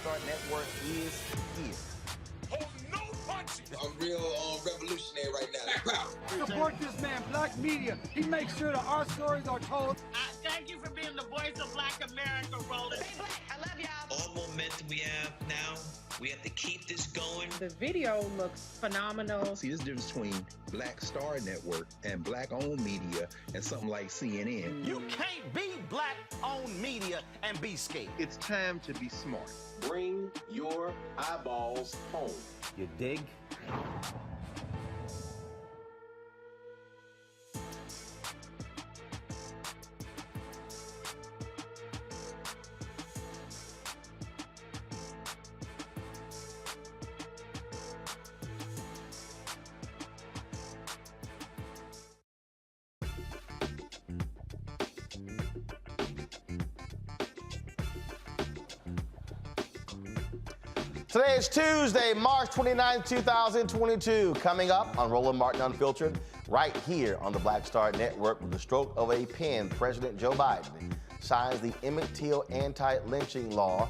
Start Network is here. Hold no punches! I'm real revolutionary right now. Support this man, Black Media. He makes sure that our stories are told. Thank you for being the voice of Black America, Roland. Stay black. I love y'all. All momentum we have now, we have to keep this going. The video looks phenomenal. See, this difference between Black Star Network and Black-owned media and something like CNN. You can't be Black-owned media and be scared. It's time to be smart. Bring your eyeballs home. You dig? Today is Tuesday, March 29, 2022. Coming up on Roland Martin Unfiltered, right here on the Black Star Network, with the stroke of a pen, President Joe Biden signs the Emmett Till Anti-Lynching Law,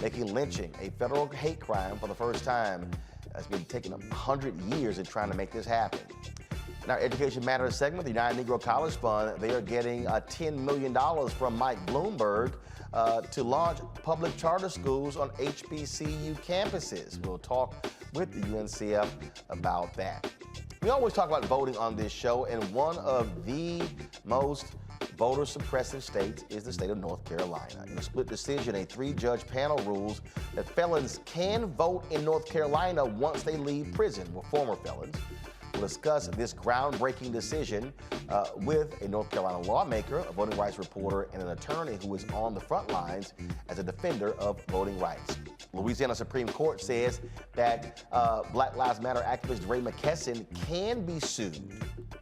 making lynching a federal hate crime for the first time. It's been taking 100 years in trying to make this happen. In our Education Matters segment, the United Negro College Fund, they are getting $10 million from Mike Bloomberg to launch public charter schools on HBCU campuses. We'll talk with the UNCF about that. We always talk about voting on this show, and one of the most voter suppressive states is the state of North Carolina. In a split decision, a 3-judge panel rules that felons can vote in North Carolina once they leave prison, well, former felons. We'll discuss this groundbreaking decision with a North Carolina lawmaker, a voting rights reporter, and an attorney who is on the front lines as a defender of voting rights. Louisiana Supreme Court says that Black Lives Matter activist Ray McKesson can be sued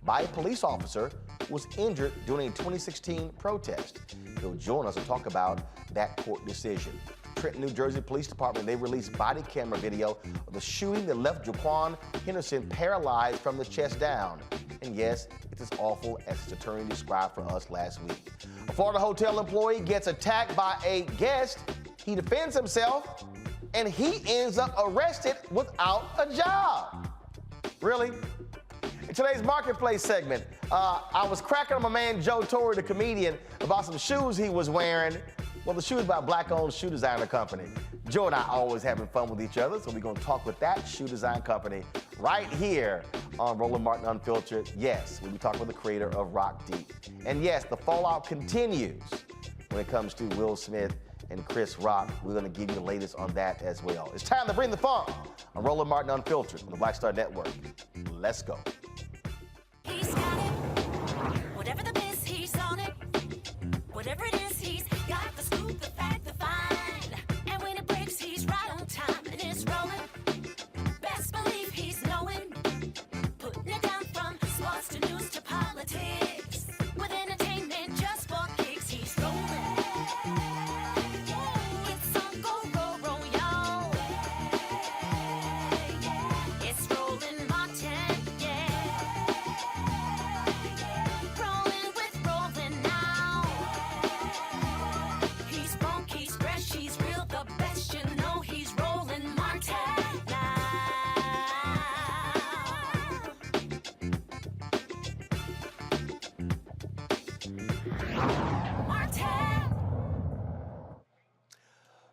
by a police officer who was injured during a 2016 protest. He'll join us to talk about that court decision. Trenton, New Jersey Police Department, they released body camera video of the shooting that left Jaquan Henderson paralyzed from the chest down. And yes, it's as awful as his attorney described for us last week. A Florida hotel employee gets attacked by a guest. He defends himself, and he ends up arrested without a job. Really? In today's Marketplace segment, I was cracking on my man Joe Torre, the comedian, about some shoes he was wearing. Well, the shoes by a Black-owned shoe designer company. Joe and I always having fun with each other, so we're going to talk with that shoe design company right here on Roland Martin Unfiltered. Yes, we'll be talking with the creator of Rock Deep. And yes, the fallout continues when it comes to Will Smith and Chris Rock. We're going to give you the latest on that as well. It's time to bring the funk on Roland Martin Unfiltered on the Black Star Network. Let's go. He's got it. Whatever the biz, he's on it. Whatever it is, he's got the scoop, the fact, the find. And when it breaks, he's right on time and it's rolling. Best believe he's knowing. Putting it down from sports to news to politics. With entertainment just for kicks, he's rolling. It's on go, roll, y'all. It's Roland Martin, yeah. Rolling with Roland now. He's funk, he's fresh, he's real, the best, you know he's Roland Martin now. Martin.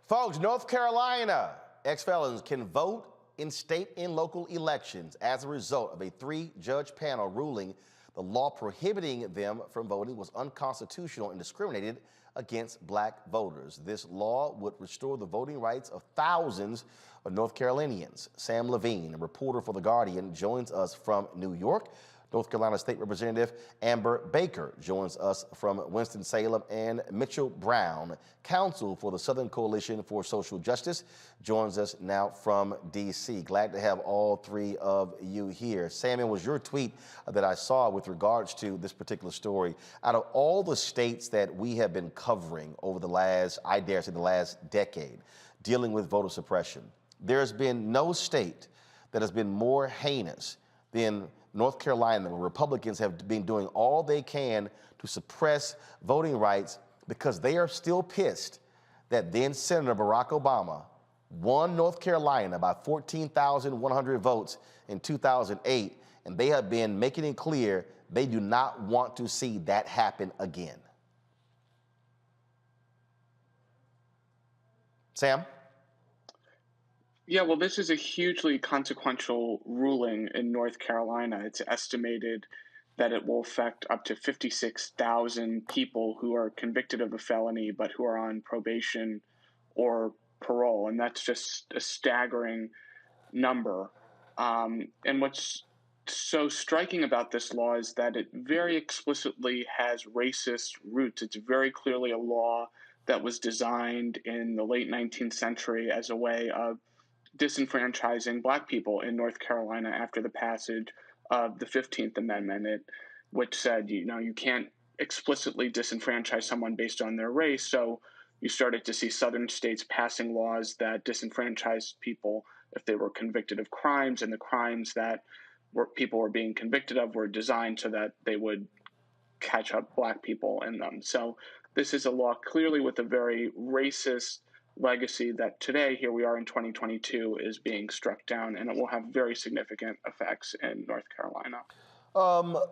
Folks, North Carolina ex-felons can vote in state and local elections as a result of a 3-judge panel ruling the law prohibiting them from voting was unconstitutional and discriminated against Black voters. This law would restore the voting rights of thousands of North Carolinians. Sam Levine, a reporter for The Guardian, joins us from New York. North Carolina State Representative Amber Baker joins us from Winston-Salem, and Mitchell Brown, counsel for the Southern Coalition for Social Justice, joins us now from D.C. Glad to have all three of you here. Sam, it was your tweet that I saw with regards to this particular story. Out of all the states that we have been covering over the last, I dare say the last decade, dealing with voter suppression, there's been no state that has been more heinous than North Carolina, where Republicans have been doing all they can to suppress voting rights because they are still pissed that then Senator Barack Obama won North Carolina by 14,100 votes in 2008, and they have been making it clear they do not want to see that happen again. Sam? Yeah, well, this is a hugely consequential ruling in North Carolina. It's estimated that it will affect up to 56,000 people who are convicted of a felony but who are on probation or parole. And that's just a staggering number. And what's so striking about this law is that it very explicitly has racist roots. It's very clearly a law that was designed in the late 19th century as a way of disenfranchising Black people in North Carolina after the passage of the 15th Amendment, which said, you can't explicitly disenfranchise someone based on their race. So you started to see southern states passing laws that disenfranchised people if they were convicted of crimes, and the crimes that people were being convicted of were designed so that they would catch up Black people in them. So this is a law clearly with a very racist legacy that today, here we are in 2022, is being struck down, and it will have very significant effects in North Carolina.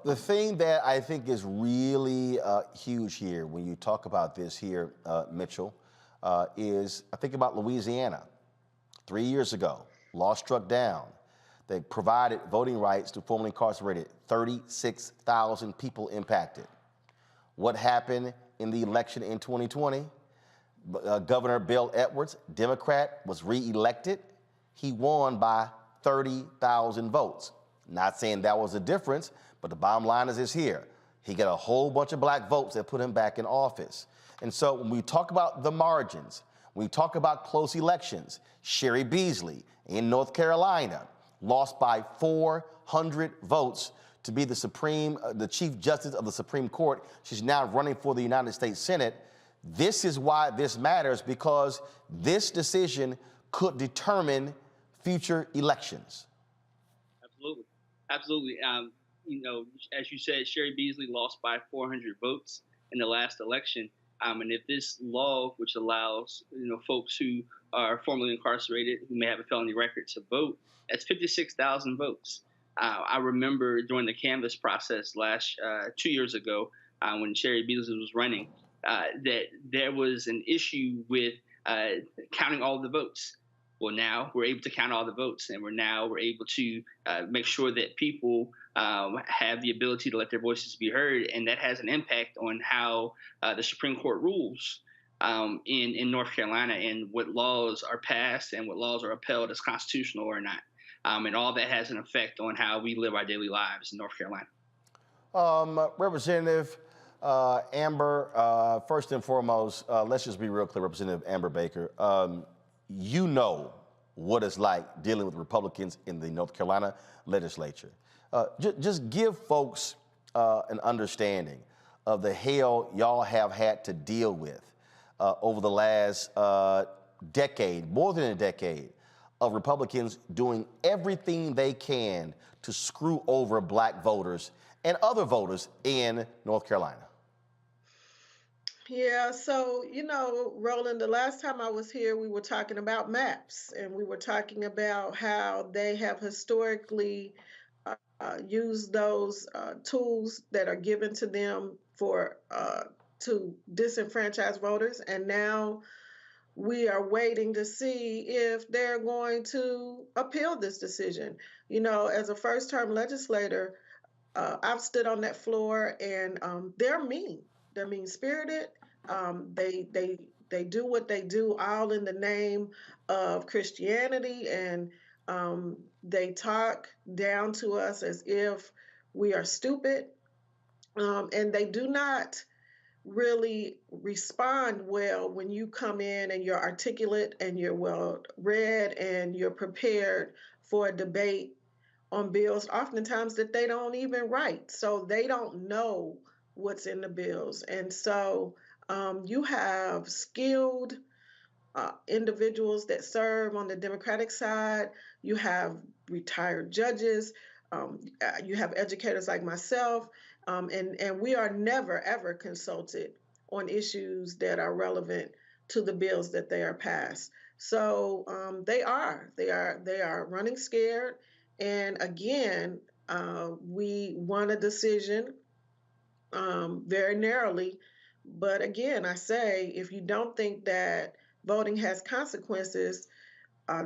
The thing that I think is really huge here when you talk about this here, Mitchell, is I think about Louisiana. 3 years ago, law struck down. They provided voting rights to formerly incarcerated 36,000 people impacted. What happened in the election in 2020? Governor Bill Edwards, Democrat, was reelected. He won by 30,000 votes. Not saying that was a difference, but the bottom line is this here. He got a whole bunch of Black votes that put him back in office. And so when we talk about the margins, we talk about close elections. Sherry Beasley in North Carolina lost by 400 votes to be the Chief Justice of the Supreme Court. She's now running for the United States Senate. This is why this matters, because this decision could determine future elections. Absolutely. As you said, Sherry Beasley lost by 400 votes in the last election. And if this law, which allows folks who are formerly incarcerated who may have a felony record to vote, that's 56,000 votes. I remember during the canvass process 2 years ago when Sherry Beasley was running, that there was an issue with counting all the votes. Well, now we're able to count all the votes, and we're able to make sure that people have the ability to let their voices be heard, and that has an impact on how the Supreme Court rules in North Carolina, and what laws are passed and what laws are upheld as constitutional or not. And all that has an effect on how we live our daily lives in North Carolina. Representative Amber, first and foremost, let's just be real clear, Representative Amber Baker. You know what it's like dealing with Republicans in the North Carolina legislature. Just give folks an understanding of the hell y'all have had to deal with over the last decade, more than a decade, of Republicans doing everything they can to screw over Black voters and other voters in North Carolina. Yeah, so, Roland, the last time I was here, we were talking about maps, and we were talking about how they have historically used those tools that are given to them to disenfranchise voters, and now we are waiting to see if they're going to appeal this decision. As a first-term legislator, I've stood on that floor, and they're mean. They're mean-spirited. They do what they do all in the name of Christianity, and they talk down to us as if we are stupid, and they do not really respond well when you come in and you're articulate and you're well read and you're prepared for a debate on bills oftentimes that they don't even write. So they don't know what's in the bills. And so you have skilled individuals that serve on the Democratic side. You have retired judges. You have educators like myself. And we are never, ever consulted on issues that are relevant to the bills that they are passed. So they are running scared. And again, we won a decision very narrowly. But again, I say, if you don't think that voting has consequences,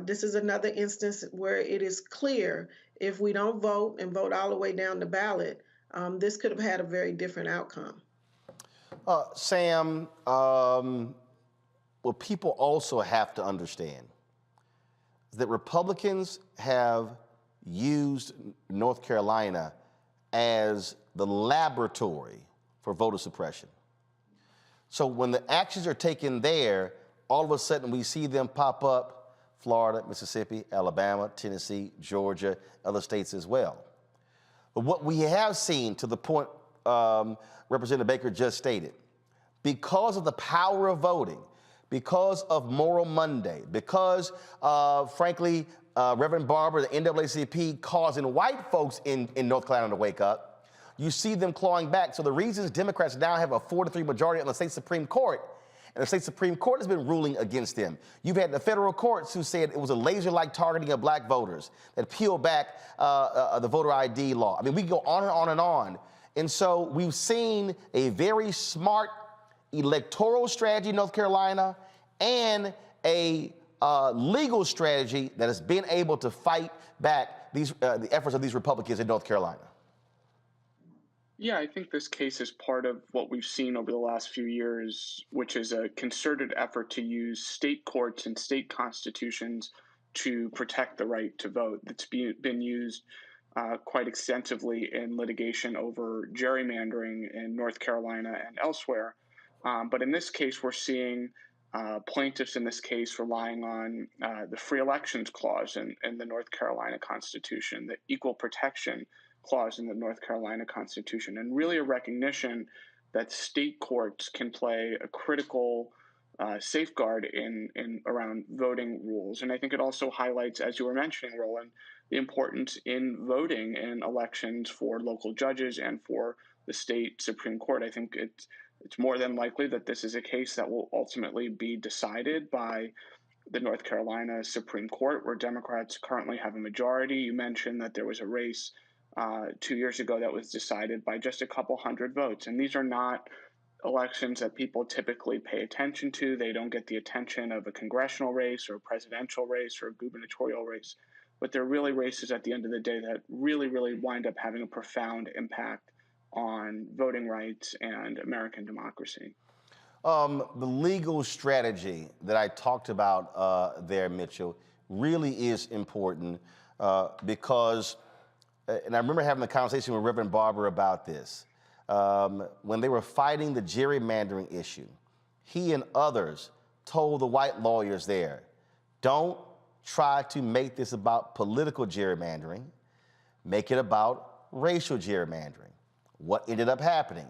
this is another instance where it is clear if we don't vote and vote all the way down the ballot, this could have had a very different outcome. Sam, what people also have to understand is that Republicans have used North Carolina as the laboratory for voter suppression. So when the actions are taken there, all of a sudden we see them pop up Florida, Mississippi, Alabama, Tennessee, Georgia, other states as well. But what we have seen, to the point Representative Baker just stated, because of the power of voting, because of Moral Monday, because, frankly, Reverend Barber, the NAACP, causing white folks in North Carolina to wake up, you see them clawing back. So the reasons Democrats now have a 4-3 majority on the state Supreme Court, and the state Supreme Court has been ruling against them. You've had the federal courts who said it was a laser-like targeting of black voters that peeled back the voter ID law. I mean, we can go on and on and on. And so we've seen a very smart electoral strategy in North Carolina and a legal strategy that has been able to fight back these the efforts of these Republicans in North Carolina. Yeah, I think this case is part of what we've seen over the last few years, which is a concerted effort to use state courts and state constitutions to protect the right to vote. That's been used quite extensively in litigation over gerrymandering in North Carolina and elsewhere. But in this case, we're seeing plaintiffs in this case relying on the free elections clause in the North Carolina Constitution, the equal protection clause in the North Carolina Constitution, and really a recognition that state courts can play a critical safeguard in around voting rules. And I think it also highlights, as you were mentioning, Roland, the importance in voting in elections for local judges and for the state Supreme Court. I think it's more than likely that this is a case that will ultimately be decided by the North Carolina Supreme Court, where Democrats currently have a majority. You mentioned that there was a race 2 years ago that was decided by just a couple hundred votes. And these are not elections that people typically pay attention to. They don't get the attention of a congressional race or a presidential race or a gubernatorial race. But they're really races at the end of the day that really, really wind up having a profound impact on voting rights and American democracy. The legal strategy that I talked about there, Mitchell, really is important because, and I remember having a conversation with Reverend Barber about this, when they were fighting the gerrymandering issue, he and others told the white lawyers there, don't try to make this about political gerrymandering, make it about racial gerrymandering. What ended up happening?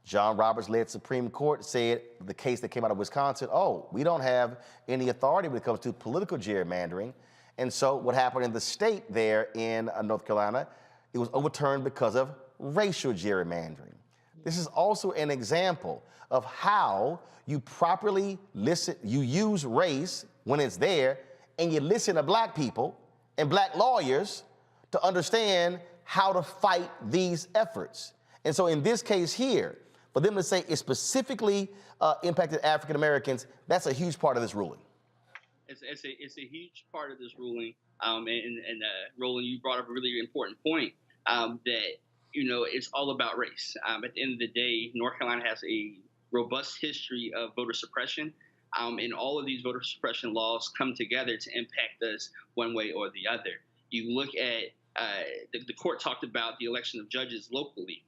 John Roberts-led Supreme Court said the case that came out of Wisconsin, oh, we don't have any authority when it comes to political gerrymandering. And so what happened in the state there in North Carolina, it was overturned because of racial gerrymandering. This is also an example of how you properly listen, you use race when it's there, and you listen to black people and black lawyers to understand how to fight these efforts. And so in this case here, for them to say it specifically impacted African Americans, that's a huge part of this ruling. It's a huge part of this ruling. And Roland, you brought up a really important point that, you know, it's all about race. At the end of the day, North Carolina has a robust history of voter suppression. And all of these voter suppression laws come together to impact us one way or the other. You look at the court talked about the election of judges locally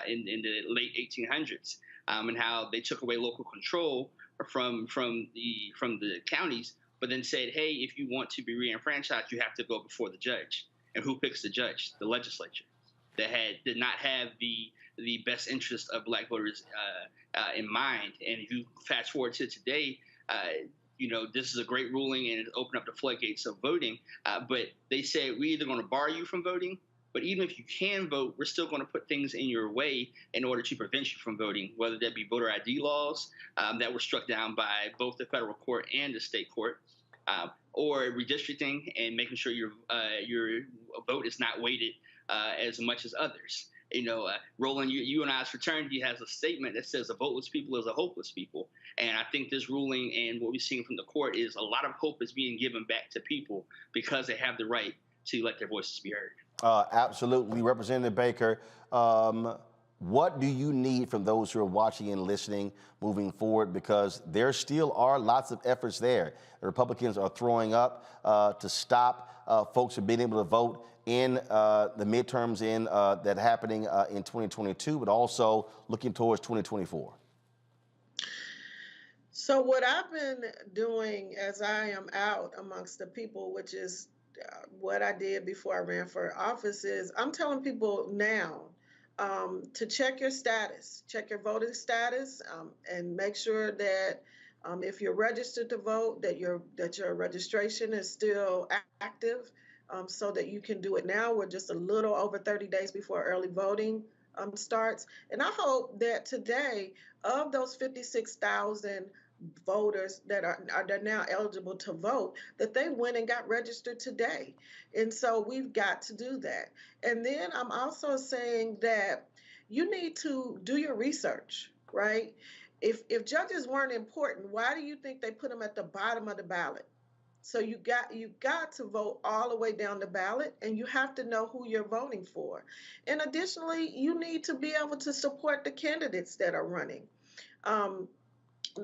in the late 1800s and how they took away local control from the counties, but then said, hey, if you want to be re-enfranchised, you have to go before the judge. And who picks the judge? The legislature. That did not have the best interest of black voters in mind. And if you fast forward to today, you know, this is a great ruling and it opened up the floodgates of voting. But they said we're either going to bar you from voting, but even if you can vote, we're still going to put things in your way in order to prevent you from voting, whether that be voter ID laws that were struck down by both the federal court and the state court. or redistricting and making sure your vote is not weighted as much as others. Roland, you and I's fraternity has a statement that says a voteless people is a hopeless people. And I think this ruling and what we're seeing from the court is a lot of hope is being given back to people because they have the right to let their voices be heard. Absolutely. Representative Baker, what do you need from those who are watching and listening moving forward? Because there still are lots of efforts there. The Republicans are throwing up to stop folks from being able to vote in the midterms that happening in 2022, but also looking towards 2024. So what I've been doing as I am out amongst the people, which is what I did before I ran for office, is I'm telling people now to check your status, check your voting status, and make sure that if you're registered to vote, that your registration is still active, so that you can do it now. We're just a little over 30 days before early voting starts, and I hope that today, of those 56,000 voters that are now eligible to vote, that they went and got registered today. And so we've got to do that. And then I'm also saying that you need to do your research, right? If judges weren't important, why do you think they put them at the bottom of the ballot? So you got to vote all the way down the ballot, and you have to know who you're voting for. And additionally, you need to be able to support the candidates that are running.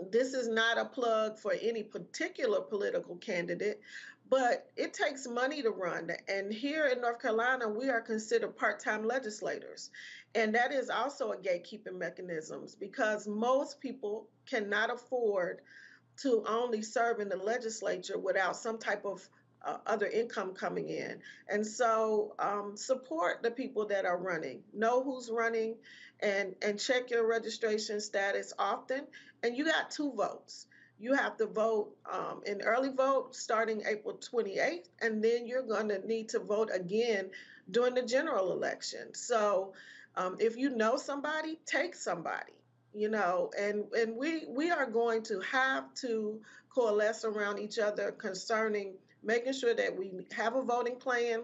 This is not a plug for any particular political candidate, but it takes money to run. And here in North Carolina, we are considered part-time legislators. And that is also a gatekeeping mechanism, because most people cannot afford to only serve in the legislature without some type of other income coming in. And so support the people that are running, know who's running, and check your registration status often. And you got 2 votes. You have to vote in early vote starting April 28th, and then you're going to need to vote again during the general election. So if you know somebody, take somebody. And we are going to have to coalesce around each other concerning making sure that we have a voting plan,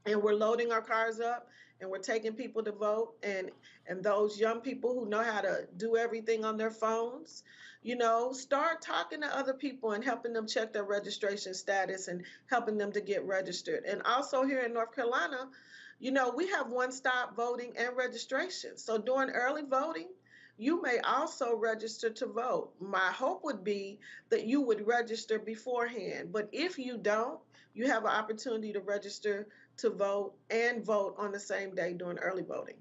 and we're loading our cars up, and we're taking people to vote, and those young people who know how to do everything on their phones, start talking to other people and helping them check their registration status and helping them to get registered. And also here in North Carolina, we have one-stop voting and registration. So during early voting, you may also register to vote. My hope would be that you would register beforehand. But if you don't, you have an opportunity to register to vote and vote on the same day during early voting.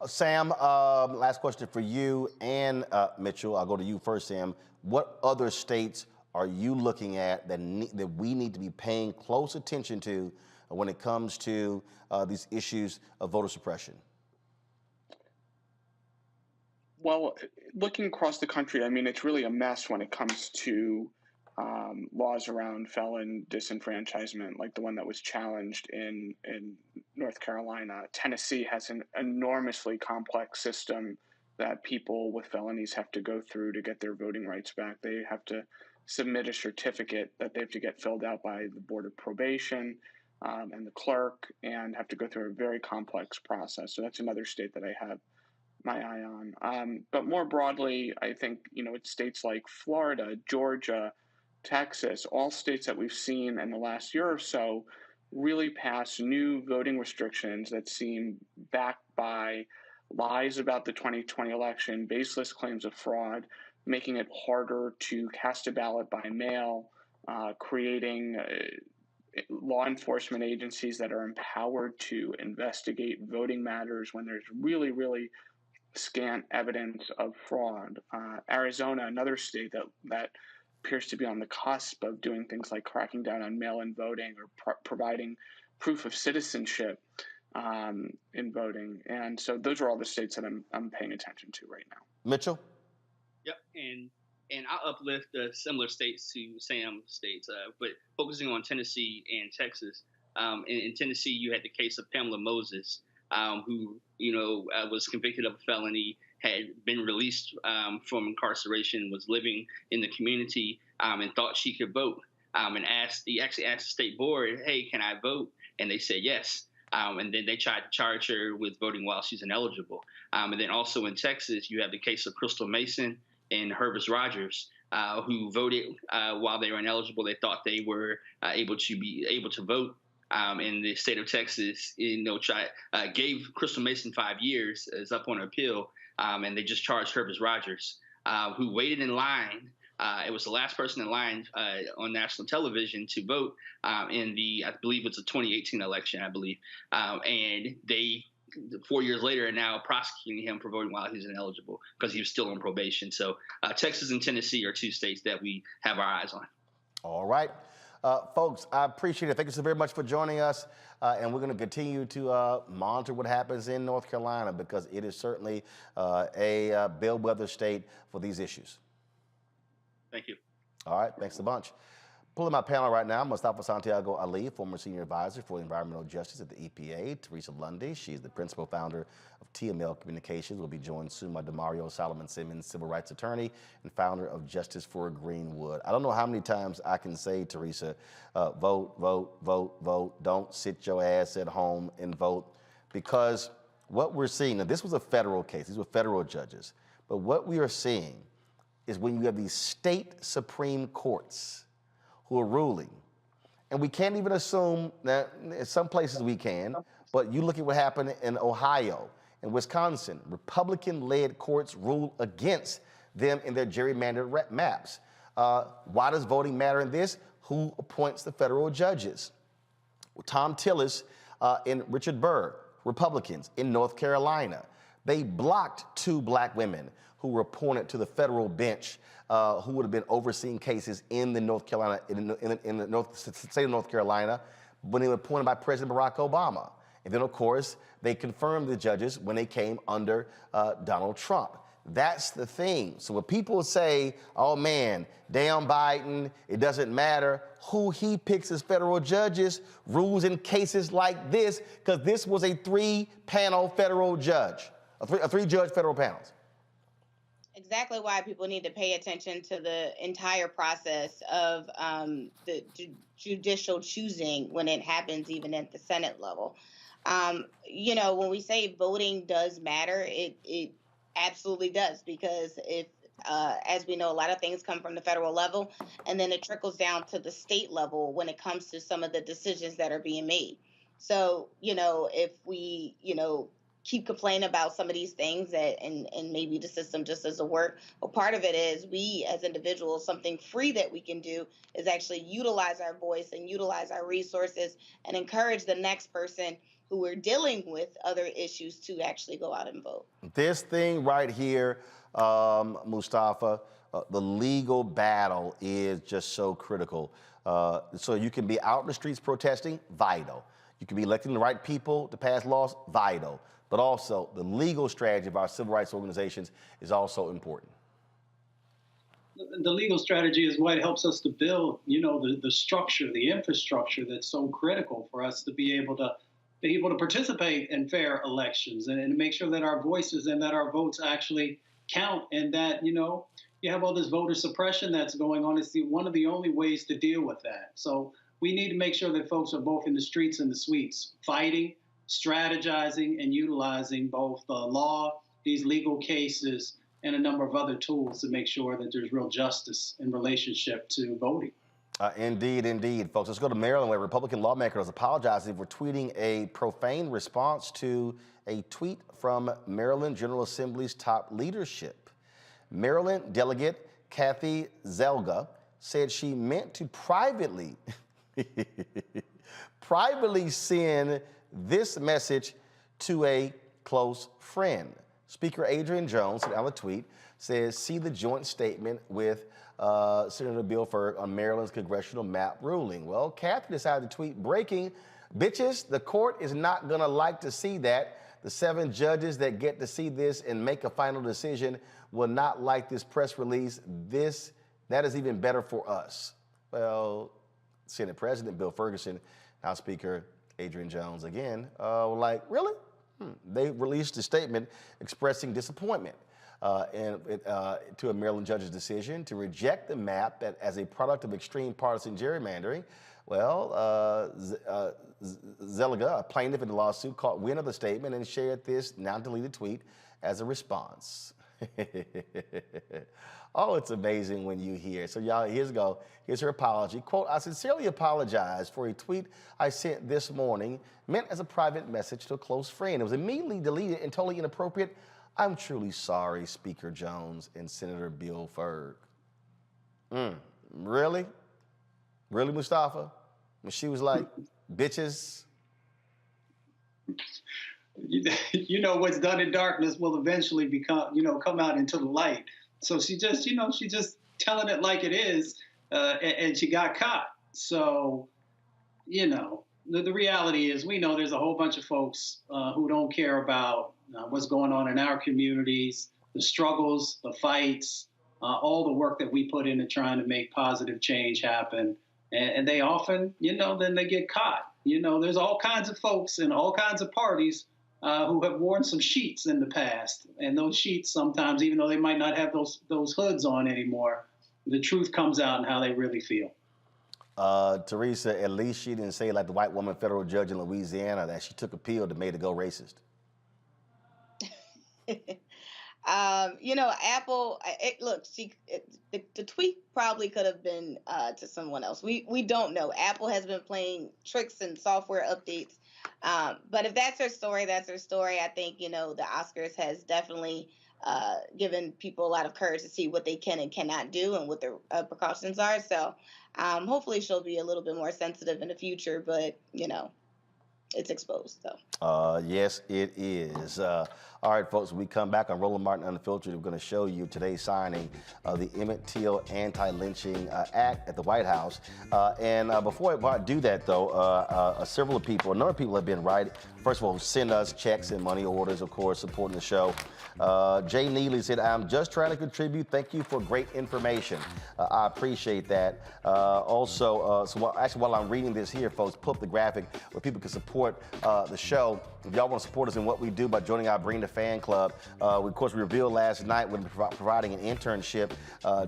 Sam, last question for you and Mitchell. I'll go to you first, Sam. What other states are you looking at that we need to be paying close attention to when it comes to these issues of voter suppression? Well, looking across the country, I mean, it's really a mess when it comes to laws around felon disenfranchisement, like the one that was challenged in North Carolina. Tennessee has an enormously complex system that people with felonies have to go through to get their voting rights back. They have to submit a certificate that they have to get filled out by the Board of Probation and the clerk, and have to go through a very complex process. So that's another state that I have my eye on. But more broadly, I think, it's states like Florida, Georgia, Texas, all states that we've seen in the last year or so really pass new voting restrictions that seem backed by lies about the 2020 election, baseless claims of fraud, making it harder to cast a ballot by mail, creating law enforcement agencies that are empowered to investigate voting matters when there's really, really scant evidence of fraud. Arizona, another state that appears to be on the cusp of doing things like cracking down on mail-in voting or providing proof of citizenship in voting. And so those are all the states that I'm paying attention to right now. Mitchell? Yep, and I'll uplift similar states to Sam's states, but focusing on Tennessee and Texas. In Tennessee, you had the case of Pamela Moses, who was convicted of a felony, had been released from incarceration, was living in the community, and thought she could vote. and he actually asked the state board, hey, can I vote? And they said yes. And then they tried to charge her with voting while she's ineligible. And then also in Texas, you have the case of Crystal Mason and Hervis Rogers, who voted while they were ineligible. They thought they were able to vote. In the state of Texas, gave Crystal Mason 5 years, is up on appeal, and they just charged Hervis Rogers, who waited in line. It was the last person in line on national television to vote in I believe it's a 2018 election, I believe. And they, 4 years later, are now prosecuting him for voting while he's ineligible because he was still on probation. So Texas and Tennessee are 2 states that we have our eyes on. All right. Folks, I appreciate it. Thank you so very much for joining us. And we're going to continue to monitor what happens in North Carolina because it is certainly a bellwether state for these issues. Thank you. All right. Thanks a bunch. Pulling my panel right now, Mustafa Santiago Ali, former senior advisor for environmental justice at the EPA. Teresa Lundy, she's the principal founder of TML Communications, will be joined soon by Demario Solomon Simmons, civil rights attorney and founder of Justice for Greenwood. I don't know how many times I can say, Teresa, vote, vote, vote, vote. Don't sit your ass at home and vote, because what we're seeing, and this was a federal case, these were federal judges, but what we are seeing is when you have these state Supreme Courts who are ruling. And we can't even assume that in some places we can, but you look at what happened in Ohio and Wisconsin. Republican-led courts rule against them in their gerrymandered maps. Why does voting matter in this? Who appoints the federal judges? Tom Tillis and Richard Burr, Republicans in North Carolina. They blocked 2 black women who were appointed to the federal bench, who would have been overseeing cases in the North Carolina, in the state of North Carolina, when they were appointed by President Barack Obama. And then, of course, they confirmed the judges when they came under Donald Trump. That's the thing. So when people say, oh man, damn Biden, it doesn't matter who he picks as federal judges, rules in cases like this, because this was a 3-panel federal judge, a 3-judge federal panels. Exactly why people need to pay attention to the entire process of the judicial choosing when it happens, even at the Senate level. When we say voting does matter, it absolutely does, because if, as we know, a lot of things come from the federal level, and then it trickles down to the state level when it comes to some of the decisions that are being made. So, if we, keep complaining about some of these things and maybe the system just doesn't work. Well, part of it is we as individuals, something free that we can do is actually utilize our voice and utilize our resources and encourage the next person who are dealing with other issues to actually go out and vote. This thing right here, Mustafa, the legal battle is just so critical. So you can be out in the streets protesting, vital. You can be electing the right people to pass laws, vital. But also the legal strategy of our civil rights organizations is also important. The legal strategy is what helps us to build, the structure, the infrastructure that's so critical for us to be able to participate in fair elections and make sure that our voices and that our votes actually count, and that, you have all this voter suppression that's going on. It's one of the only ways to deal with that. So we need to make sure that folks are both in the streets and the suites, fighting, strategizing, and utilizing both the law, these legal cases, and a number of other tools to make sure that there's real justice in relationship to voting. Indeed, folks. Let's go to Maryland, where Republican lawmakers apologizing for tweeting a profane response to a tweet from Maryland General Assembly's top leadership. Maryland Delegate Kathy Zelga said she meant to privately send this message to a close friend. Speaker Adrian Jones, in a tweet, says, see the joint statement with Senator Bill Ferg on Maryland's congressional map ruling. Well, Kathy decided to tweet, breaking, bitches, the court is not gonna like to see that. The 7 judges that get to see this and make a final decision will not like this press release. That is even better for us. Well, Senate President Bill Ferguson, House Speaker Adrian Jones again, were like, really? They released a statement expressing disappointment. to a Maryland judge's decision to reject the map as a product of extreme partisan gerrymandering. Well, Zeliga, a plaintiff in the lawsuit, caught wind of the statement and shared this now-deleted tweet as a response. Oh, it's amazing when you hear. So y'all, here's her apology. Quote, I sincerely apologize for a tweet I sent this morning meant as a private message to a close friend. It was immediately deleted and totally inappropriate. I'm truly sorry, Speaker Jones and Senator Bill Ferg. Really? Really, Mustafa? When she was like, bitches? You know, what's done in darkness will eventually come out into the light. So she just telling it like it is, and she got caught. So, the reality is we know there's a whole bunch of folks who don't care about what's going on in our communities, the struggles, the fights, all the work that we put into trying to make positive change happen. And they often, then they get caught. There's all kinds of folks and all kinds of parties who have worn some sheets in the past. And those sheets sometimes, even though they might not have those hoods on anymore, the truth comes out in how they really feel. Teresa, at least she didn't say like the white woman federal judge in Louisiana that she took a pill that made her go racist. Apple, the tweet probably could have been to someone else. We don't know. Apple has been playing tricks and software updates. But if that's her story, that's her story. I think, the Oscars has definitely given people a lot of courage to see what they can and cannot do and what their precautions are. So hopefully she'll be a little bit more sensitive in the future, but, it's exposed. So. Yes, it is. All right, folks, when we come back on Roland Martin Unfiltered, we're going to show you today's signing of the Emmett Till Anti-Lynching Act at the White House. And before I do that, though, a number of people have been writing. First of all, send us checks and money orders, of course, supporting the show. Jay Neely said, I'm just trying to contribute. Thank you for great information. I appreciate that. While I'm reading this here, folks, put up the graphic where people can support the show. If y'all want to support us in what we do by joining our Bring the Fan Club, of course, we revealed last night we're providing an internship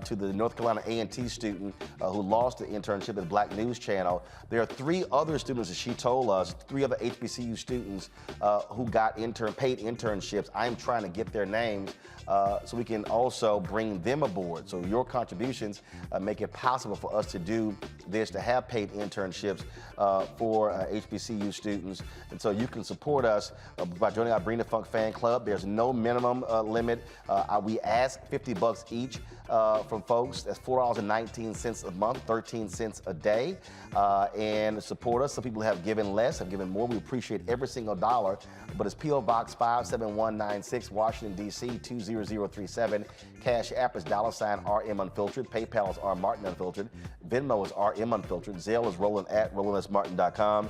to the North Carolina A&T student who lost the internship at the Black News Channel. There are 3 other students, as she told us, 3 other HBCU students who got paid internships. I'm trying to get their names so we can also bring them aboard. So your contributions make it possible for us to do this, to have paid internships for HBCU students. And so you can support us by joining our Bring the Funk fan club. There's no minimum limit. We ask $50 each from folks. That's $4.19 a month, 13 cents a day. And support us. Some people have given less, have given more. We appreciate every single dollar. But it's P.O. Box 57196, Washington, D.C. 20037. Cash App is $RM Unfiltered. PayPal is R Martin Unfiltered. Venmo is RM Unfiltered. Zelle is Roland at RolandSMartin.com.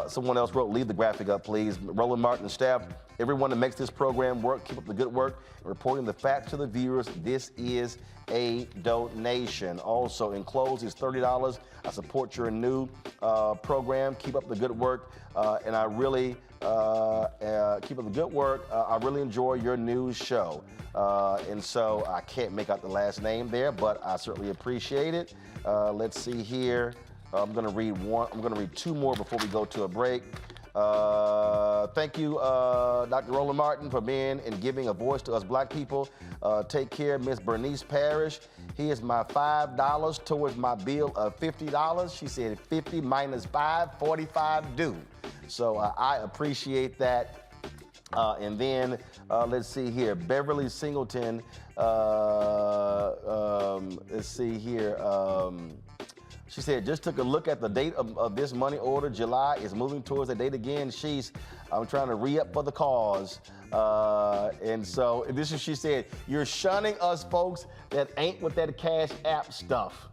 Someone else wrote, leave the graphic up, please. Roland Martin staff, everyone that makes this program work, keep up the good work, and reporting the facts to the viewers. This is a donation. Also, enclosed is $30. I support your new program. Keep up the good work, and I really keep up the good work. I really enjoy your news show, and so I can't make out the last name there, but I certainly appreciate it. Let's see here. I'm going to read 2 more before we go to a break. Thank you, Dr. Roland Martin, for being and giving a voice to us black people. Take care, Miss Bernice Parrish. Here's my $5 towards my bill of $50. She said 50 minus 5, 45 due. So I appreciate that. And then let's see here, Beverly Singleton. Let's see here. She said, just took a look at the date of this money order. July is moving towards the date again. I'm trying to re-up for the cause. And so she said, you're shunning us folks that ain't with that Cash App stuff.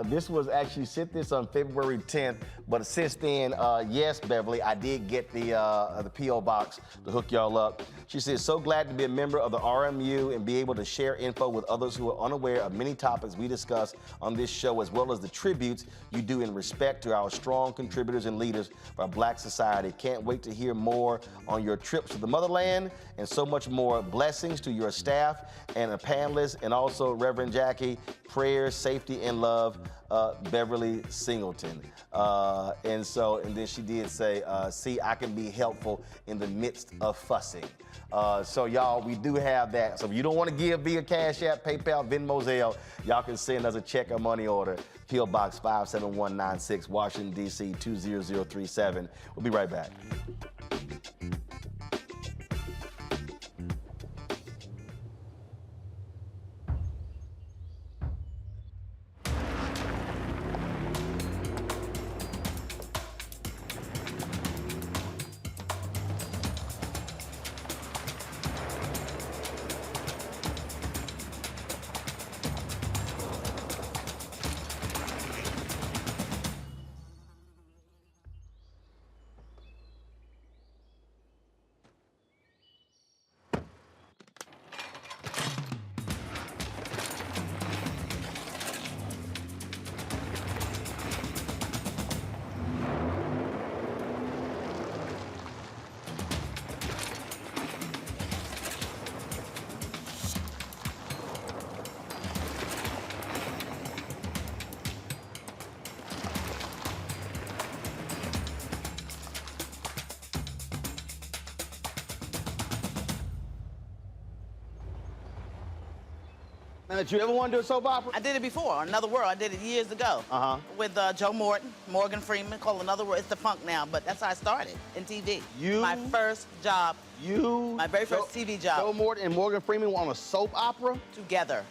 This was actually sent this on February 10th, but since then, yes, Beverly, I did get the P.O. box to hook y'all up. She says, so glad to be a member of the RMU and be able to share info with others who are unaware of many topics we discuss on this show, as well as the tributes you do in respect to our strong contributors and leaders of our Black society. Can't wait to hear more on your trips to the motherland and so much more. Blessings to your staff and the panelists, and also Reverend Jackie. Prayers, safety, and love, Beverly Singleton. And then she did say, see, I can be helpful in the midst of fussing. So y'all, we do have that. So if you don't want to give via Cash App, PayPal, Venmo, Zelle, y'all can send us a check or money order. P.O. Box 57196, Washington, D.C. 20037. We'll be right back. Now, did you ever want to do a soap opera? I did it before, Another World. I did it years ago. With Joe Morgan Freeman, called Another World. It's the funk now, but that's how I started in TV. My first job. My very first TV job. Joe Morton and Morgan Freeman were on a soap opera? Together.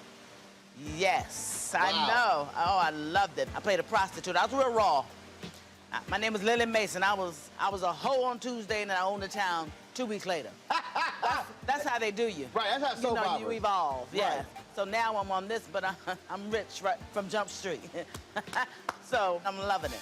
Yes, wow. I know. Oh, I loved it. I played a prostitute. I was real raw. My name was Lily Mason. I was a hoe on Tuesday, and I owned the town 2 weeks later. That's how they do you. Right, that's how soap opera. You evolve, yeah. Right. So now I'm on this, but I'm rich right from Jump Street. So I'm loving it.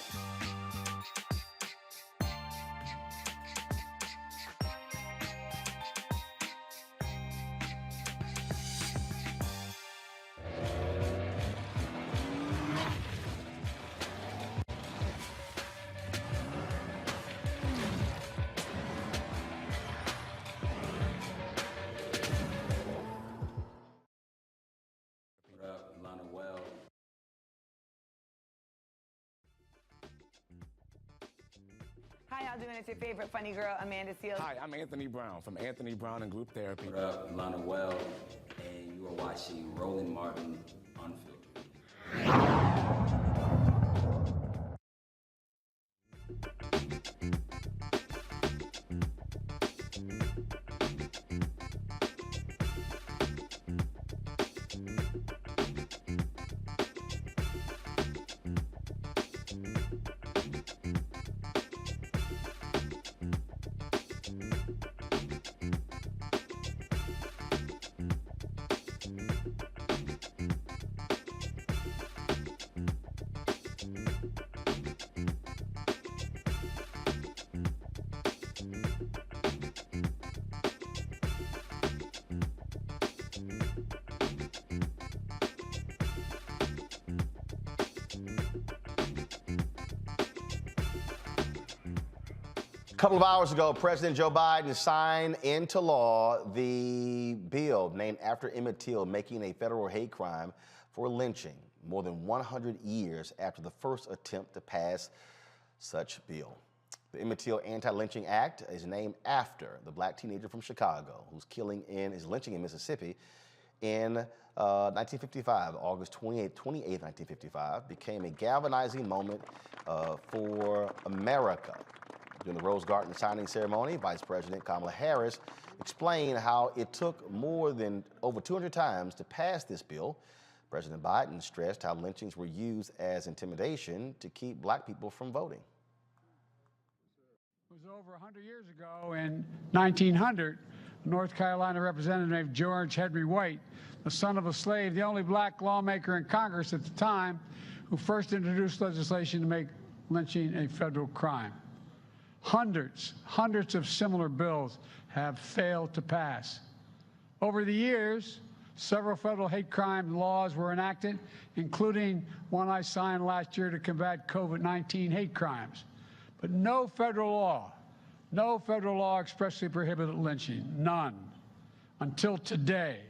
Hi, how doing? It's your favorite funny girl, Amanda Seals. Hi, I'm Anthony Brown from Anthony Brown and Group Therapy. What up, Lana Well, and you are watching Roland Martin Unfiltered. A couple of hours ago, President Joe Biden signed into law the bill named after Emmett Till, making a federal hate crime for lynching, more than 100 years after the first attempt to pass such bill. The Emmett Till Anti-Lynching Act is named after the black teenager from Chicago whose his lynching in Mississippi in 1955, August 28, 1955, became a galvanizing moment for America. During the Rose Garden signing ceremony, Vice President Kamala Harris explained how it took over 200 times to pass this bill. President Biden stressed how lynchings were used as intimidation to keep black people from voting. It was over 100 years ago in 1900, North Carolina Representative George Henry White, the son of a slave, the only black lawmaker in Congress at the time, who first introduced legislation to make lynching a federal crime. Hundreds of similar bills have failed to pass. Over the years, several federal hate crime laws were enacted, including one I signed last year to combat COVID-19 hate crimes. But no federal law expressly prohibited lynching, none, until today.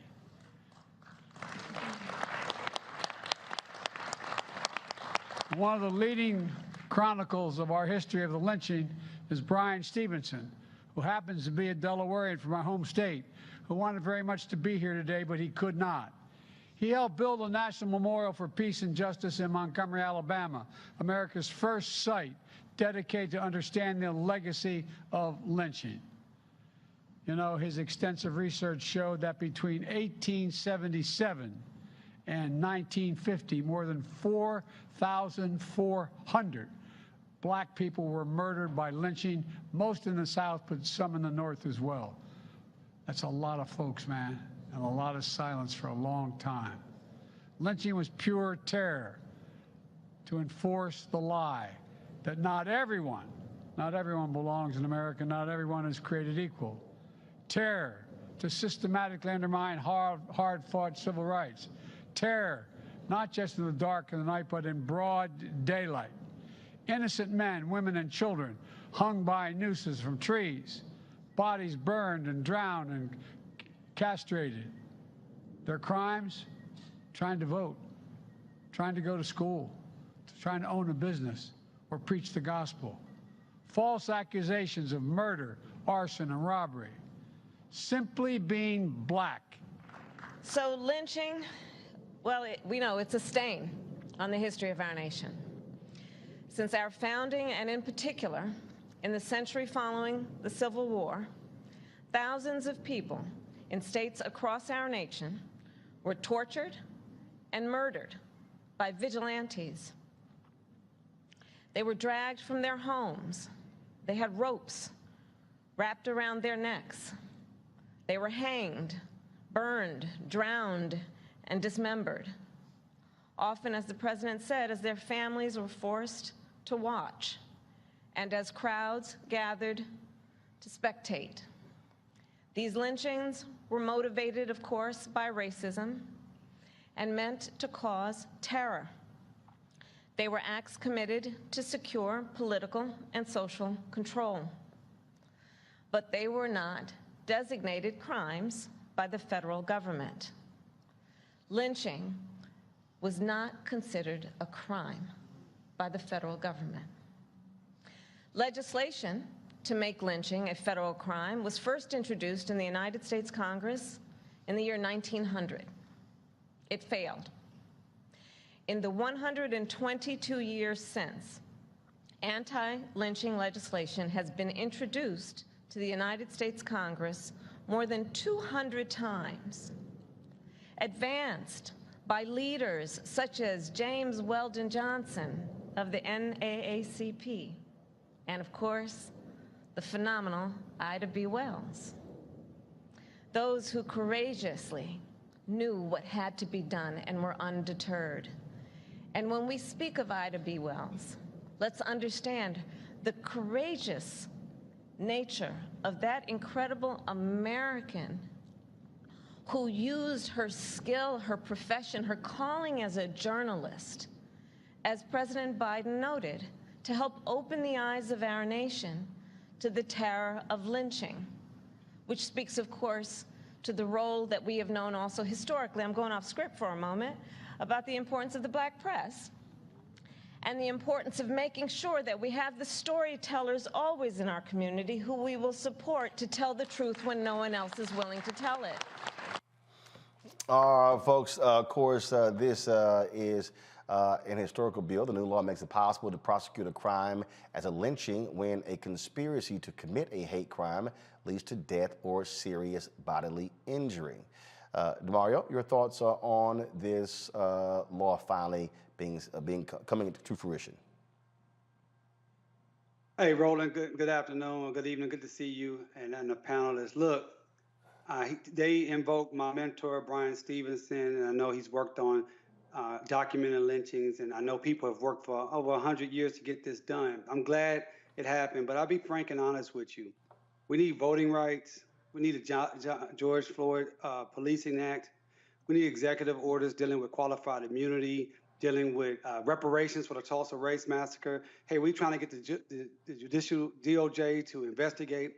One of the leading chronicles of our history of the lynching is Brian Stevenson, who happens to be a Delawarean from my home state, who wanted very much to be here today, but he could not. He helped build a National Memorial for Peace and Justice in Montgomery, Alabama, America's first site dedicated to understanding the legacy of lynching. You know, his extensive research showed that between 1877 and 1950, more than 4,400 black people were murdered by lynching, most in the South, but some in the North as well. That's a lot of folks, man, and a lot of silence for a long time. Lynching was pure terror to enforce the lie that not everyone belongs in America, not everyone is created equal. Terror to systematically undermine hard-fought civil rights. Terror, not just in the dark of the night, but in broad daylight. Innocent men, women, and children hung by nooses from trees, bodies burned and drowned and castrated. Their crimes? Trying to vote, trying to go to school, trying to own a business or preach the gospel. False accusations of murder, arson, and robbery. Simply being black. So lynching, well, we know it's a stain on the history of our nation. Since our founding, and in particular, in the century following the Civil War, thousands of people in states across our nation were tortured and murdered by vigilantes. They were dragged from their homes. They had ropes wrapped around their necks. They were hanged, burned, drowned, and dismembered. Often, as the president said, as their families were forced to watch, and as crowds gathered to spectate. These lynchings were motivated, of course, by racism and meant to cause terror. They were acts committed to secure political and social control. But they were not designated crimes by the federal government. Lynching was not considered a crime by the federal government. Legislation to make lynching a federal crime was first introduced in the United States Congress in the year 1900. It failed. In the 122 years since, anti-lynching legislation has been introduced to the United States Congress more than 200 times, advanced by leaders such as James Weldon Johnson of the NAACP, and of course, the phenomenal Ida B. Wells. Those who courageously knew what had to be done and were undeterred. And when we speak of Ida B. Wells, let's understand the courageous nature of that incredible American who used her skill, her profession, her calling as a journalist, as President Biden noted, to help open the eyes of our nation to the terror of lynching, which speaks, of course, to the role that we have known also historically. I'm going off script for a moment, about the importance of the black press and the importance of making sure that we have the storytellers always in our community who we will support to tell the truth when no one else is willing to tell it. Folks, of course, this is an historical bill. The new law makes it possible to prosecute a crime as a lynching when a conspiracy to commit a hate crime leads to death or serious bodily injury. DeMario, your thoughts on this law finally coming to fruition? Hey, Roland, good afternoon, good evening, good to see you and the panelists. Look, they invoked my mentor, Brian Stevenson, and I know he's worked on documenting lynchings, and I know people have worked for over 100 years to get this done. I'm glad it happened, but I'll be frank and honest with you. We need voting rights. We need a George Floyd Policing Act. We need executive orders dealing with qualified immunity, dealing with reparations for the Tulsa Race Massacre. Hey, we're trying to get the judicial DOJ to investigate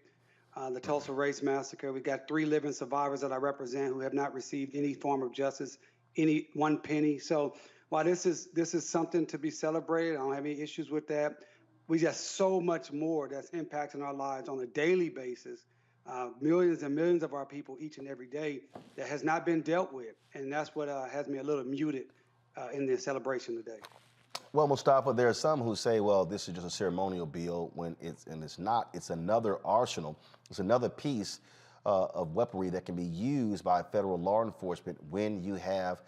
the Tulsa Race Massacre. We've got 3 living survivors that I represent who have not received any form of justice, any one penny. So while this is something to be celebrated, I don't have any issues with that. We got so much more that's impacting our lives on a daily basis, millions and millions of our people each and every day that has not been dealt with. And that's what has me a little muted in the celebration today. Well, Mustafa, there are some who say, well, this is just a ceremonial bill when it's not. It's another arsenal. It's another piece of weaponry that can be used by federal law enforcement when you have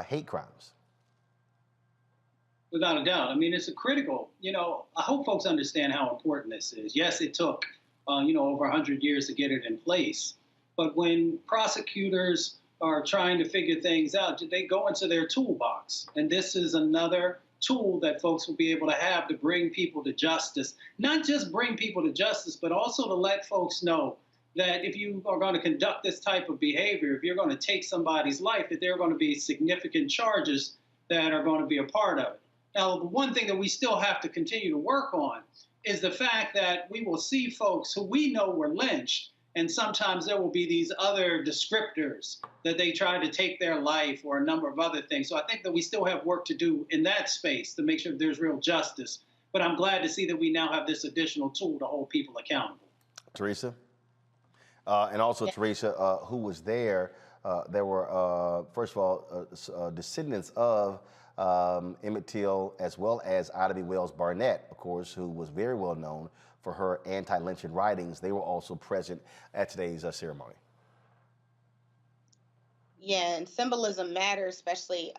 hate crimes. Without a doubt. I mean, it's a critical, I hope folks understand how important this is. Yes, it took, over 100 years to get it in place. But when prosecutors are trying to figure things out, they go into their toolbox. And this is another tool that folks will be able to have to bring people to justice. Not just bring people to justice, but also to let folks know that if you are going to conduct this type of behavior, if you're going to take somebody's life, that there are going to be significant charges that are going to be a part of it. Now, the one thing that we still have to continue to work on is the fact that we will see folks who we know were lynched, and sometimes there will be these other descriptors that they try to take their life or a number of other things. So I think that we still have work to do in that space to make sure that there's real justice. But I'm glad to see that we now have this additional tool to hold people accountable. Teresa? And also, yeah. Teresa, who was there? There were, first of all, descendants of Emmett Till, as well as Ida B. Wells Barnett, of course, who was very well known for her anti-lynching writings. They were also present at today's ceremony. Yeah, and symbolism matters, especially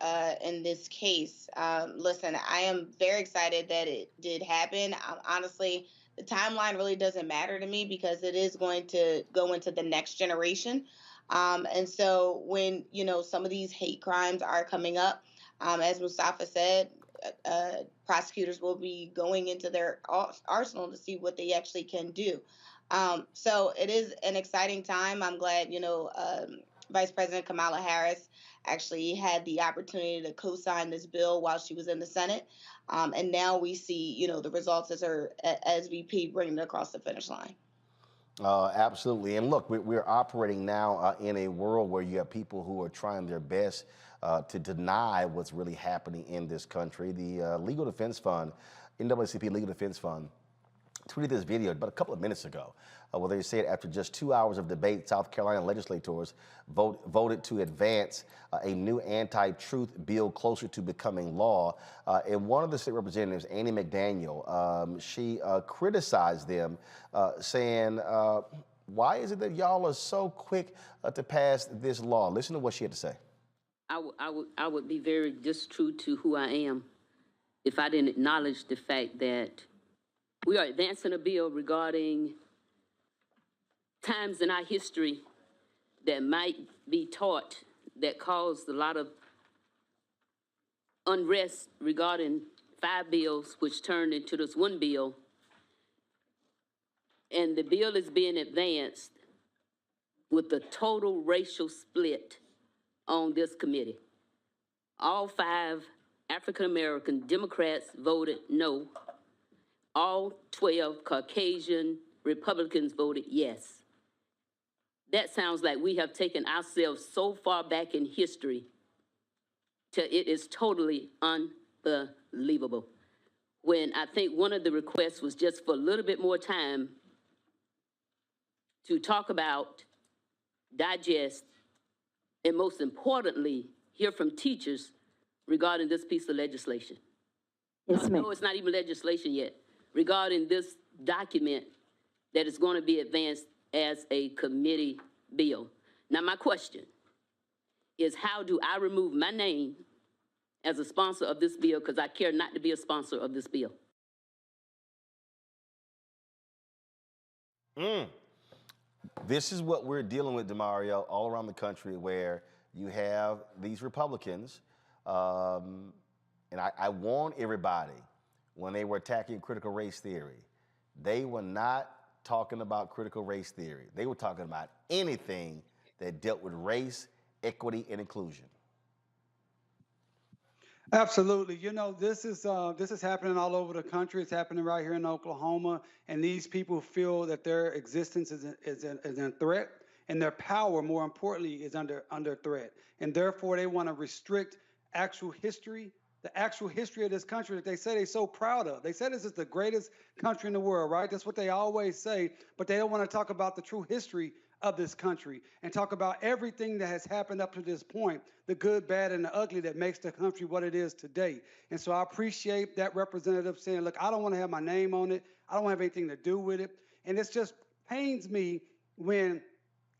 in this case. Listen, I am very excited that it did happen. Honestly, the timeline really doesn't matter to me because it is going to go into the next generation. And so when, some of these hate crimes are coming up, as Mustafa said, prosecutors will be going into their arsenal to see what they actually can do. So it is an exciting time. I'm glad, Vice President Kamala Harris actually had the opportunity to co-sign this bill while she was in the Senate. And now we see, the results as VP bringing it across the finish line. Absolutely. And look, we're operating now in a world where you have people who are trying their best to deny what's really happening in this country. The Legal Defense Fund, NAACP Legal Defense Fund, tweeted this video about a couple of minutes ago where they said after just 2 hours of debate, South Carolina legislators voted to advance a new anti-truth bill closer to becoming law. And one of the state representatives, Annie McDaniel, she criticized them, saying, why is it that y'all are so quick to pass this law? Listen to what she had to say. I would be very distrue to who I am if I didn't acknowledge the fact that we are advancing a bill regarding times in our history that might be taught that caused a lot of unrest regarding 5 bills, which turned into this one bill. And the bill is being advanced with a total racial split on this committee. All 5 African-American Democrats voted no. All 12 Caucasian Republicans voted yes. That sounds like we have taken ourselves so far back in history till it is totally unbelievable. When I think one of the requests was just for a little bit more time to talk about, digest, and most importantly, hear from teachers regarding this piece of legislation. Yes, ma'am. No, it's not even legislation yet. Regarding this document that is going to be advanced as a committee bill. Now, my question is, how do I remove my name as a sponsor of this bill because I care not to be a sponsor of this bill? This is what we're dealing with, DeMario, all around the country, where you have these Republicans And I warned everybody when they were attacking critical race theory, they were not talking about critical race theory. They were talking about anything that dealt with race, equity, and inclusion. Absolutely. You know, this is happening all over the country. It's happening right here in Oklahoma, and these people feel that their existence is in threat, and their power, more importantly, is under threat, and therefore they want to restrict actual history, the actual history of this country that they say they're so proud of. They say this is the greatest country in the world, right? That's what they always say, but they don't want to talk about the true history of this country and talk about everything that has happened up to this point, the good, bad, and the ugly that makes the country what it is today. And so I appreciate that representative saying, look, I don't want to have my name on it. I don't have anything to do with it. And it just pains me when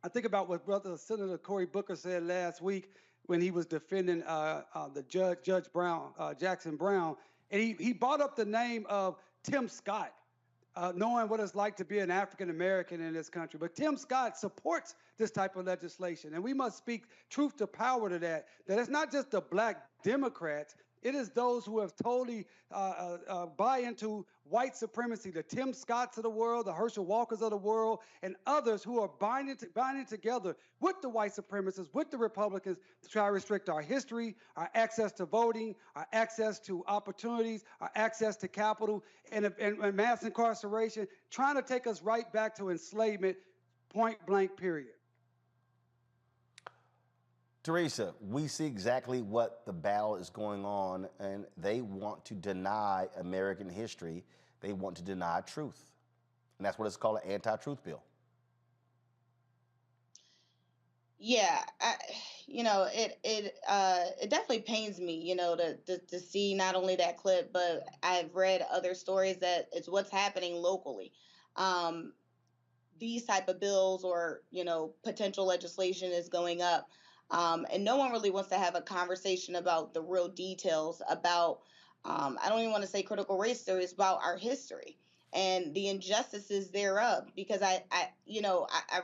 I think about what Brother Senator Cory Booker said last week when he was defending the Judge Brown, Jackson Brown, and he brought up the name of Tim Scott, knowing what it's like to be an African American in this country. But Tim Scott supports this type of legislation, and we must speak truth to power to that it's not just the Black Democrats, it is those who have totally buy into white supremacy, the Tim Scotts of the world, the Herschel Walkers of the world, and others who are binding together with the white supremacists, with the Republicans, to try to restrict our history, our access to voting, our access to opportunities, our access to capital, and mass incarceration, trying to take us right back to enslavement, point blank, period. Teresa, we see exactly what the battle is going on, and they want to deny American history. They want to deny truth. And that's what it's called, an anti-truth bill. Yeah, it definitely pains me, to see not only that clip, but I've read other stories that it's what's happening locally. These type of bills or, potential legislation is going up. And no one really wants to have a conversation about the real details about, I don't even want to say critical race theory, it's about our history and the injustices thereof. Because I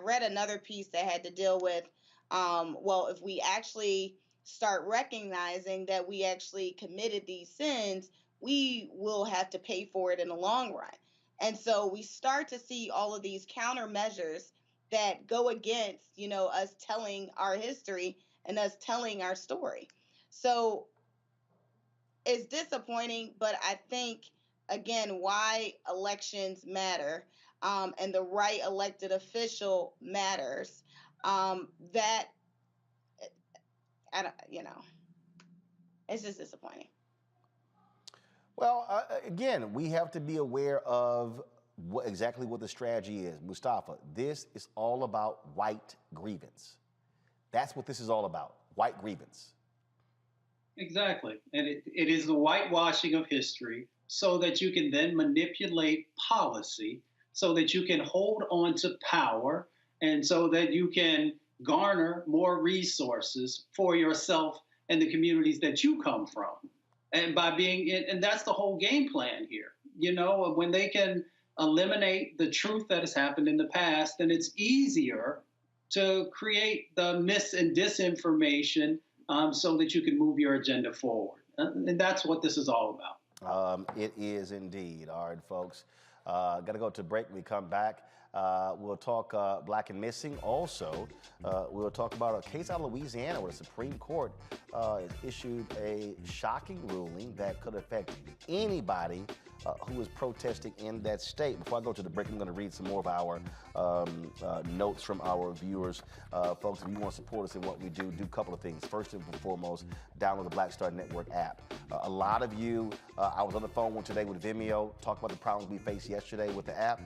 read another piece that had to deal with, if we actually start recognizing that we actually committed these sins, we will have to pay for it in the long run. And so we start to see all of these countermeasures that go against, us telling our history and us telling our story. So it's disappointing, but I think, again, why elections matter and the right elected official matters, it's just disappointing. Well, again, we have to be aware of exactly what the strategy is. Mustafa, this is all about white grievance. That's what this is all about, white grievance. Exactly. And it is the whitewashing of history so that you can then manipulate policy, so that you can hold on to power, and so that you can garner more resources for yourself and the communities that you come from. And and that's the whole game plan here. When they can eliminate the truth that has happened in the past, then it's easier to create the mis and disinformation so that you can move your agenda forward. And that's what this is all about. It is indeed. All right, folks. Got to go to break. When we come back, we'll talk Black and Missing. Also, we'll talk about a case out of Louisiana where the Supreme Court has issued a shocking ruling that could affect anybody who is protesting in that state. Before I go to the break, I'm going to read some more of our notes from our viewers. Folks, if you want to support us in what we do a couple of things. First and foremost, download the Black Star Network app. A lot of you, I was on the phone today with Vimeo, talked about the problems we faced yesterday with the app.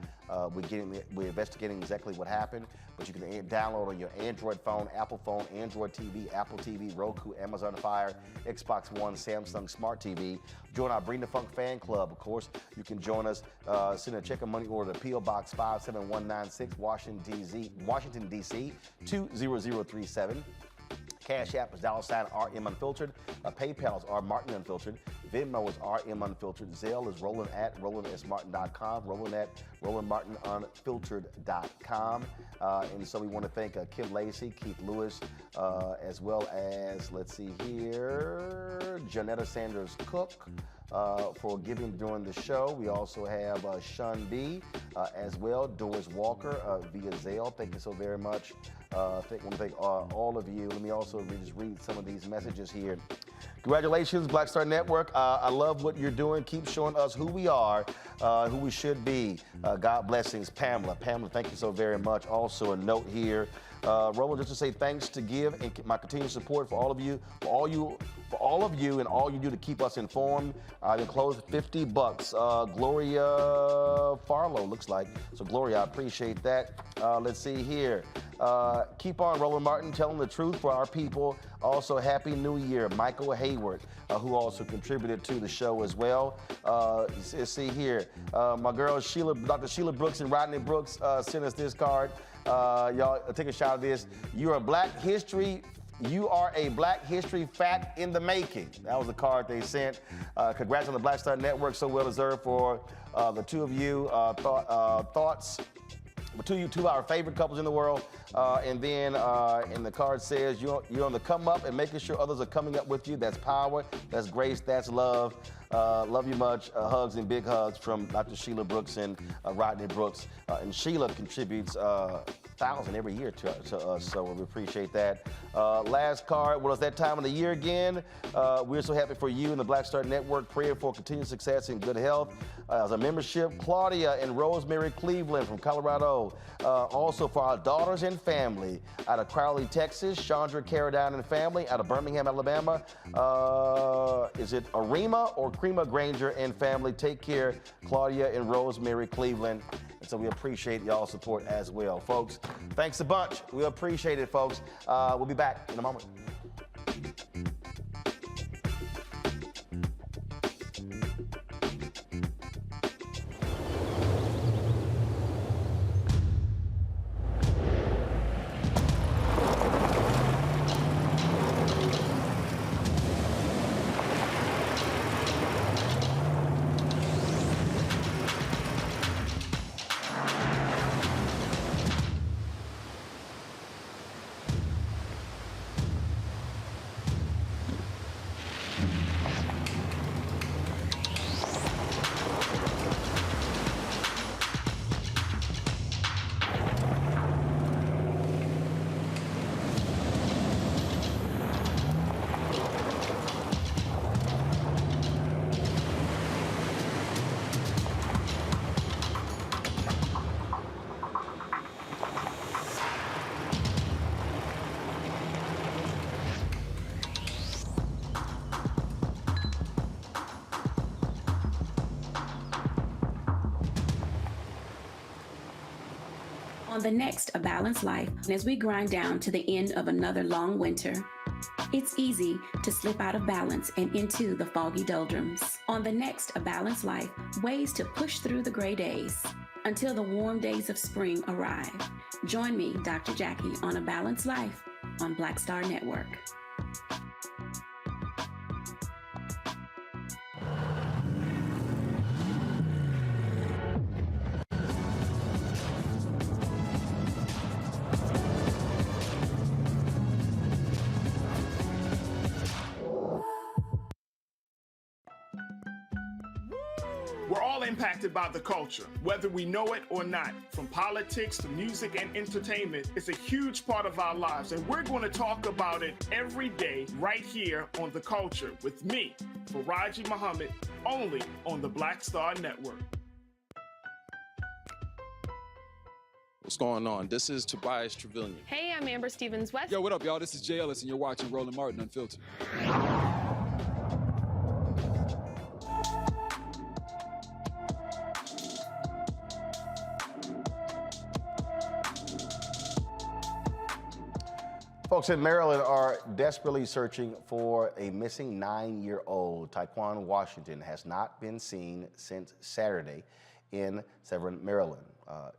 We're investigating exactly what happened, but you can download on your Android phone, Apple phone, Android TV, Apple TV, Roku, Amazon Fire, Xbox One, Samsung Smart TV. Join our Bring the Funk fan club. Of course, you can join us, send a check or money order to P.O. Box 57196, Washington, D.C. 20037. Cash App is $RM Unfiltered. PayPal is R Martin Unfiltered. Venmo is RM Unfiltered. Zelle is roland@rolandsmartin.com. roland@rolandmartinunfiltered.com. And so we want to thank Kim Lacey, Keith Lewis, as well as, let's see here, Janetta Sanders Cook, for giving during the show. We also have Sean B. As well, Doris Walker via Zelle. Thank you so very much. I want to thank all of you. Let me also just read some of these messages here. Congratulations, Black Star Network. I love what you're doing. Keep showing us who we are, who we should be. God blessings, Pamela. Pamela, thank you so very much. Also, a note here, Roland, just to say thanks to give and my continued support for all of you, and all you do to keep us informed. I've enclosed $50. Gloria Farlow, looks like. So, Gloria, I appreciate that. Let's see here. Keep on, Roland Martin, telling the truth for our people. Also, Happy New Year, Michael Hayward, who also contributed to the show as well. Let's see here. My girl Dr. Sheila Brooks and Rodney Brooks sent us this card. Y'all take a shot of this. You are a Black History fact in the making. That was the card they sent. Congrats on the Black Star Network, so well deserved for the two of you. Thoughts. Two of our favorite couples in the world. And then the card says you're on the come up and making sure others are coming up with you. That's power, that's grace, that's love. Love you much. Hugs and big hugs from Dr. Sheila Brooks and Rodney Brooks. And Sheila contributes $1,000 every year to us, so we appreciate that. Last card, well, it's that time of the year again. We're so happy for you and the Black Star Network. Praying for continued success and good health. As a membership, Claudia and Rosemary Cleveland from Colorado. Also for our daughters and family out of Crowley, Texas. Chandra Carradine and family out of Birmingham, Alabama. Is it Arima or Crema Granger and family? Take care, Claudia and Rosemary Cleveland. And so we appreciate y'all's support as well. Folks, thanks a bunch. We appreciate it, folks. We'll be back in a moment. On the next A Balanced Life, as we grind down to the end of another long winter, it's easy to slip out of balance and into the foggy doldrums. On the next A Balanced Life, ways to push through the gray days until the warm days of spring arrive. Join me, Dr. Jackie, on A Balanced Life on Black Star Network. We're all impacted by the culture, whether we know it or not. From politics to music and entertainment, it's a huge part of our lives, and we're going to talk about it every day right here on The Culture with me, Faraji Muhammad, only on the Black Star Network. What's going on? This is Tobias Trevelyan. Hey, I'm Amber Stevens-West. Yo, what up, y'all? This is Jay Ellis, and you're watching Roland Martin Unfiltered. Folks in Maryland are desperately searching for a missing 9-year-old. Taekwon Washington has not been seen since Saturday in Severn, Maryland.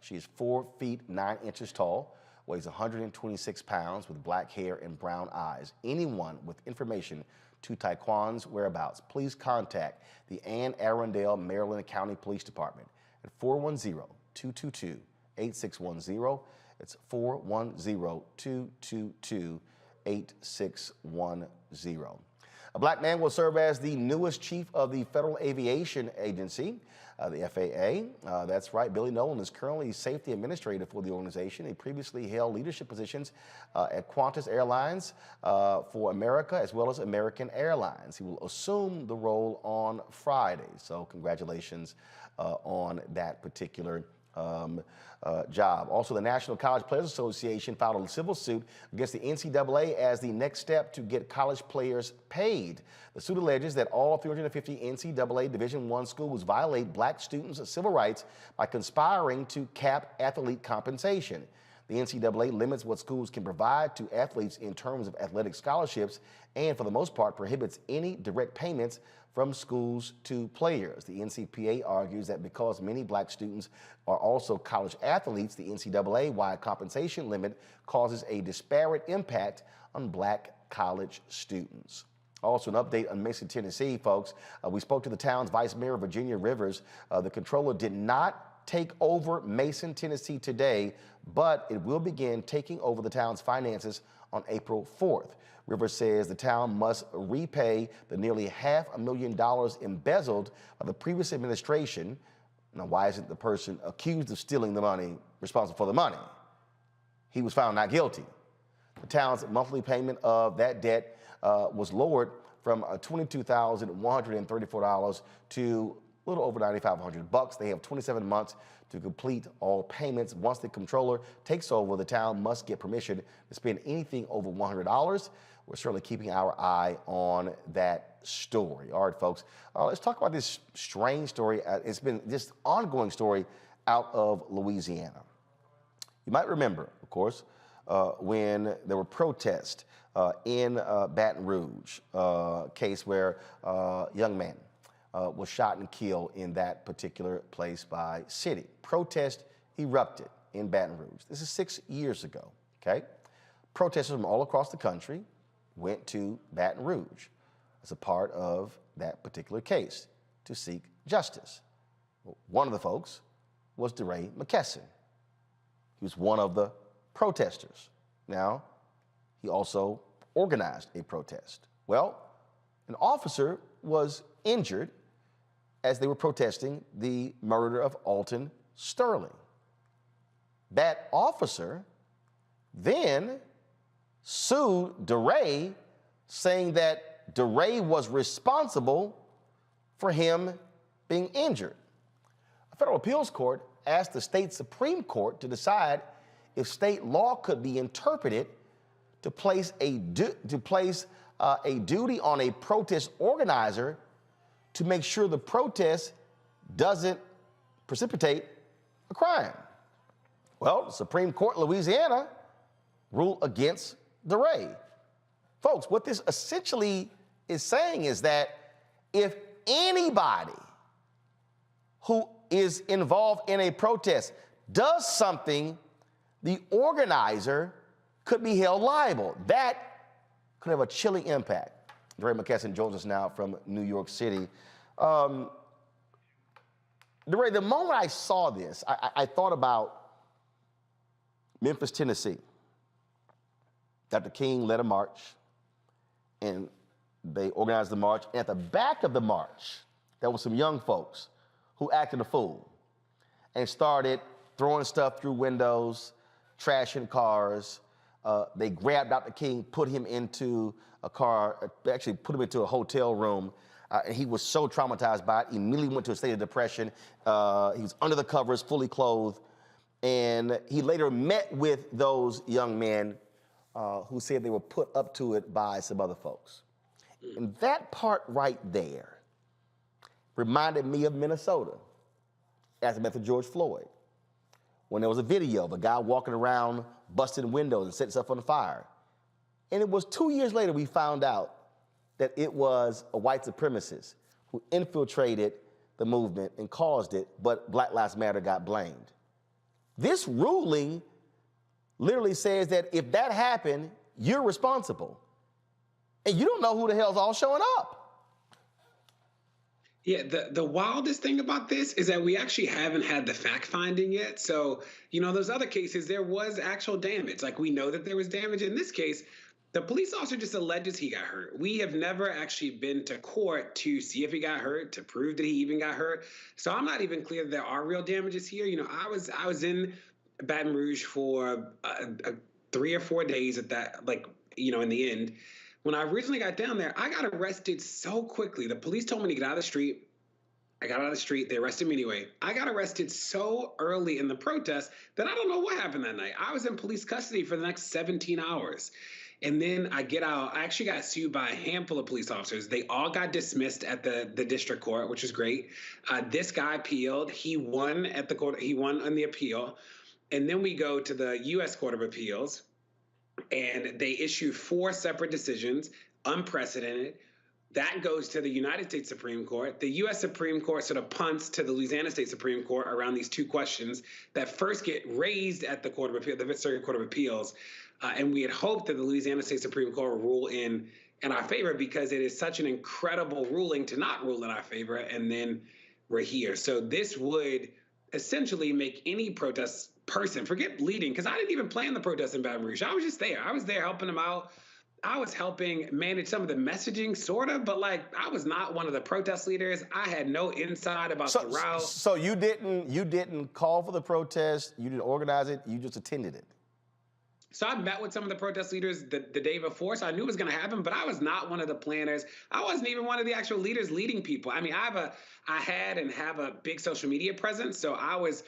She's 4 feet 9 inches tall, weighs 126 pounds with black hair and brown eyes. Anyone with information to Taekwon's whereabouts, please contact the Anne Arundel, Maryland County Police Department at 410-222-8610. It's 410-222-8610. A black man will serve as the newest chief of the Federal Aviation Agency, the FAA. That's right, Billy Nolan is currently safety administrator for the organization. He previously held leadership positions at Qantas Airlines for America, as well as American Airlines. He will assume the role on Friday. So congratulations on that particular job. Also, the National College Players Association filed a civil suit against the NCAA as the next step to get college players paid. The suit alleges that all 350 NCAA Division I schools violate black students' civil rights by conspiring to cap athlete compensation. The NCAA limits what schools can provide to athletes in terms of athletic scholarships and, for the most part, prohibits any direct payments from schools to players. The NCPA argues that because many black students are also college athletes, the NCAA-wide compensation limit causes a disparate impact on black college students. Also, an update on Mason, Tennessee, folks. We spoke to the town's Vice Mayor, Virginia Rivers. The controller did not take over Mason, Tennessee today, but it will begin taking over the town's finances on April 4th. Rivers says the town must repay the nearly $500,000 embezzled by the previous administration. Now, why isn't the person accused of stealing the money responsible for the money? He was found not guilty. The town's monthly payment of that debt was lowered from $22,134 to a little over $9,500. They have 27 months to complete all payments. Once the controller takes over, the town must get permission to spend anything over $100. We're certainly keeping our eye on that story. All right, folks, let's talk about this strange story. It's been this ongoing story out of Louisiana. You might remember, of course, when there were protests in Baton Rouge, case where a young man was shot and killed in that particular place by city. Protest erupted in Baton Rouge. This is 6 years ago, okay? Protesters from all across the country went to Baton Rouge as a part of that particular case to seek justice. One of the folks was DeRay McKesson. He was one of the protesters. Now, he also organized a protest. Well, an officer was injured as they were protesting the murder of Alton Sterling. That officer then sued DeRay, saying that DeRay was responsible for him being injured. A federal appeals court asked the state Supreme Court to decide if state law could be interpreted to place a duty on a protest organizer to make sure the protest doesn't precipitate a crime. Well, the Supreme Court in Louisiana ruled against DeRay. Folks, what this essentially is saying is that if anybody who is involved in a protest does something, the organizer could be held liable. That could have a chilling impact. DeRay McKesson joins us now from New York City. DeRay, the moment I saw this, I thought about Memphis, Tennessee. Dr. King led a march, and they organized the march. And at the back of the march, there were some young folks who acted a fool and started throwing stuff through windows, trashing cars. They grabbed Dr. King, put him into a car, actually put him into a hotel room. And he was so traumatized by it, he immediately went to a state of depression. He was under the covers, fully clothed. And he later met with those young men who said they were put up to it by some other folks. And that part right there reminded me of Minnesota after met with George Floyd, when there was a video of a guy walking around busting windows and setting stuff on fire. And it was 2 years later we found out that it was a white supremacist who infiltrated the movement and caused it, but Black Lives Matter got blamed. This ruling literally says that if that happened, you're responsible. And you don't know who the hell's all showing up. Yeah, the wildest thing about this is that we actually haven't had the fact finding yet. So, those other cases, there was actual damage. Like, we know that there was damage. In this case, the police officer just alleges he got hurt. We have never actually been to court to see if he got hurt, to prove that he even got hurt. So I'm not even clear that there are real damages here. I was in Baton Rouge for 3 or 4 days at that, in the end. When I originally got down there, I got arrested so quickly. The police told me to get out of the street. I got out of the street. They arrested me anyway. I got arrested so early in the protest that I don't know what happened that night. I was in police custody for the next 17 hours. And then I get out. I actually got sued by a handful of police officers. They all got dismissed at the district court, which was great. This guy appealed. He won at the court. He won on the appeal. And then we go to the U.S. Court of Appeals. And they issue 4 separate decisions, unprecedented. That goes to the United States Supreme Court. The U.S. Supreme Court sort of punts to the Louisiana State Supreme Court around these 2 questions that first get raised at the Court of Appeal, the Fifth Circuit Court of Appeals. And we had hoped that the Louisiana State Supreme Court would rule in our favor because it is such an incredible ruling to not rule in our favor. And then we're here. So this would essentially make any protest person, forget leading, because I didn't even plan the protest in Baton Rouge. I was just there. I was there helping them out. I was helping manage some of the messaging, sort of, but I was not one of the protest leaders. I had no insight about the route. So you didn't call for the protest, you didn't organize it, you just attended it. So I met with some of the protest leaders the day before, so I knew it was going to happen, but I was not one of the planners. I wasn't even one of the actual leaders leading people. I mean, I had and have a big social media presence, so I was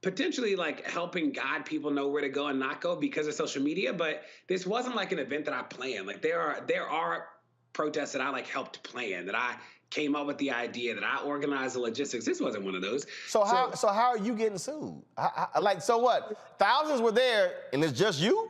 potentially helping guide people know where to go and not go because of social media, but this wasn't an event that I planned. There are protests that I helped plan, that I came up with the idea, that I organized the logistics. This wasn't one of those. So how are you getting sued? So what? Thousands were there and it's just you?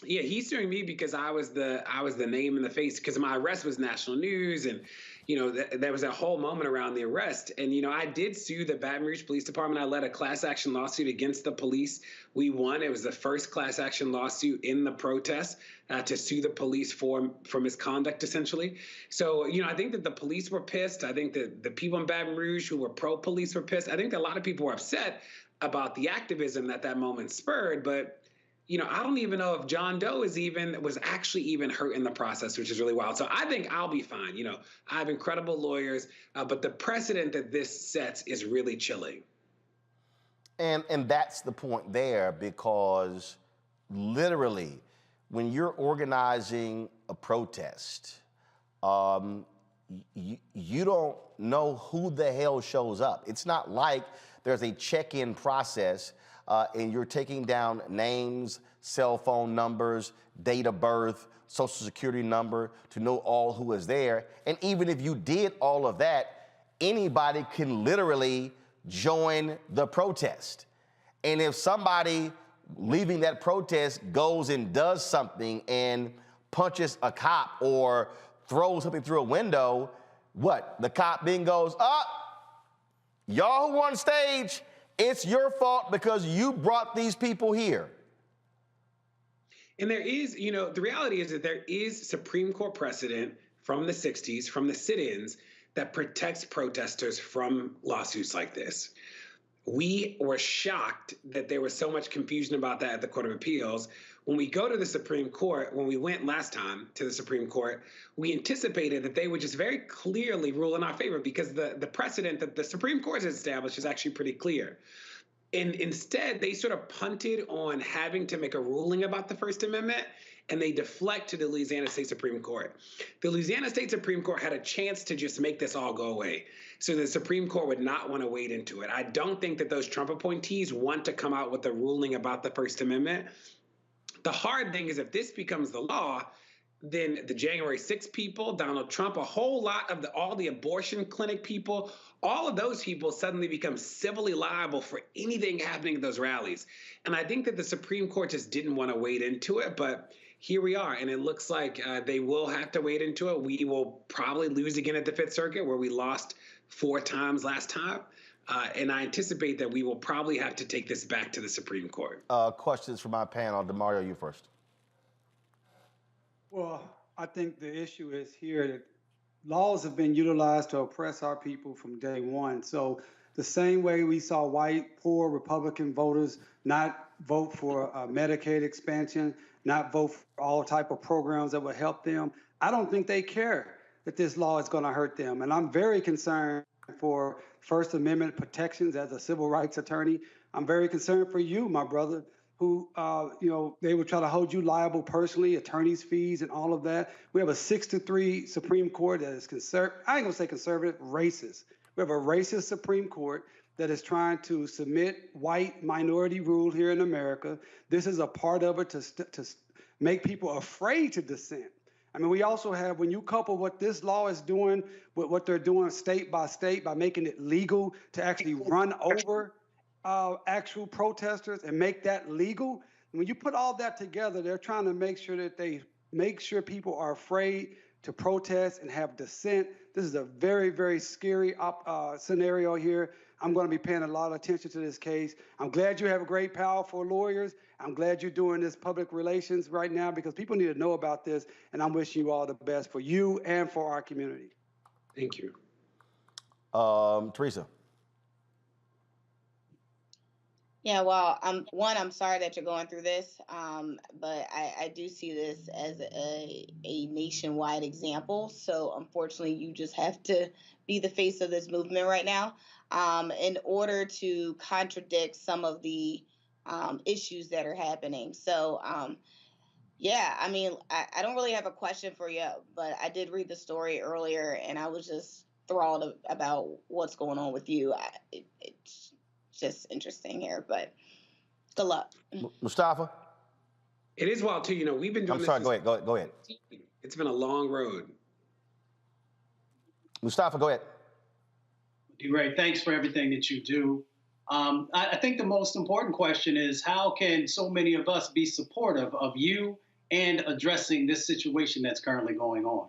Yeah, he's suing me because I was the name in the face, because my arrest was national news, and there was a whole moment around the arrest. And I did sue the Baton Rouge Police Department. I led a class action lawsuit against the police. We won. It was the first class action lawsuit in the protest to sue the police for misconduct, essentially. So I think that the police were pissed. I think that the people in Baton Rouge who were pro-police were pissed. I think that a lot of people were upset about the activism that moment spurred, but I don't even know if John Doe was actually even hurt in the process, which is really wild. So I think I'll be fine. I have incredible lawyers, but the precedent that this sets is really chilling. And that's the point there, because literally, when you're organizing a protest, you don't know who the hell shows up. It's not like there's a check-in process and you're taking down names, cell phone numbers, date of birth, social security number to know all who is there. And even if you did all of that, anybody can literally join the protest. And if somebody leaving that protest goes and does something and punches a cop or throws something through a window, what? The cop then goes, y'all who were on stage, it's your fault because you brought these people here. And there is, the reality is that there is Supreme Court precedent from the 60s, from the sit-ins, that protects protesters from lawsuits like this. We were shocked that there was so much confusion about that at the Court of Appeals. When we go to the Supreme Court, when we went last time to the Supreme Court, we anticipated that they would just very clearly rule in our favor because the precedent that the Supreme Court has established is actually pretty clear. And instead, they sort of punted on having to make a ruling about the First Amendment, and they deflect to the Louisiana State Supreme Court. The Louisiana State Supreme Court had a chance to just make this all go away. So the Supreme Court would not want to wade into it. I don't think that those Trump appointees want to come out with a ruling about the First Amendment. The hard thing is if this becomes the law, then the January 6th people, Donald Trump, a whole lot of all the abortion clinic people, all of those people suddenly become civilly liable for anything happening at those rallies. And I think that the Supreme Court just didn't want to wade into it, but here we are. And it looks like they will have to wade into it. We will probably lose again at the Fifth Circuit, where we lost 4 times last time. And I anticipate that we will probably have to take this back to the Supreme Court. Questions from my panel. DeMario, you first. Well, I think the issue is here that laws have been utilized to oppress our people from day one. So the same way we saw white, poor Republican voters not vote for Medicaid expansion, not vote for all type of programs that would help them, I don't think they care that this law is going to hurt them. And I'm very concerned for First Amendment protections as a civil rights attorney. I'm very concerned for you, my brother, who, they would try to hold you liable personally, attorney's fees and all of that. We have a 6-3 Supreme Court that is I ain't gonna say conservative, racist. We have a racist Supreme Court that is trying to submit white minority rule here in America. This is a part of it to make people afraid to dissent. I mean, we also have, when you couple what this law is doing with what they're doing state by making it legal to actually run over actual protesters and make that legal. When you put all that together, they're trying to make sure that they make sure people are afraid to protest and have dissent. This is a very, very scary scenario here. I'm going to be paying a lot of attention to this case. I'm glad you have great, powerful lawyers. I'm glad you're doing this public relations right now because people need to know about this, and I'm wishing you all the best for you and for our community. Thank you. Teresa. Yeah, well, I'm sorry that you're going through this, but I do see this as a nationwide example. So unfortunately, you just have to be the face of this movement right now in order to contradict some of the issues that are happening. So, yeah, I mean, I don't really have a question for you, but I did read the story earlier, and I was just enthralled about what's going on with you. It's just interesting here, but good luck. Mustafa? It is wild, too. We've been doing I'm sorry, go ahead. It's been a long road. Mustafa, go ahead. Ray, thanks for everything that you do. I think the most important question is how can so many of us be supportive of you and addressing this situation that's currently going on?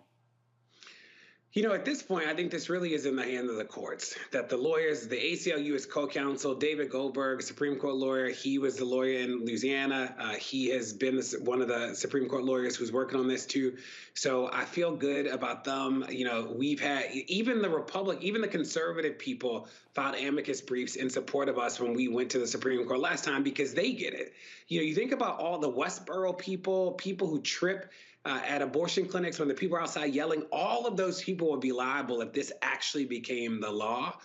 At this point, I think this really is in the hands of the courts, that the lawyers, the ACLU is co-counsel, David Goldberg, Supreme Court lawyer, he was the lawyer in Louisiana. He has been one of the Supreme Court lawyers who's working on this too. So I feel good about them. We've had, even the conservative people filed amicus briefs in support of us when we went to the Supreme Court last time because they get it. You think about all the Westboro people who trip at abortion clinics when the people are outside yelling, all of those people would be liable if this actually became the law.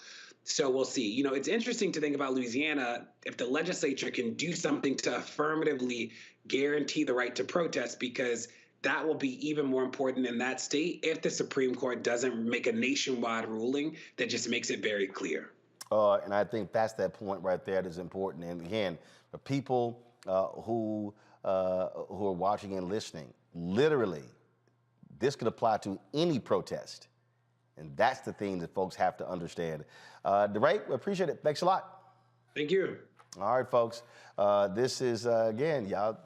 So we'll see. It's interesting to think about Louisiana, if the legislature can do something to affirmatively guarantee the right to protest, because that will be even more important in that state if the Supreme Court doesn't make a nationwide ruling that just makes it very clear. And I think that's that point right there that is important. And again, the people who are watching and listening, literally, this could apply to any protest. And that's the thing that folks have to understand. DeRay, we appreciate it. Thanks a lot. Thank you. All right, folks. This is, again, y'all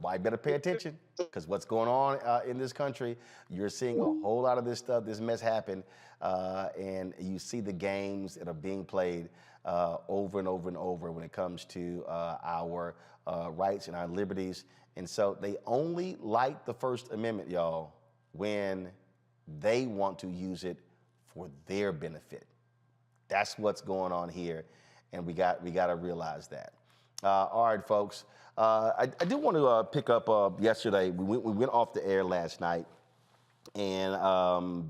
might better pay attention because what's going on in this country, you're seeing a whole lot of this stuff, this mess happen, and you see the games that are being played over and over and over when it comes to our rights and our liberties. And so they only like the First Amendment, y'all, when they want to use it for their benefit. That's what's going on here, and we got to realize that. All right, folks. I do want to pick up yesterday. We went off the air last night, and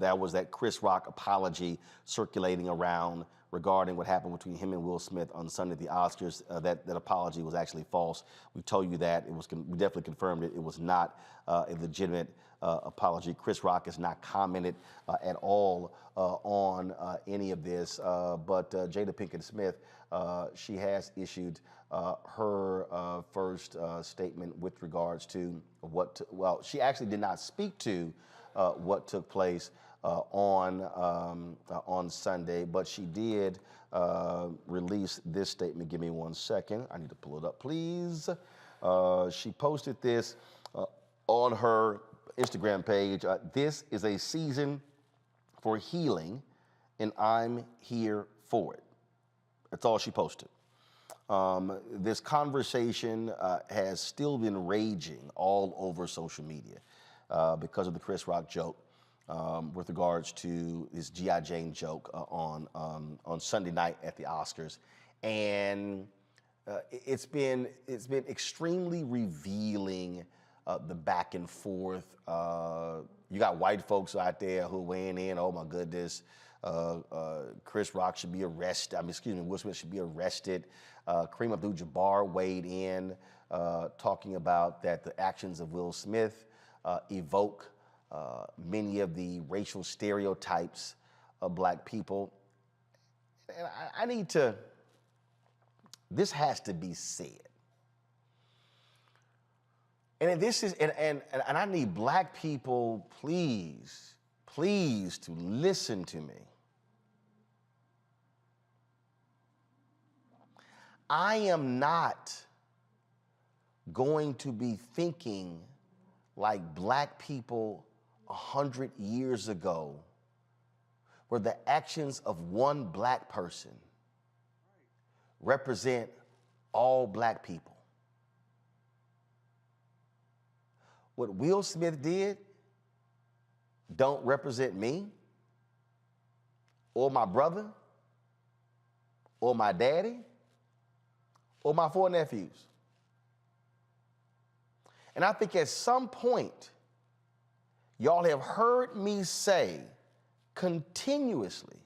that was that Chris Rock apology circulating around regarding what happened between him and Will Smith on Sunday at the Oscars. That apology was actually false. We told you that. We definitely confirmed it. It was not a legitimate apology. Chris Rock has not commented at all on any of this. But Jada Pinkett Smith, she has issued her first statement with regards to she actually did not speak to what took place on Sunday, but she did release this statement. Give me 1 second. I need to pull it up, please. She posted this on her Instagram page. This is a season for healing, and I'm here for it. That's all she posted. This conversation has still been raging all over social media because of the Chris Rock joke with regards to this G.I. Jane joke on Sunday night at the Oscars. And it's been extremely revealing, the back and forth. You got white folks out there who are weighing in, oh my goodness, Chris Rock should be arrested. Will Smith should be arrested. Kareem Abdul-Jabbar weighed in, talking about that the actions of Will Smith evoke many of the racial stereotypes of black people. And I need to, this has to be said. And this is, and I need black people, please, to listen to me. I am not going to be thinking like black people 100 years ago where the actions of one black person represent all black people. What Will Smith did don't represent me or my brother or my daddy or my 4 nephews. And I think at some point, y'all have heard me say continuously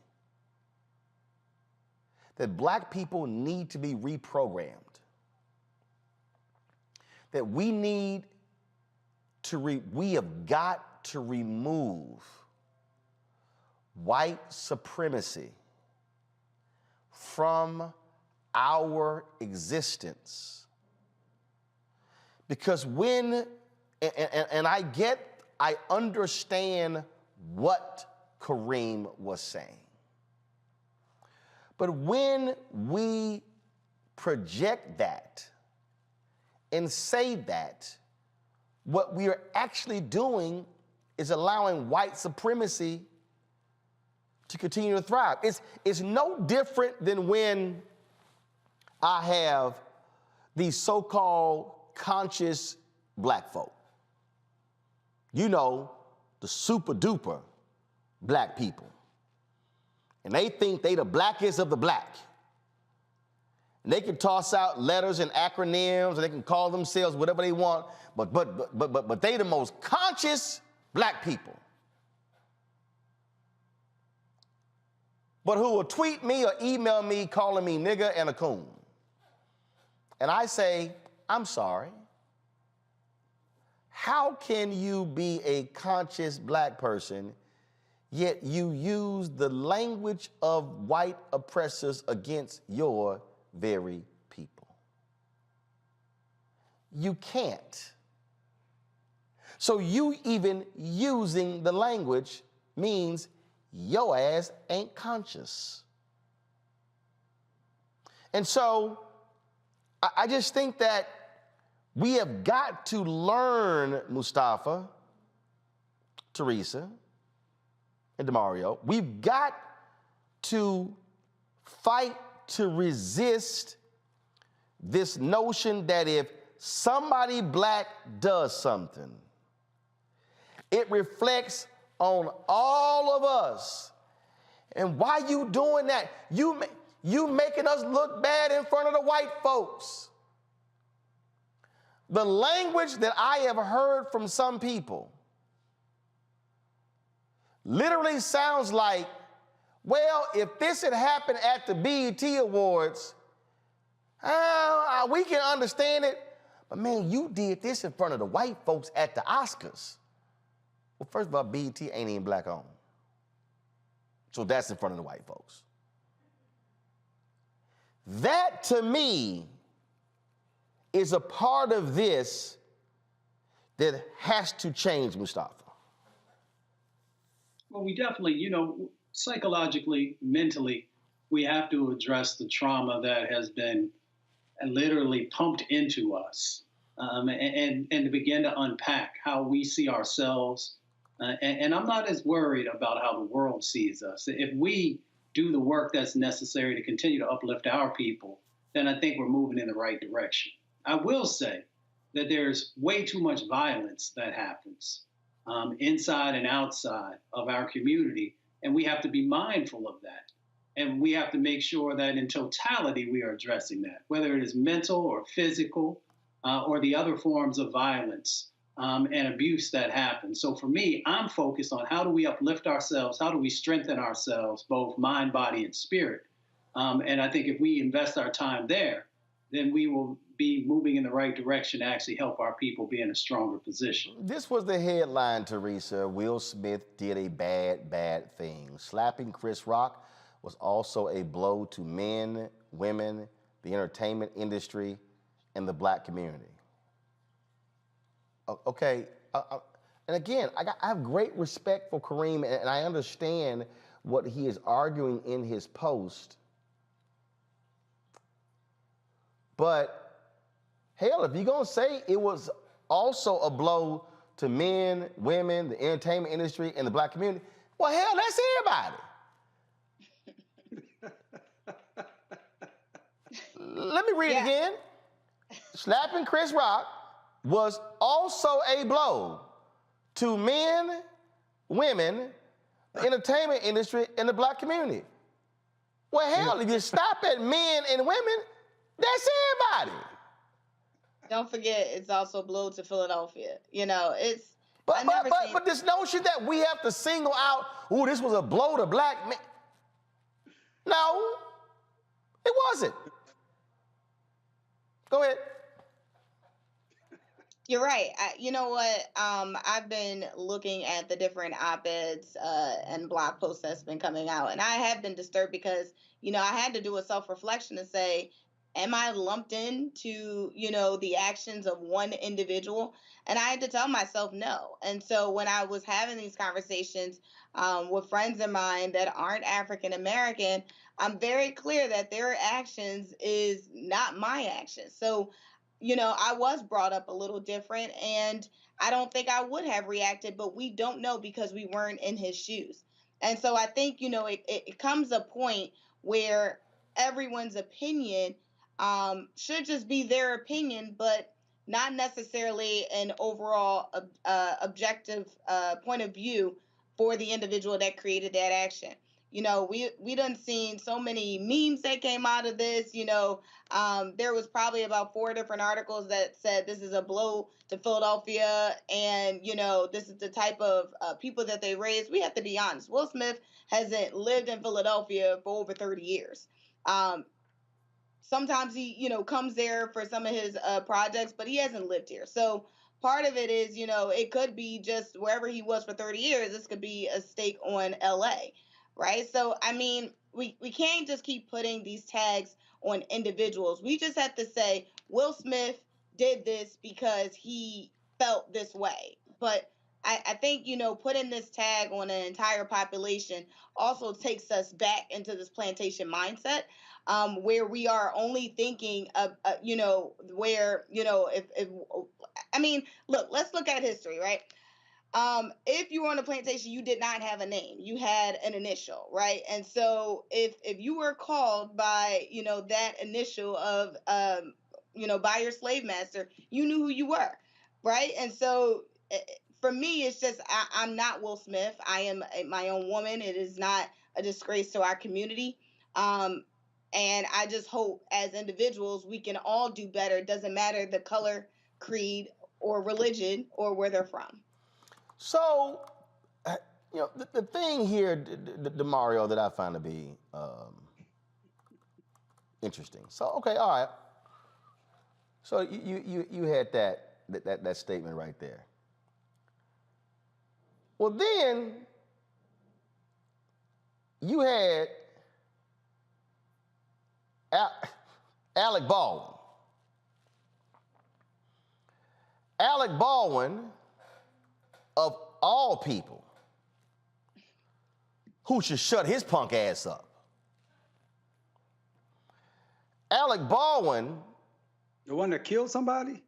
that black people need to be reprogrammed, that we need to, we have got to remove white supremacy from our existence. Because when, and I understand what Kareem was saying. But when we project that and say that, what we are actually doing is allowing white supremacy to continue to thrive. It's no different than when I have these so-called conscious black folk. You know, the super duper black people. And they think they the blackest of the black. And they can toss out letters and acronyms, and they can call themselves whatever they want, but they the most conscious black people. But who will tweet me or email me calling me nigger and a coon. And I say, I'm sorry. How can you be a conscious black person, yet you use the language of white oppressors against your very people? You can't. So you even using the language means your ass ain't conscious. And so I just think that we have got to learn, Mustafa, Teresa, and DeMario, we've got to fight to resist this notion that if somebody black does something, it reflects on all of us. And why you doing that? You making us look bad in front of the white folks. The language that I have heard from some people literally sounds like, well, if this had happened at the BET Awards, we can understand it. But man, you did this in front of the white folks at the Oscars. Well, first of all, BET ain't even black owned. So that's in front of the white folks. That, to me, is a part of this that has to change, Mustafa. Well, we definitely, psychologically, mentally, we have to address the trauma that has been literally pumped into us, and to begin to unpack how we see ourselves. And I'm not as worried about how the world sees us. If we do the work that's necessary to continue to uplift our people, then I think we're moving in the right direction. I will say that there's way too much violence that happens inside and outside of our community, and we have to be mindful of that. And we have to make sure that in totality we are addressing that, whether it is mental or physical or the other forms of violence and abuse that happen. So for me, I'm focused on how do we uplift ourselves, how do we strengthen ourselves, both mind, body, and spirit. And I think if we invest our time there, then we will be moving in the right direction to actually help our people be in a stronger position. This was the headline, Teresa. Will Smith did a bad thing. Slapping Chris Rock was also a blow to men, women, the entertainment industry, and the black community. Okay, and again, I have great respect for Kareem, and I understand what he is arguing in his post. But hell, if you're gonna say it was also a blow to men, women, the entertainment industry, and the black community, well, hell, that's everybody. Let me read it again. Slapping Chris Rock was also a blow to men, women, the entertainment industry, and the black community. Well, hell, if you stop at men and women, that's everybody. Don't forget, it's also a blow to Philadelphia. You know, it's. But this notion that we have to single out, ooh, this was a blow to black men. No, it wasn't. Go ahead. You're right. You know what? I've been looking at the different op-eds and blog posts that's been coming out, and I have been disturbed because, you know, I had to do a self-reflection to say, am I lumped into, you know, the actions of one individual? And I had to tell myself no. And so when I was having these conversations with friends of mine that aren't African American, I'm very clear that their actions is not my actions. So, you know, I was brought up a little different, and I don't think I would have reacted, but we don't know because we weren't in his shoes. And so I think, you know, it comes a point where everyone's opinion should just be their opinion, but not necessarily an overall objective point of view for the individual that created that action. You know, we done seen so many memes that came out of this. You know, there was probably about 4 different articles that said this is a blow to Philadelphia, and, you know, this is the type of people that they raised. We have to be honest. Will Smith hasn't lived in Philadelphia for over 30 years. Sometimes he, you know, comes there for some of his projects, but he hasn't lived here. So part of it is, you know, it could be just wherever he was for 30 years. This could be a stake on LA, right? So, I mean, we can't just keep putting these tags on individuals. We just have to say, Will Smith did this because he felt this way. But I think, you know, putting this tag on an entire population also takes us back into this plantation mindset, where we are only thinking of, you know, where, you know, if I mean, look, let's look at history, right? If you were on a plantation, you did not have a name. You had an initial, right? And so if you were called by, you know, that initial of, you know, by your slave master, you knew who you were, right? And so for me, it's just, I'm not Will Smith. I am my own woman. It is not a disgrace to our community. And I just hope as individuals, we can all do better. It doesn't matter the color, creed, or religion, or where they're from. So, you know, the thing here, DeMario, that I find to be interesting. So, okay, all right. So you had that statement right there. Well, then you had Alec Baldwin. Alec Baldwin, of all people, who should shut his punk ass up. Alec Baldwin. The one that killed somebody?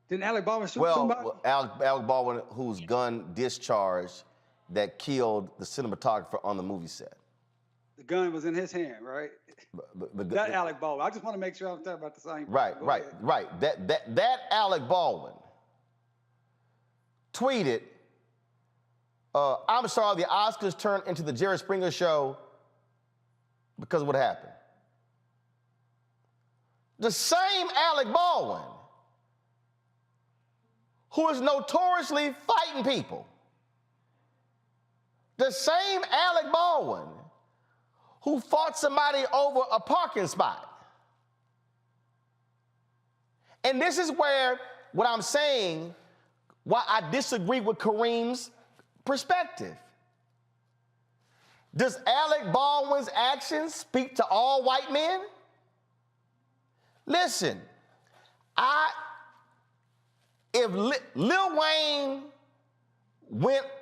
Didn't Alec Baldwin shoot somebody? Well, Alec Baldwin, whose gun discharged that killed the cinematographer on the movie set. The gun was in his hand, right? That Alec Baldwin. I just want to make sure I'm talking about the same person. Right. That Alec Baldwin tweeted, I'm sorry, the Oscars turned into the Jerry Springer show because of what happened. The same Alec Baldwin who is notoriously fighting people. The same Alec Baldwin who fought somebody over a parking spot. And this is where what I'm saying, why I disagree with Kareem's perspective. Does Alec Baldwin's actions speak to all white men? Listen, if Lil Wayne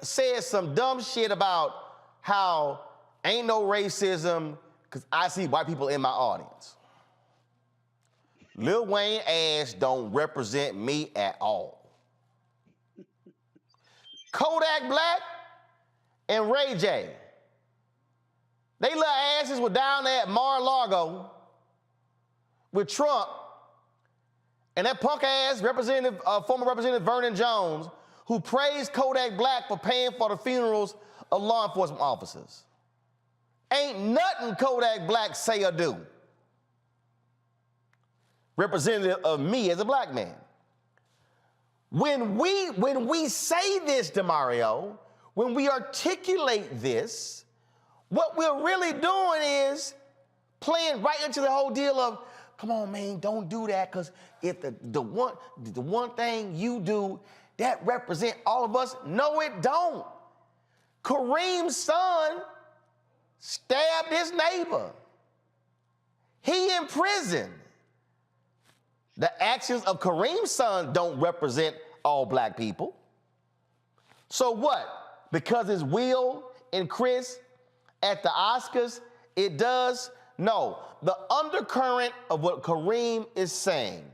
said some dumb shit about how ain't no racism because I see white people in my audience, Lil Wayne ass don't represent me at all. Kodak Black and Ray J, they little asses were down there at Mar-a-Lago with Trump and that punk ass former Representative Vernon Jones, who praised Kodak Black for paying for the funerals of law enforcement officers. Ain't nothing Kodak Black say or do representative of me as a black man. When we say this, DeMario, when we articulate this, what we're really doing is playing right into the whole deal of, come on, man, don't do that, because if the one thing you do, that represent all of us. No, it don't. Kareem's son stabbed his neighbor. He in prison. The actions of Kareem's son don't represent all black people. So what? Because it's Will and Chris at the Oscars, it does? No. The undercurrent of what Kareem is saying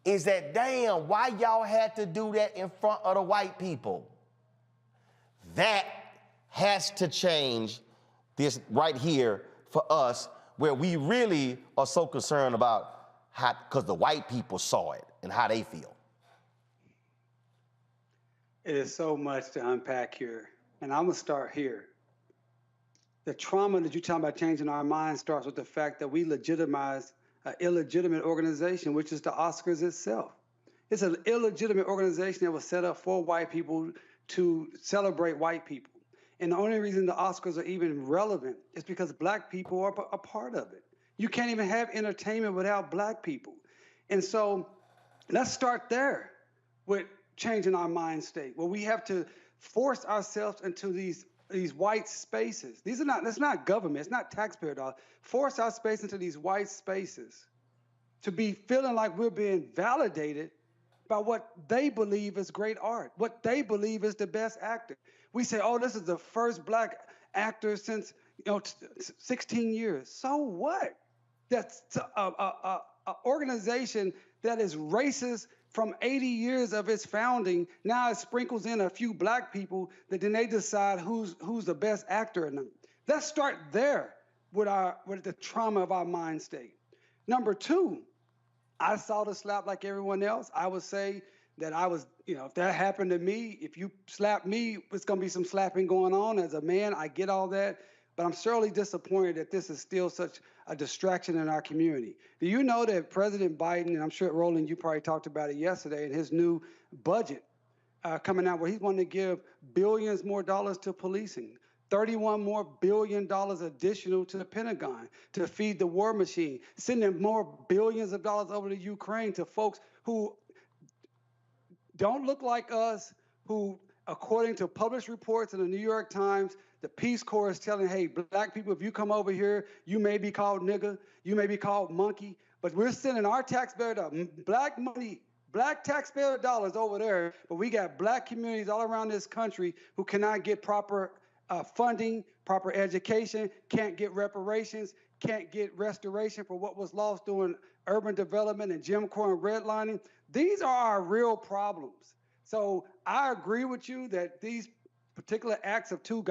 is that, damn, why y'all had to do that in front of the white people? That has to change this right here for us, where we really are so concerned about how, because the white people saw it and how they feel. It is so much to unpack here, and I'm gonna start here. The trauma that you're talking about changing our minds starts with the fact that we legitimize an illegitimate organization, which is the Oscars itself. It's an illegitimate organization that was set up for white people to celebrate white people. And the only reason the Oscars are even relevant is because black people are a part of it. You can't even have entertainment without black people. And so let's start there with changing our mind state, where we have to force ourselves into these white spaces. That's not government, it's not taxpayer dollars. Force our space into these white spaces to be feeling like we're being validated by what they believe is great art, what they believe is the best actor. We say, oh, this is the first black actor since 16 years. So what? That's an organization that is racist from 80 years of its founding. Now it sprinkles in a few black people that then they decide who's the best actor or not. Let's start there with the trauma of our mind state. Number two, I saw the slap like everyone else. I would say that I was, if that happened to me, if you slap me, it's gonna be some slapping going on. As a man, I get all that, but I'm certainly disappointed that this is still such a distraction in our community. Do you know that President Biden, and I'm sure, Roland, you probably talked about it yesterday, in his new budget coming out, where he's wanting to give billions more dollars to policing, $31 billion more additional to the Pentagon to feed the war machine, sending more billions of dollars over to Ukraine to folks who don't look like us, who, according to published reports in the New York Times, the Peace Corps is telling, hey, black people, if you come over here, you may be called nigger, you may be called monkey, but we're sending our taxpayer dollars, black money, black taxpayer dollars over there, but we got black communities all around this country who cannot get proper funding, proper education, can't get reparations, can't get restoration for what was lost during urban development and Jim Crow and redlining. These are our real problems. So I agree with you that these particular acts of two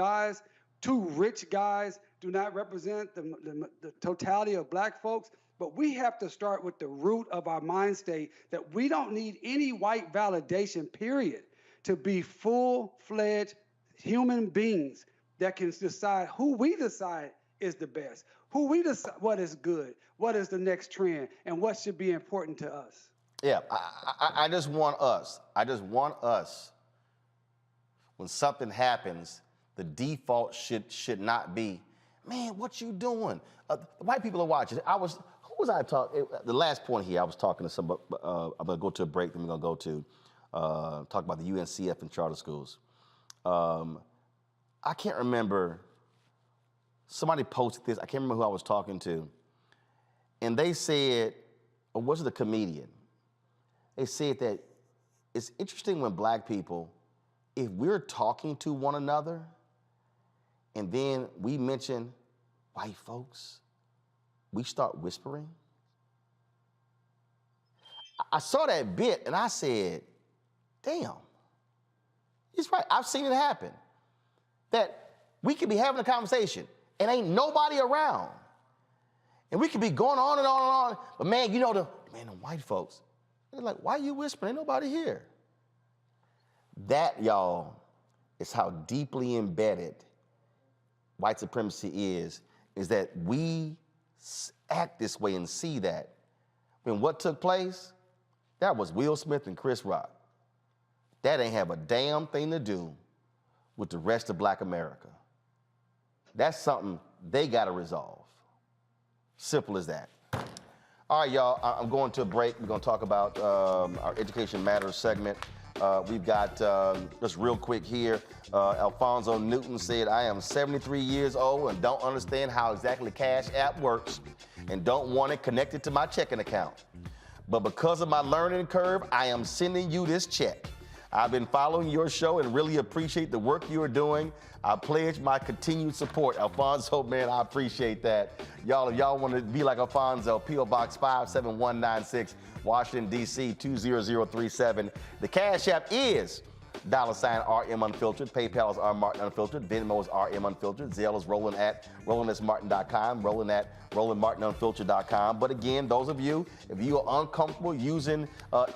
rich guys do not represent the totality of black folks. But we have to start with the root of our mind state that we don't need any white validation, period, to be full-fledged human beings that can decide who we decide is the best, who we decide what is good, what is the next trend, and what should be important to us. Yeah, I just want us, when something happens, the default should not be, man, what you doing? White people are watching. Who was I talking? The last point here, I was talking to somebody. I'm gonna go to a break. Then we're gonna go to talk about the UNCF and charter schools. I can't remember. Somebody posted this. I can't remember who I was talking to, and they said, or was it a comedian? They said that it's interesting when black people, if we're talking to one another, and then we mention white folks, we start whispering. I saw that bit and I said, damn, he's right. I've seen it happen. That we could be having a conversation and ain't nobody around. And we could be going on and on and on. But man, the white folks, they're like, why are you whispering? Ain't nobody here. That, y'all, is how deeply embedded white supremacy is that we act this way and see that. When what took place, that was Will Smith and Chris Rock. That ain't have a damn thing to do with the rest of black America. That's something they gotta resolve. Simple as that. All right, y'all, I'm going to a break. We're gonna talk about our Education Matters segment. We've got, just real quick here, Alfonso Newton said, I am 73 years old and don't understand how exactly Cash App works and don't want it connected to my checking account. But because of my learning curve, I am sending you this check. I've been following your show and really appreciate the work you are doing. I pledge my continued support. Alfonso, man, I appreciate that. Y'all, if y'all want to be like Alfonso, P.O. Box 57196, Washington, D.C. 20037. The Cash App is $RM Unfiltered. PayPal is R Martin Unfiltered. Venmo is RM Unfiltered. Zelle is rolling at rollingsmartin.com, rolling at rollingmartinunfiltered.com. But again, those of you, if you are uncomfortable using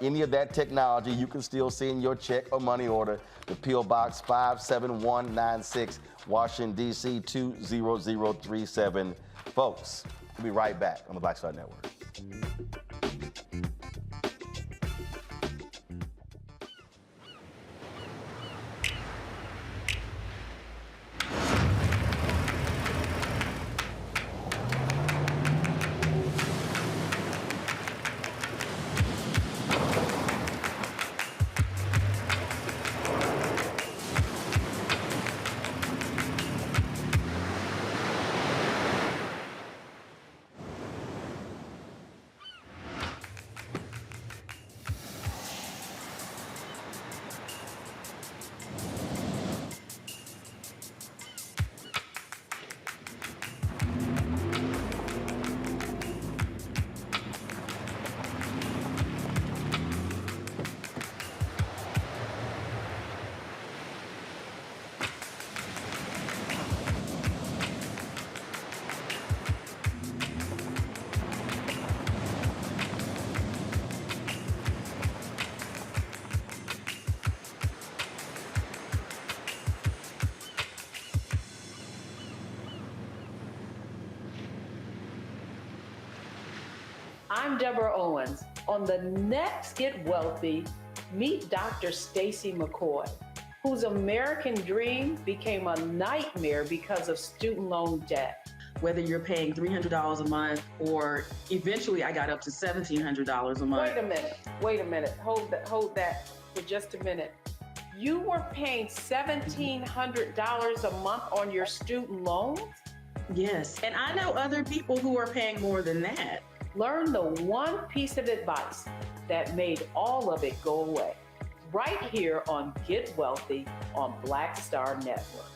any of that technology, you can still send your check or money order to P.O. Box 57196, Washington, D.C. 20037. Folks, we'll be right back on the Black Star Network. I'm Deborah Owens. On the next Get Wealthy, meet Dr. Stacy McCoy, whose American dream became a nightmare because of student loan debt. Whether you're paying $300 a month or eventually I got up to $1,700 a month. Wait a minute. Hold that for just a minute. You were paying $1,700 a month on your student loans? Yes, and I know other people who are paying more than that. Learn the one piece of advice that made all of it go away. Right here on Get Wealthy on Black Star Network.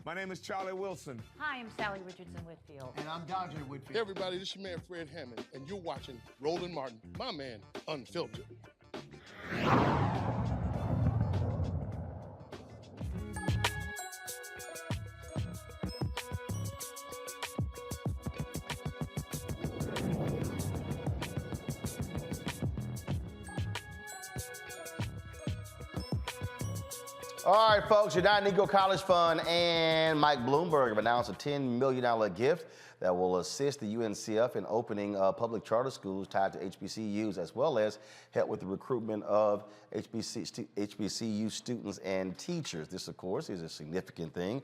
My name is Charlie Wilson. Hi, I'm Sally Richardson Whitfield. And I'm Dondre Whitfield. Hey everybody, this is your man Fred Hammond, and you're watching Roland Martin, my man, Unfiltered. All right, folks, United Negro College Fund and Mike Bloomberg have announced a $10 million gift that will assist the UNCF in opening public charter schools tied to HBCUs, as well as help with the recruitment of HBCU students and teachers. This, of course, is a significant thing.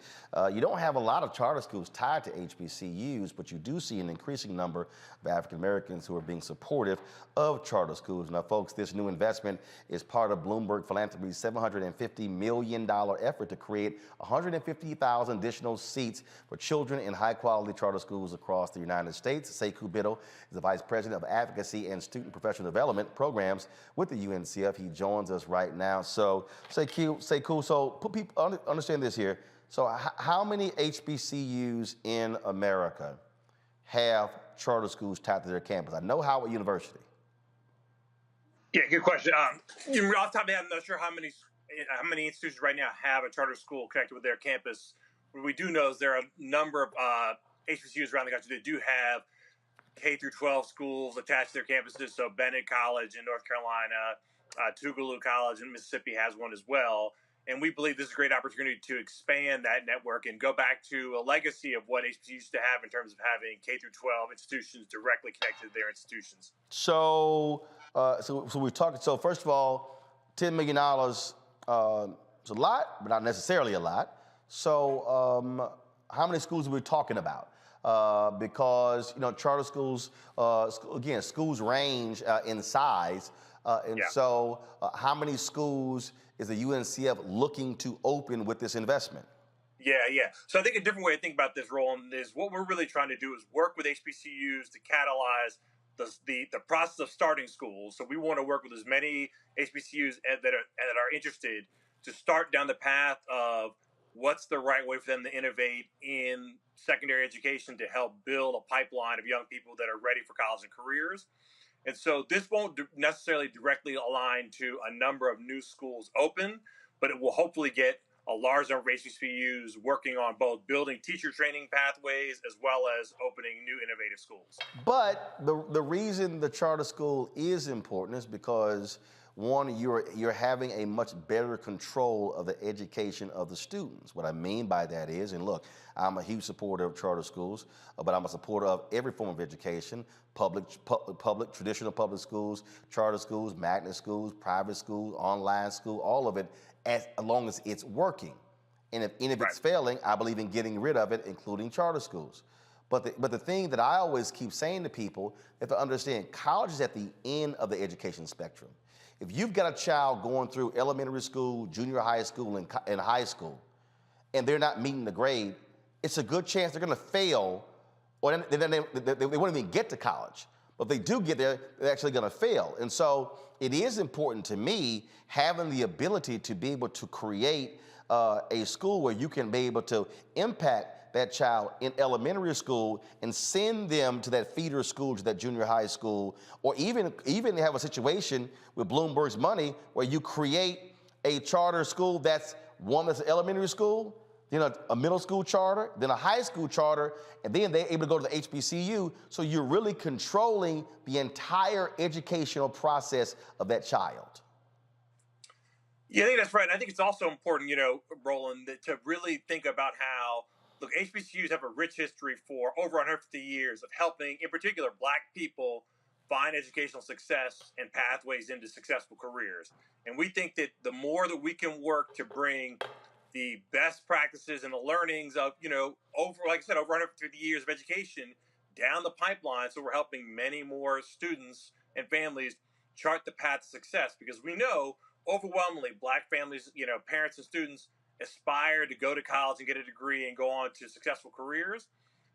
You don't have a lot of charter schools tied to HBCUs, but you do see an increasing number of African Americans who are being supportive of charter schools. Now, folks, this new investment is part of Bloomberg Philanthropies' $750 million effort to create 150,000 additional seats for children in high-quality charter schools across the United States. Sekou Biddle is the Vice President of Advocacy and Student Professional Development Programs with the UNCF. He joins us right now. So, Sekou, so put people understand this here. So, how many HBCUs in America have charter schools tied to their campus? I know Howard University. Yeah, good question. Off the top of my head, I'm not sure how many institutions right now have a charter school connected with their campus. What we do know is there are a number of HBCUs around the country that do have K through 12 schools attached to their campuses. So Bennett College in North Carolina, Tougaloo College in Mississippi has one as well. And we believe this is a great opportunity to expand that network and go back to a legacy of what HBCUs used to have in terms of having K through 12 institutions directly connected to their institutions. So we're talking. So first of all, $10 million is a lot, but not necessarily a lot. So how many schools are we talking about? Because charter schools, again, schools range in size, so how many schools is the UNCF looking to open with this investment? Yeah. So I think a different way to think about this, Roland, is what we're really trying to do is work with HBCUs to catalyze the process of starting schools. So we want to work with as many HBCUs that are interested to start down the path of what's the right way for them to innovate in secondary education to help build a pipeline of young people that are ready for college and careers. And so this won't necessarily directly align to a number of new schools open, but it will hopefully get a large number of HBCUs working on both building teacher training pathways as well as opening new innovative schools. But the reason the charter school is important is because, one, you're having a much better control of the education of the students. What I mean by that is, and look, I'm a huge supporter of charter schools, but I'm a supporter of every form of education: public, traditional public schools, charter schools, magnet schools, private schools, online school, all of it, as long as it's working. And if it's failing, I believe in getting rid of it, including charter schools. But the thing that I always keep saying to people, if they understand, college is at the end of the education spectrum. If you've got a child going through elementary school, junior high school, and high school, and they're not meeting the grade, it's a good chance they're going to fail, or they won't even get to college. But if they do get there, they're actually going to fail. And so it is important to me having the ability to be able to create a school where you can be able to impact that child in elementary school and send them to that feeder school, to that junior high school, or even have a situation with Bloomberg's money where you create a charter school that's an elementary school, then a middle school charter, then a high school charter, and then they're able to go to the HBCU. So you're really controlling the entire educational process of that child. Yeah, I think that's right. And I think it's also important, Roland, to really think about how, look, HBCUs have a rich history for over 150 years of helping, in particular, Black people find educational success and pathways into successful careers. And we think that the more that we can work to bring the best practices and the learnings of, over 150 years of education down the pipeline, so we're helping many more students and families chart the path to success. Because we know overwhelmingly Black families, parents and students aspire to go to college and get a degree and go on to successful careers.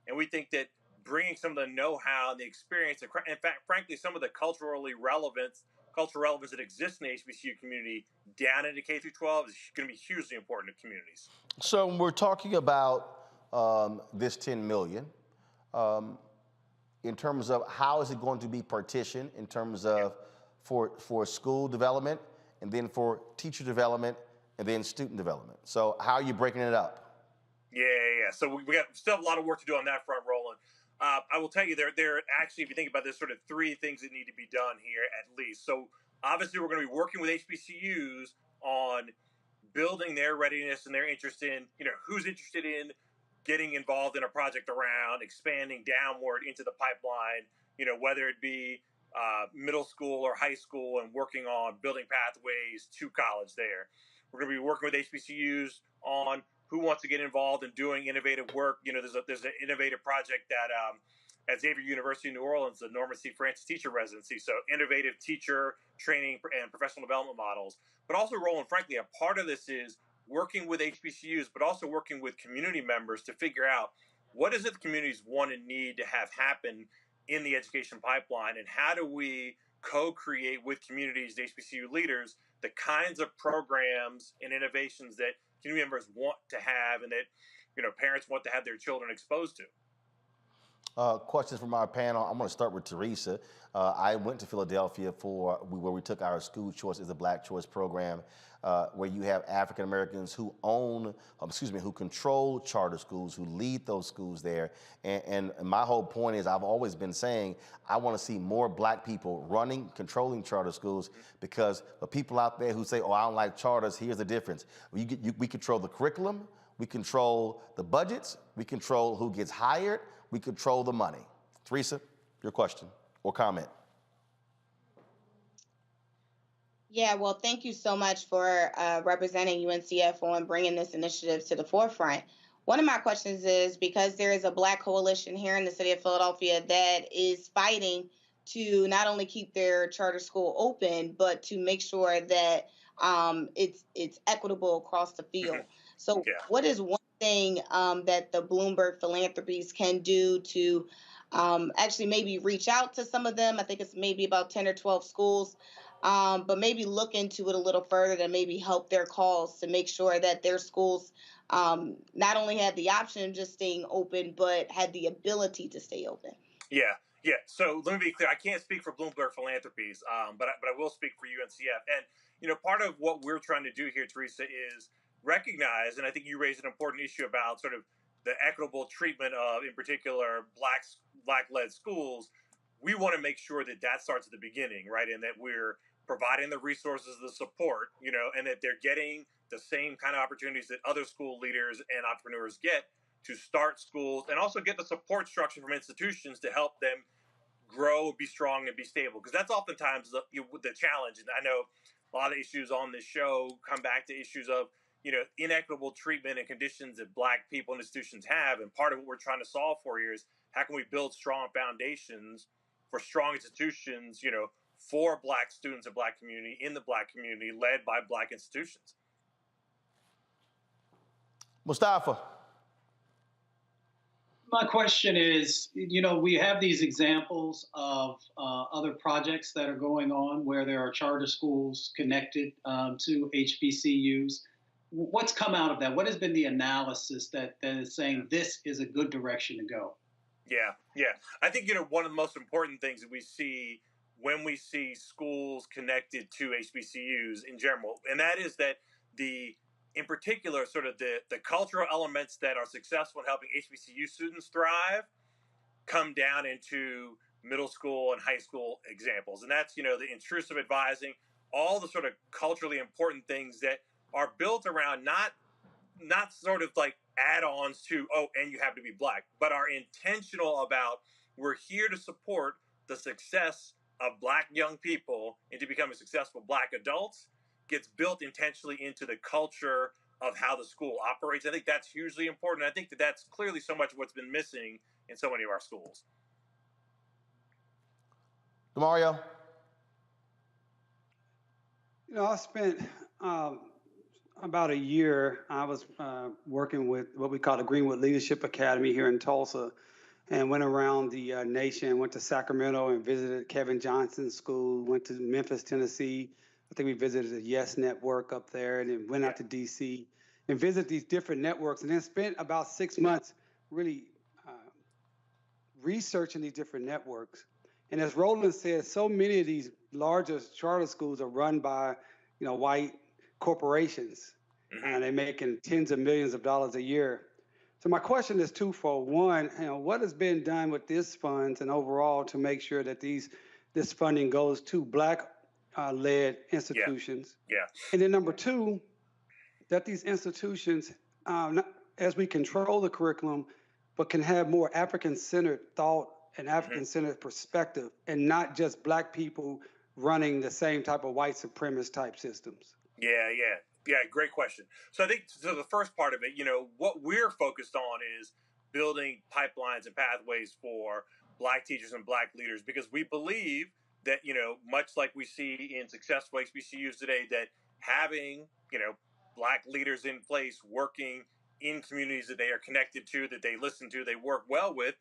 And we think that bringing some of the know-how and the experience, and in fact, frankly, some of the cultural relevance that exists in the HBCU community down into K through 12 is going to be hugely important to communities. So when we're talking about this $10 million, in terms of how is it going to be partitioned in terms of for school development, and then for teacher development, and then student development. So how are you breaking it up? Yeah. So we still have a lot of work to do on that front, Roland. I will tell you, there actually, if you think about this, sort of three things that need to be done here at least. So obviously we're going to be working with HBCUs on building their readiness and their interest in, who's interested in getting involved in a project around expanding downward into the pipeline, whether it be middle school or high school, and working on building pathways to college there. We're going to be working with HBCUs on who wants to get involved in doing innovative work. There's an innovative project that at Xavier University in New Orleans, the Norman C. Francis Teacher Residency. So innovative teacher training and professional development models. But also, Roland, frankly, a part of this is working with HBCUs, but also working with community members to figure out what is it the communities want and need to have happen in the education pipeline, and how do we co-create with communities, the HBCU leaders, the kinds of programs and innovations that community members want to have and that parents want to have their children exposed to. Questions from our panel. I'm going to start with Teresa. I went to Philadelphia where we took our School Choice is a Black Choice program, where you have African Americans who who control charter schools, who lead those schools there. And my whole point is, I've always been saying, I want to see more Black people controlling charter schools, because the people out there who say, oh, I don't like charters, here's the difference. We control the curriculum, we control the budgets, we control who gets hired, we control the money. Teresa, your question or comment. Yeah, well, thank you so much for representing UNCF on bringing this initiative to the forefront. One of my questions is, because there is a Black coalition here in the city of Philadelphia that is fighting to not only keep their charter school open, but to make sure that it's equitable across the field. So what is one thing that the Bloomberg Philanthropies can do to actually maybe reach out to some of them? I think it's maybe about 10 or 12 schools, but maybe look into it a little further to maybe help their cause to make sure that their schools not only had the option of just staying open, but had the ability to stay open. Yeah. So let me be clear. I can't speak for Bloomberg Philanthropies, but I will speak for UNCF. And, part of what we're trying to do here, Teresa, is recognize, and I think you raised an important issue about sort of the equitable treatment of, in particular, Black-led schools. We want to make sure that starts at the beginning, right? And that we're providing the resources, the support, and that they're getting the same kind of opportunities that other school leaders and entrepreneurs get to start schools, and also get the support structure from institutions to help them grow, be strong, and be stable. Because that's oftentimes the challenge. And I know a lot of issues on this show come back to issues of, inequitable treatment and conditions that Black people and institutions have. And part of what we're trying to solve for here is, how can we build strong foundations for strong institutions, for Black students and Black community, in the Black community, led by Black institutions. Mustafa. My question is, we have these examples of other projects that are going on where there are charter schools connected to HBCUs. What's come out of that? What has been the analysis that is saying this is a good direction to go? Yeah. I think, one of the most important things that we see when we see schools connected to HBCUs in general, and that is that in particular, sort of the cultural elements that are successful in helping HBCU students thrive come down into middle school and high school examples. And that's, the intrusive advising, all the sort of culturally important things that are built around not sort of like add-ons to, and you have to be Black, but are intentional about, we're here to support the success of Black young people into becoming successful Black adults, gets built intentionally into the culture of how the school operates. I think that's hugely important. I think that's clearly so much of what's been missing in so many of our schools. Demario? I spent about a year. I was working with what we call the Greenwood Leadership Academy here in Tulsa, and went around the nation, went to Sacramento and visited Kevin Johnson's school, went to Memphis, Tennessee. I think we visited the Yes Network up there, and then went out to DC and visited these different networks, and then spent about 6 months really researching these different networks. And as Roland said, so many of these larger charter schools are run by, white corporations, and they're making tens of millions of dollars a year. So my question is twofold. One, what has been done with these funds and overall to make sure that this funding goes to Black led institutions? Yeah. And then number two, that these institutions, as we control the curriculum, but can have more African-centered thought and African-centered perspective, and not just Black people running the same type of white supremacist type systems? Yeah, great question. So I think, so the first part of it, what we're focused on is building pipelines and pathways for Black teachers and Black leaders, because we believe that, much like we see in successful HBCUs today, that having, Black leaders in place working in communities that they are connected to, that they listen to, they work well with,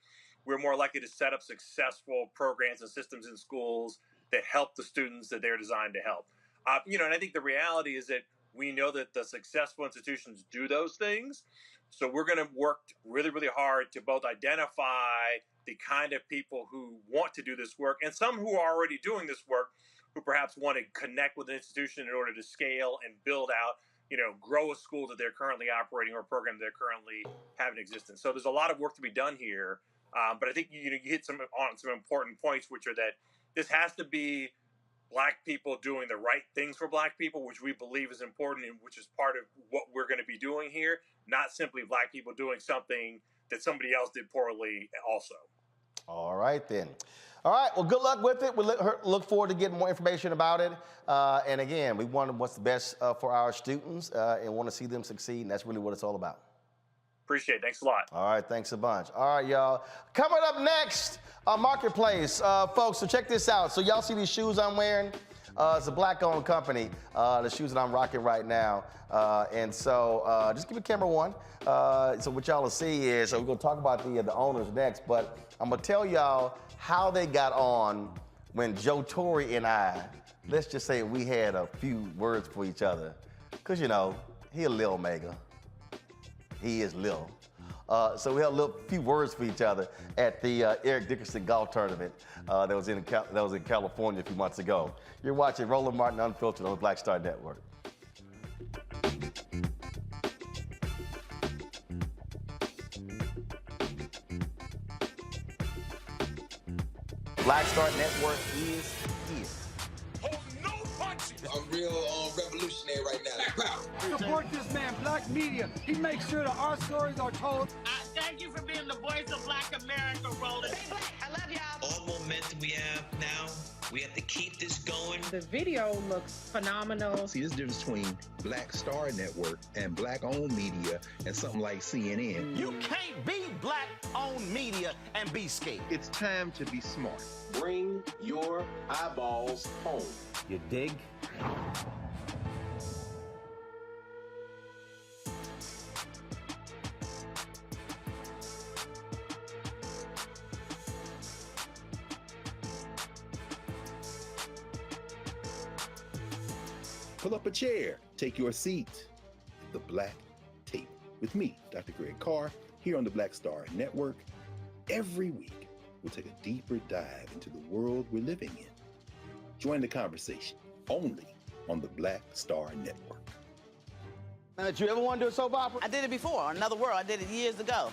we're more likely to set up successful programs and systems in schools that help the students that they're designed to help. And I think the reality is that we know that the successful institutions do those things. So we're going to work really, really hard to both identify the kind of people who want to do this work and some who are already doing this work, who perhaps want to connect with an institution in order to scale and build out, grow a school that they're currently operating or a program they're currently have in existence. So there's a lot of work to be done here. But I think you hit some important points, which are that this has to be Black people doing the right things for Black people, which we believe is important and which is part of what we're going to be doing here, not simply Black people doing something that somebody else did poorly also. All right, then. All right, well, good luck with it. We look forward to getting more information about it. And again, we want what's the best for our students and want to see them succeed, and that's really what it's all about. Appreciate it. Thanks a lot. All right, thanks a bunch. All right, y'all. Coming up next, Marketplace. Folks, so check this out. So y'all see these shoes I'm wearing? It's a Black-owned company, the shoes that I'm rocking right now. And so just give me camera one. So what y'all will see is, so we're going to talk about the owners next, but I'm going to tell y'all how they got on when Joe Torre and I, let's just say we had a few words for each other. Because, he a Lil Mega. He is Lil. So we had a few words for each other at the Eric Dickerson golf tournament that was in California a few months ago. You're watching Roland Martin Unfiltered on the Black Star Network. Black Star Network is here. I'm real revolutionary right now. Support this man, Black media. He makes sure that our stories are told. Thank you for being the voice of Black America, Roland. Stay Black. I love y'all. All momentum we have now, we have to keep this going. The video looks phenomenal. See, there's a difference between Black Star Network and Black-owned media and something like CNN. You can't be Black-owned media and be scared. It's time to be smart. Bring your eyeballs home. You dig? Pull up a chair, take your seat. The Black Tape with me, Dr. Greg Carr, here on the Black Star Network. Every week, we'll take a deeper dive into the world we're living in. Join the conversation only on the Black Star Network. Now, did you ever want to do a soap opera? I did it before, Another World. I did it years ago.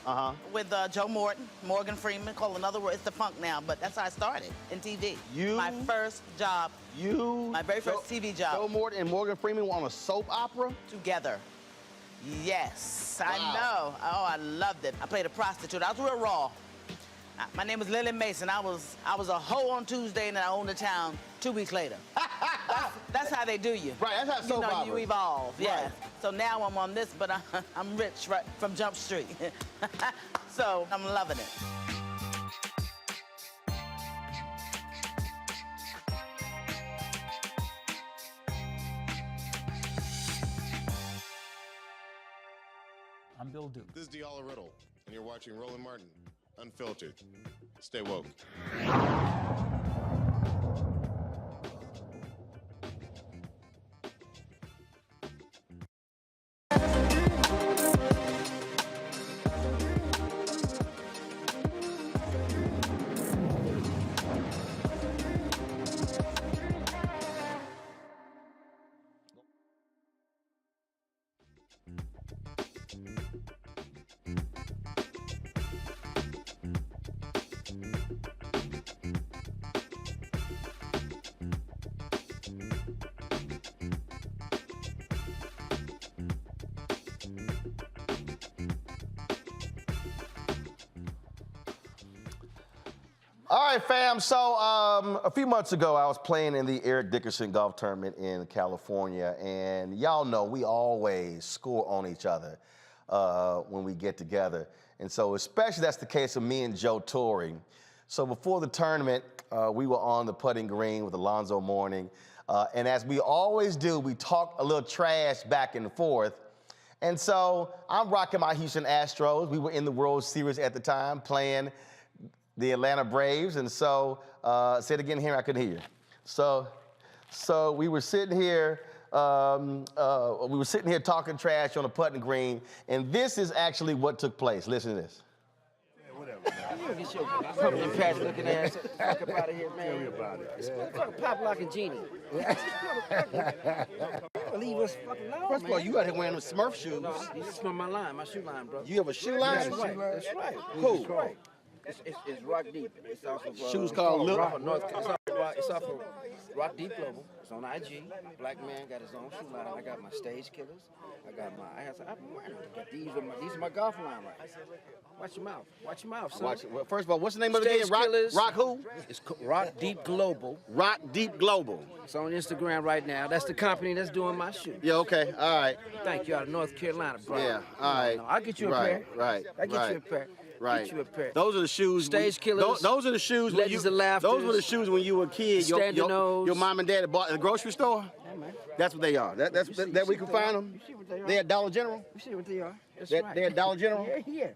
With Joe Morgan Freeman, called Another World. It's defunct now, but that's how I started in TV. My first job. My very first TV job. Joe Morton and Morgan Freeman were on a soap opera? Together. Yes, wow. I know. Oh, I loved it. I played a prostitute. I was real raw. My name was Lily Mason. I was a hoe on Tuesday, and then I owned the town 2 weeks later. That's how they do you. Right, that's how soap opera. You evolve, yeah. Right. So now I'm on this, but I'm rich right from Jump Street. So I'm loving it. I'm Bill Duke. This is Diala Riddle, and you're watching Roland Martin Unfiltered. Stay woke. All right, fam. So a few months ago, I was playing in the Eric Dickerson golf tournament in California, and y'all know we always score on each other when we get together. And so especially that's the case of me and Joe Torre. So before the tournament, we were on the putting green with Alonzo Mourning. And as we always do, we talk a little trash back and forth. And so I'm rocking my Houston Astros. We were in the World Series at the time playing the Atlanta Braves. And so, say it again here, I couldn't hear you. So we were sitting here, talking trash on the putting green. And this is actually what took place. Listen to this. You get your pumpkin patch looking ass fuck up out of here, man. Tell me about it. It's fucking Pop Lock and Genie. Leave us fucking alone, First of all, you out here wearing them Smurf shoes. No, this is from my line, my shoe line, bro. You have a shoe line? That's right. That's right. Who? Right. It's Rock Deep. It's off of shoes called Lil. It's off of Rock Deep Global. It's on IG. Black man got his own shoe line. I got my Stage Killers. I've been wearing them. These are my golf line right. Watch your mouth. Watch your mouth, son. Well, first of all, what's the name of it again? Rock who? It's Rock Deep Global. Rock Deep Global. It's on Instagram right now. That's the company that's doing my shoe. Yeah, okay, all right. Thank you, out of North Carolina, bro. Yeah, all right. I'll get you a pair. Right. I'll get you a pair. Right. Get you a pair. Those are the shoes. Stage Killers. Those are the shoes. Legends of Laughter. Those were the shoes when you were a kid. Your mom and dad bought at the grocery store. Yeah, man. That's what they are. That we can find them. You see what they are? They're at Dollar General. You see what they are? That's right. They're at Dollar General. Yeah.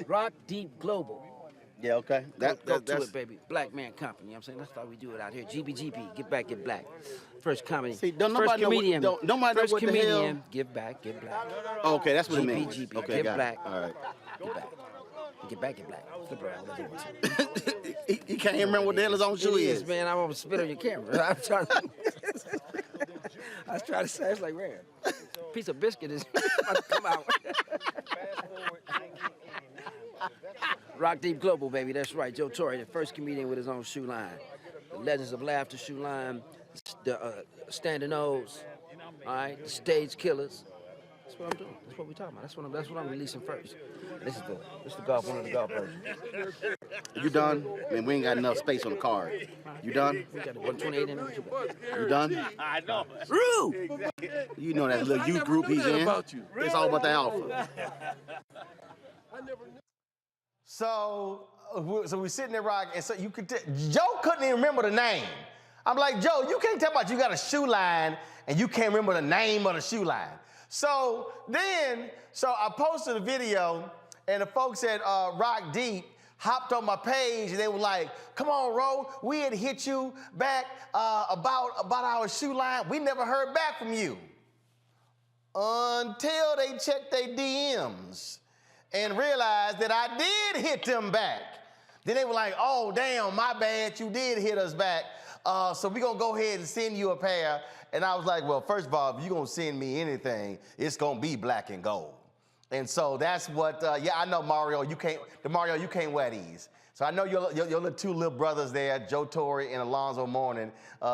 Rock Deep Global. Yeah, okay. Go to it, baby. Black Man Company. You know what I'm saying? That's how we do it out here. GBGB. Get back, get black. First comedy. See, first comedian. First comedian. Give back, get black. Okay, that's what it means. GBGB. Okay, get black. All right. Get back. Get back, get black. Flip around. He can't even remember what the hell his own shoe is. Man, I want to spit on your camera. I was trying to say, it's like rare. Piece of biscuit is about to come out. Rock Deep Global, baby. That's right. Joe Torre, the first comedian with his own shoe line. The Legends of Laughter shoe line. The Standing O's. All right. The Stage Killers. That's what I'm doing. That's what we're talking about. That's what I'm releasing first. This is the golf, one of the golf versions. You done? Man, we ain't got enough space on the card. You done? We got 128 in it. You done? I know. Rue! You know that little youth group he's in. It's all about the alpha. So we sitting there rocking, and so you could Joe couldn't even remember the name. I'm like, Joe, you can't tell about you got a shoe line and you can't remember the name of the shoe line. So I posted a video, and the folks at Rock Deep hopped on my page, and they were like, "Come on, Ro, we had hit you back about our shoe line. We never heard back from you." Until they checked their DMs and realized that I did hit them back. Then they were like, "Oh, damn, my bad, you did hit us back. So we're gonna go ahead and send you a pair." And I was like, well, first of all, if you're gonna send me anything, it's gonna be black and gold. And so that's what, I know, Mario, you can't wear these. So I know your two little brothers there, Joe Torre and Alonzo Mourning,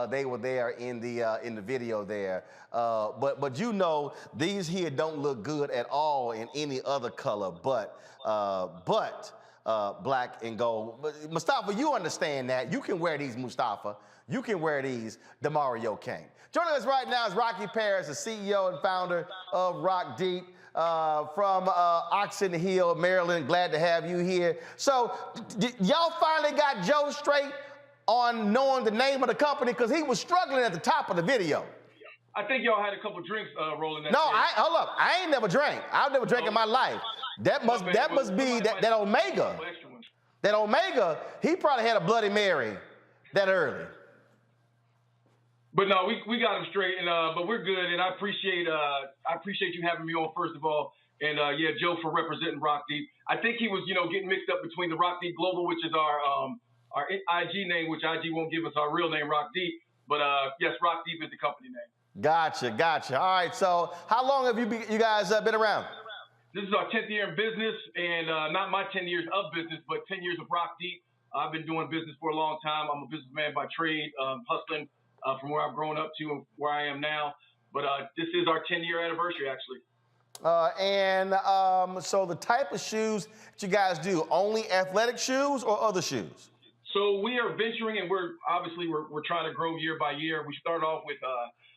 they were there in the video there. But you know, these here don't look good at all in any other color but black and gold. But Mustafa, you understand that. You can wear these, Mustafa. You can wear these, DeMario King. Joining us right now is Rocky Paris, the CEO and founder of Rock Deep from Oxon Hill, Maryland. Glad to have you here. So y'all finally got Joe straight on knowing the name of the company, because he was struggling at the top of the video. I think y'all had a couple drinks rolling that No, day. hold up. I ain't never drank. I've never drank in my life. That must be that Omega. That Omega, he probably had a Bloody Mary that early. But no, we got him straight, and but we're good, and I appreciate you having me on, first of all, and Joe, for representing Rock Deep. I think he was, getting mixed up between the Rock Deep Global, which is our IG name, which IG won't give us our real name, Rock Deep, but yes, Rock Deep is the company name. Gotcha. All right, so how long have you guys been around? This is our 10th year in business, and not my 10 years of business, but 10 years of Rock Deep. I've been doing business for a long time. I'm a businessman by trade, hustling from where I've grown up to where I am now. But this is our 10-year anniversary, actually. So the type of shoes that you guys do, only athletic shoes or other shoes? So we are venturing, and we're trying to grow year by year. We started off with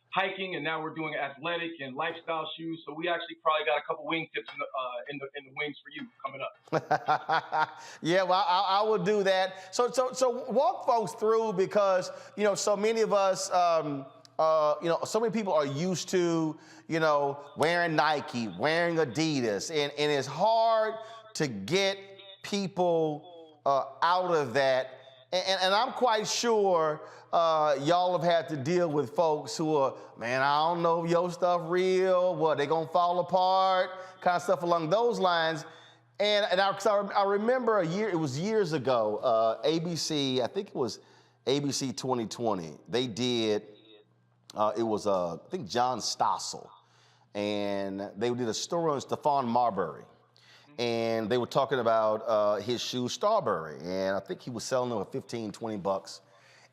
hiking, and now we're doing athletic and lifestyle shoes. So we actually probably got a couple wingtips in the wings for you coming up. Yeah, well, I will do that. So walk folks through, because so many of us, so many people are used to wearing Nike, wearing Adidas, and it's hard to get people out of that. And I'm quite sure y'all have had to deal with folks who are, man, I don't know if your stuff real, what, they gonna fall apart, kind of stuff along those lines. And I remember it was years ago, ABC, I think it was ABC 2020, they did, it was, I think John Stossel, and they did a story on Stephon Marbury. And they were talking about his shoe, Starbury, and I think he was selling them for $15-20.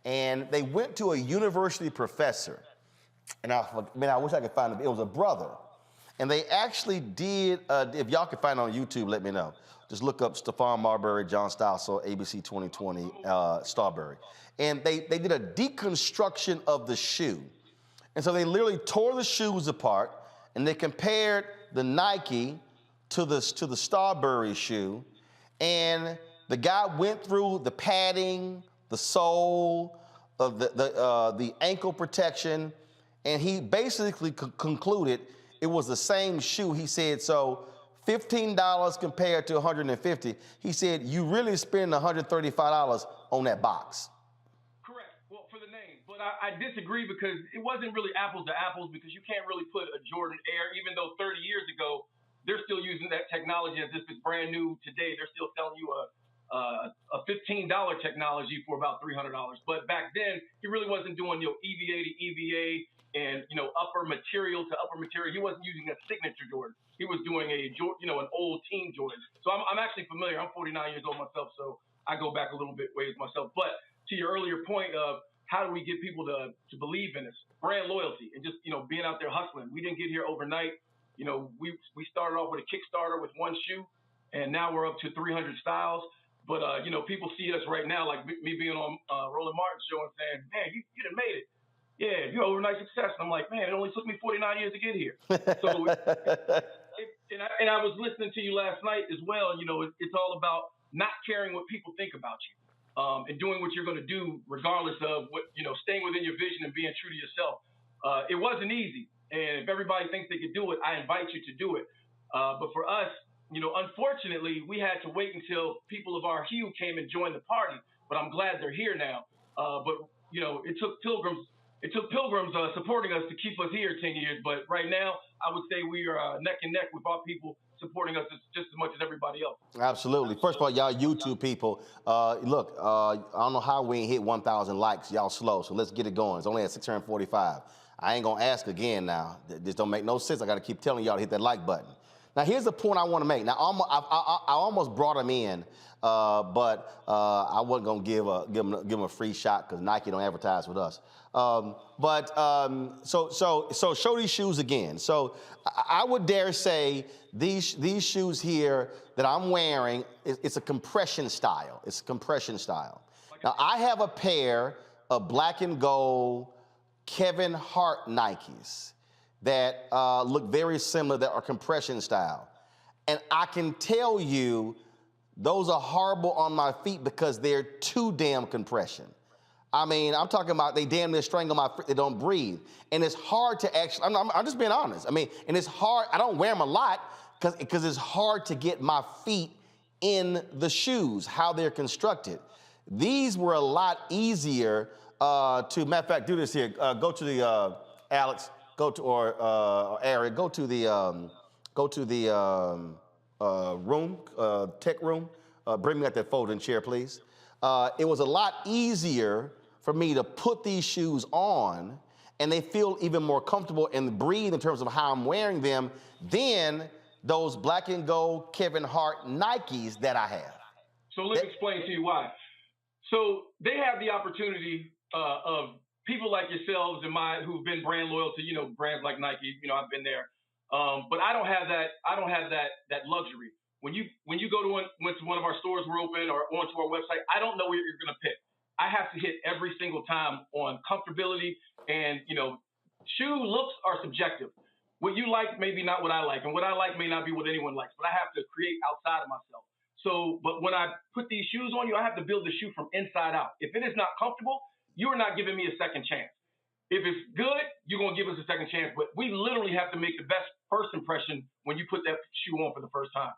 And they went to a university professor, and I wish I could find it. It was a brother, and they actually did. If y'all can find it on YouTube, let me know. Just look up Stephon Marbury, John Stossel, ABC 2020, Starbury, and they did a deconstruction of the shoe, and so they literally tore the shoes apart, and they compared the Nike to the Starbury shoe, and the guy went through the padding, the sole, of the ankle protection, and he basically concluded it was the same shoe. He said, so $15 compared to $150. He said, you really spend $135 on that box. Correct. Well, for the name, but I disagree, because it wasn't really apples to apples, because you can't really put a Jordan Air, even though 30 years ago, they're still using that technology as if it's brand new today. They're still selling you a $15 technology for about $300. But back then, he really wasn't doing EVA to EVA and upper material to upper material. He wasn't using a signature Jordan. He was doing an old team Jordan. So I'm actually familiar. I'm 49 years old myself, so I go back a little bit ways myself. But to your earlier point of how do we get people to believe in us, brand loyalty, and just being out there hustling. We didn't get here overnight. We started off with a Kickstarter with one shoe, and now we're up to 300 styles. But, people see us right now, like me being on Roland Martin's show and saying, man, you done made it. Yeah, you're overnight success. And I'm like, man, it only took me 49 years to get here. So, and I was listening to you last night as well. It's all about not caring what people think about you, and doing what you're going to do regardless of what, staying within your vision and being true to yourself. It wasn't easy. And if everybody thinks they could do it, I invite you to do it. But for us, unfortunately, we had to wait until people of our hue came and joined the party. But I'm glad they're here now. But it took pilgrims. Supporting us to keep us here 10 years. But right now, I would say we are neck and neck with our people supporting us just as much as everybody else. Absolutely. First of all, y'all YouTube people, look, I don't know how we ain't hit 1,000 likes. Y'all slow, so let's get it going. It's only at 645. I ain't gonna ask again now. This don't make no sense. I gotta keep telling y'all to hit that like button. Now, here's the point I want to make. Now, I almost brought him in, but I wasn't gonna give him a free shot because Nike don't advertise with us. So show these shoes again. So I would dare say these shoes here that I'm wearing, it's a compression style. It's a compression style. Now, I have a pair of black and gold Kevin Hart Nikes that look very similar, that are compression style. And I can tell you those are horrible on my feet because they're too damn compression. I mean, I'm talking about they damn near strangle my feet, they don't breathe. And it's hard to actually, I'm just being honest. I mean, and it's hard, I don't wear them a lot because it's hard to get my feet in the shoes, how they're constructed. These were a lot easier matter of fact, do this here. Go to the, Alex, or Eric, go to the room, tech room. Bring me out that folding chair, please. It was a lot easier for me to put these shoes on, and they feel even more comfortable and breathe in terms of how I'm wearing them than those black and gold Kevin Hart Nikes that I have. So let me explain to you why. So they have the opportunity of people like yourselves and who've been brand loyal to, brands like Nike. I've been there. But I don't have that luxury. When you go to one of our stores we're open or onto our website, I don't know what you're going to pick. I have to hit every single time on comfortability, and shoe looks are subjective. What you like may be not what I like, and what I like may not be what anyone likes, but I have to create outside of myself. So, but when I put these shoes on you, I have to build the shoe from inside out. If it is not comfortable, you are not giving me a second chance. If it's good, you're going to give us a second chance, but we literally have to make the best first impression when you put that shoe on for the first time.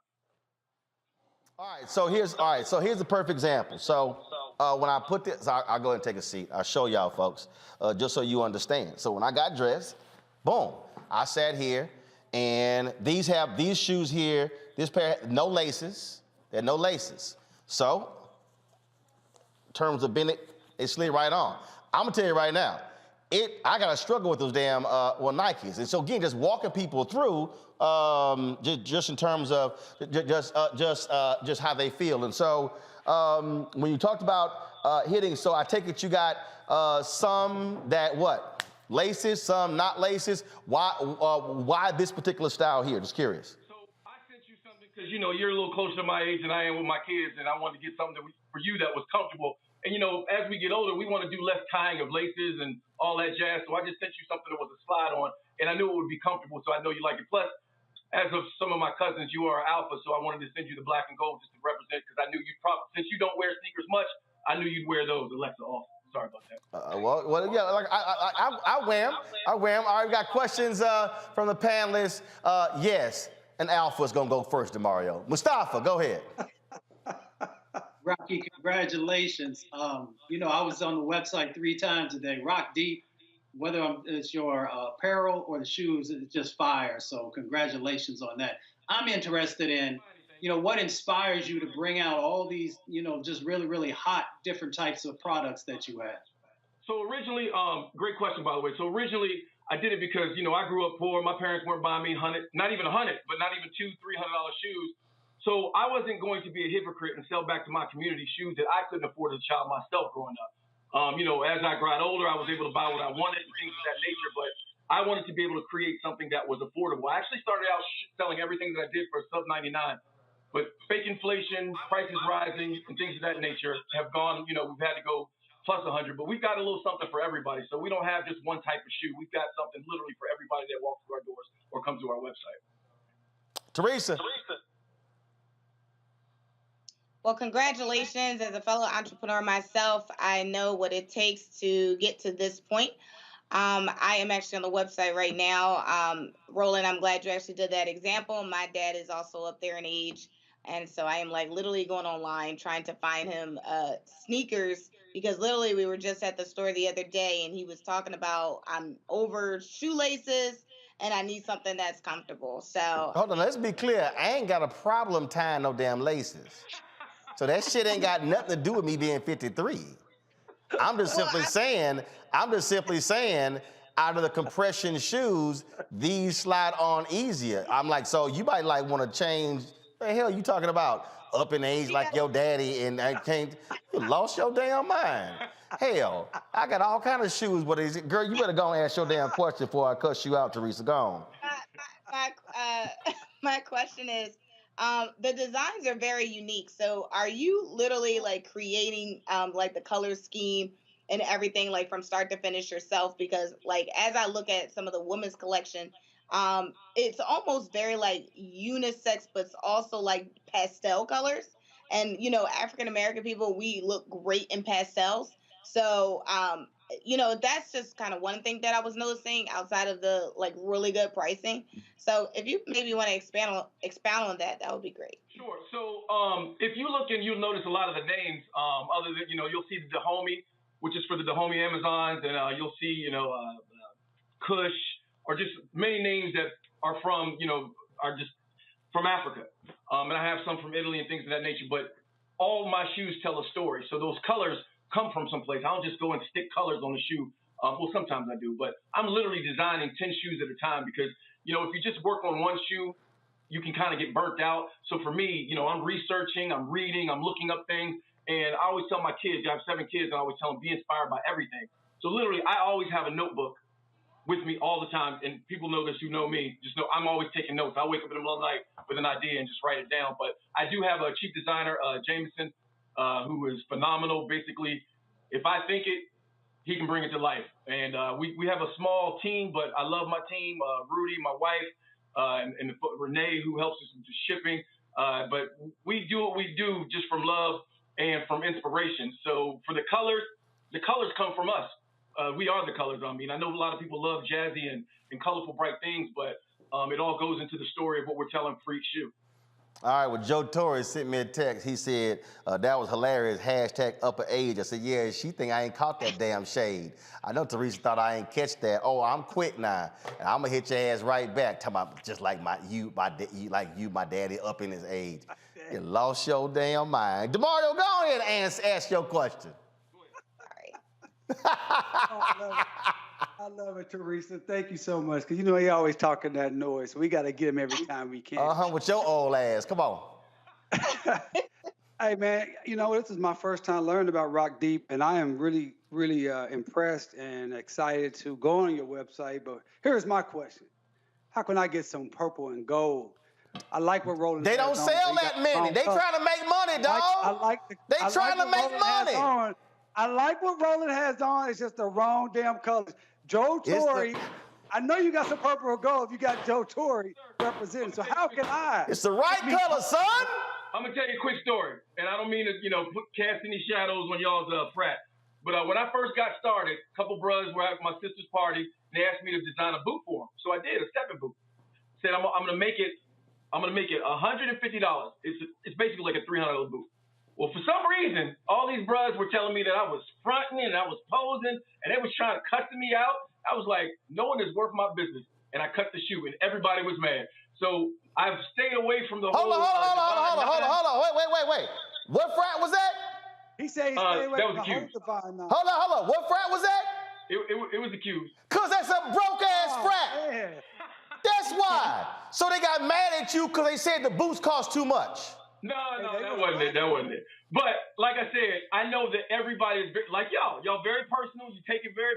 All right, so here's the perfect example. So when I put this, I'll go ahead and take a seat. I'll show y'all folks, just so you understand. So when I got dressed, boom, I sat here, and these shoes here, this pair, no laces. There are no laces. So in terms of Bennett, it slid right on. I'm gonna tell you right now, I gotta struggle with those damn Nikes. And so again, just walking people through, just in terms of just how they feel. And so when you talked about hitting, so I take it you got some that what? Laces, some not laces. Why this particular style here? Just curious. So I sent you something because you're a little closer to my age than I am with my kids, and I wanted to get something for you that was comfortable. And as we get older, we want to do less tying of laces and all that jazz. So I just sent you something that was a slide on, and I knew it would be comfortable, so I know you like it. Plus, as of some of my cousins, you are alpha, so I wanted to send you the black and gold just to represent, because I knew you'd probably, since you don't wear sneakers much, I knew you'd wear those. Alexa off. Sorry about that. Well, yeah, like I wear them. All right, we got questions from the panelists. Yes, an alpha is gonna go first, Demario. Mustafa, go ahead. Rocky, congratulations. I was on the website 3 times a day. Rock deep, whether it's your apparel or the shoes, it's just fire. So congratulations on that. I'm interested in, what inspires you to bring out all these, just really, really hot different types of products that you have? So originally, great question, by the way. So originally, I did it because, I grew up poor. My parents weren't buying me not even $100, but not even $200, $300 shoes. So I wasn't going to be a hypocrite and sell back to my community shoes that I couldn't afford as a child myself growing up. As I got older, I was able to buy what I wanted and things of that nature, but I wanted to be able to create something that was affordable. I actually started out selling everything that I did for sub 99, but fake inflation, prices rising, and things of that nature have gone, we've had to go plus 100, but we've got a little something for everybody. So we don't have just one type of shoe. We've got something literally for everybody that walks through our doors or comes to our website. Teresa. Well, congratulations. As a fellow entrepreneur myself, I know what it takes to get to this point. I am actually on the website right now. Roland, I'm glad you actually did that example. My dad is also up there in age. And so I am literally going online trying to find him sneakers, because literally we were just at the store the other day and he was talking about I'm over shoelaces and I need something that's comfortable. So hold on, let's be clear. I ain't got a problem tying no damn laces. So that shit ain't got nothing to do with me being 53. I'm just simply saying, out of the compression shoes, these slide on easier. I'm like, so you might want to change. What the hell you talking about? Up in age like your daddy, and I can't. You lost your damn mind. Hell, I got all kind of shoes. But girl, you better go and ask your damn question before I cuss you out, Teresa. Go on. My question is, the designs are very unique. So are you literally creating the color scheme and everything from start to finish yourself? Because as I look at some of the women's collection, it's almost very unisex, but it's also pastel colors. And African American people, we look great in pastels. So that's just kind of one thing that I was noticing outside of the really good pricing. So if you maybe want to expound on that, that would be great. Sure. So if you look and you'll notice a lot of the names, other than you'll see the Dahomey, which is for the Dahomey Amazons, and you'll see Kush, or just many names that are from are just from Africa, and I have some from Italy and things of that nature. But all my shoes tell a story. So those colors come from someplace. I don't just go and stick colors on the shoe. Well, sometimes I do, but I'm literally designing 10 shoes at a time, because if you just work on one shoe, you can kind of get burnt out. So for me, I'm researching, I'm reading, I'm looking up things, and I always tell my kids, I have 7 kids, and I always tell them, be inspired by everything. So literally, I always have a notebook with me all the time, and people know this who know me. Just know I'm always taking notes. I wake up in the middle of the night, with an idea and just write it down. But I do have a chief designer, Jameson, who is phenomenal. Basically, if I think it, he can bring it to life. And we have a small team, but I love my team, Rudy, my wife, and Renee, who helps us with the shipping. But we do what we do just from love and from inspiration. So for the colors come from us. We are the colors. I mean, I know a lot of people love jazzy and colorful, bright things, but it all goes into the story of what we're telling for each shoe. All right, well, Joe Torre sent me a text. He said, that was hilarious, #upper age. I said, yeah, she think I ain't caught that damn shade. I know Teresa thought I ain't catch that. Oh, I'm quick now. And I'm gonna hit your ass right back. Talking about just like my daddy up in his age. You lost your damn mind. DeMario, go ahead and ask your question. I love it, Teresa. Thank you so much. Because you know he always talking that noise. So we got to get him every time we can. With your old ass. Come on. Hey, man, you know, this is my first time learning about Rock Deep, and I am really, really impressed and excited to go on your website. But here's my question. How can I get some purple and gold? I like what Roland They don't sell that many. They trying to make money, dog. They trying to make money. I like what Roland has on. It's just the wrong damn colors. Joe Torre, I know you got some purple or gold if you got Joe Torre representing. So how can I? It's the right color, son. I'm going to tell you a quick story. And I don't mean to, cast any shadows on y'all's frat. But when I first got started, a couple brothers were at my sister's party. And they asked me to design a boot for them. So I did, a stepping boot. Said, I'm going to make it $150. It's basically like a $300 boot. Well, for some reason, all these brothers were telling me that I was fronting and I was posing, and they was trying to cussing me out. I was like, no one is worth my business. And I cut the shoe, and everybody was mad. So I've stayed away from the whole... Hold on. Wait. What frat was that? He said he stayed away from the whole divine. Hold on. What frat was that? It was the Q's. Because that's a broke-ass frat. Yeah. That's why. So they got mad at you because they said the boots cost too much. No, that wasn't it. But like I said, I know that everybody is like y'all very personal. You take it very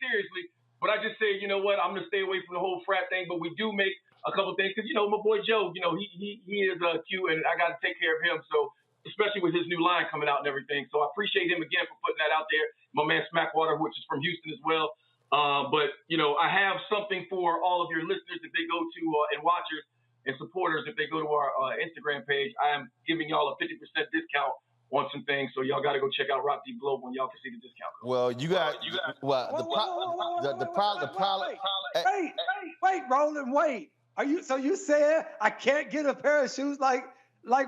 seriously. But I just say, you know what? I'm gonna stay away from the whole frat thing. But we do make a couple things because my boy Joe, he is cute, and I got to take care of him. So especially with his new line coming out and everything. So I appreciate him again for putting that out there. My man Smackwater, which is from Houston as well. But I have something for all of your listeners if they go to and watchers. And supporters, if they go to our Instagram page, I am giving y'all a 50% discount on some things. So y'all got to go check out Rock Deep Global, and y'all can see the discount code. Well, the problem. Wait, Roland, wait. So you said I can't get a pair of shoes like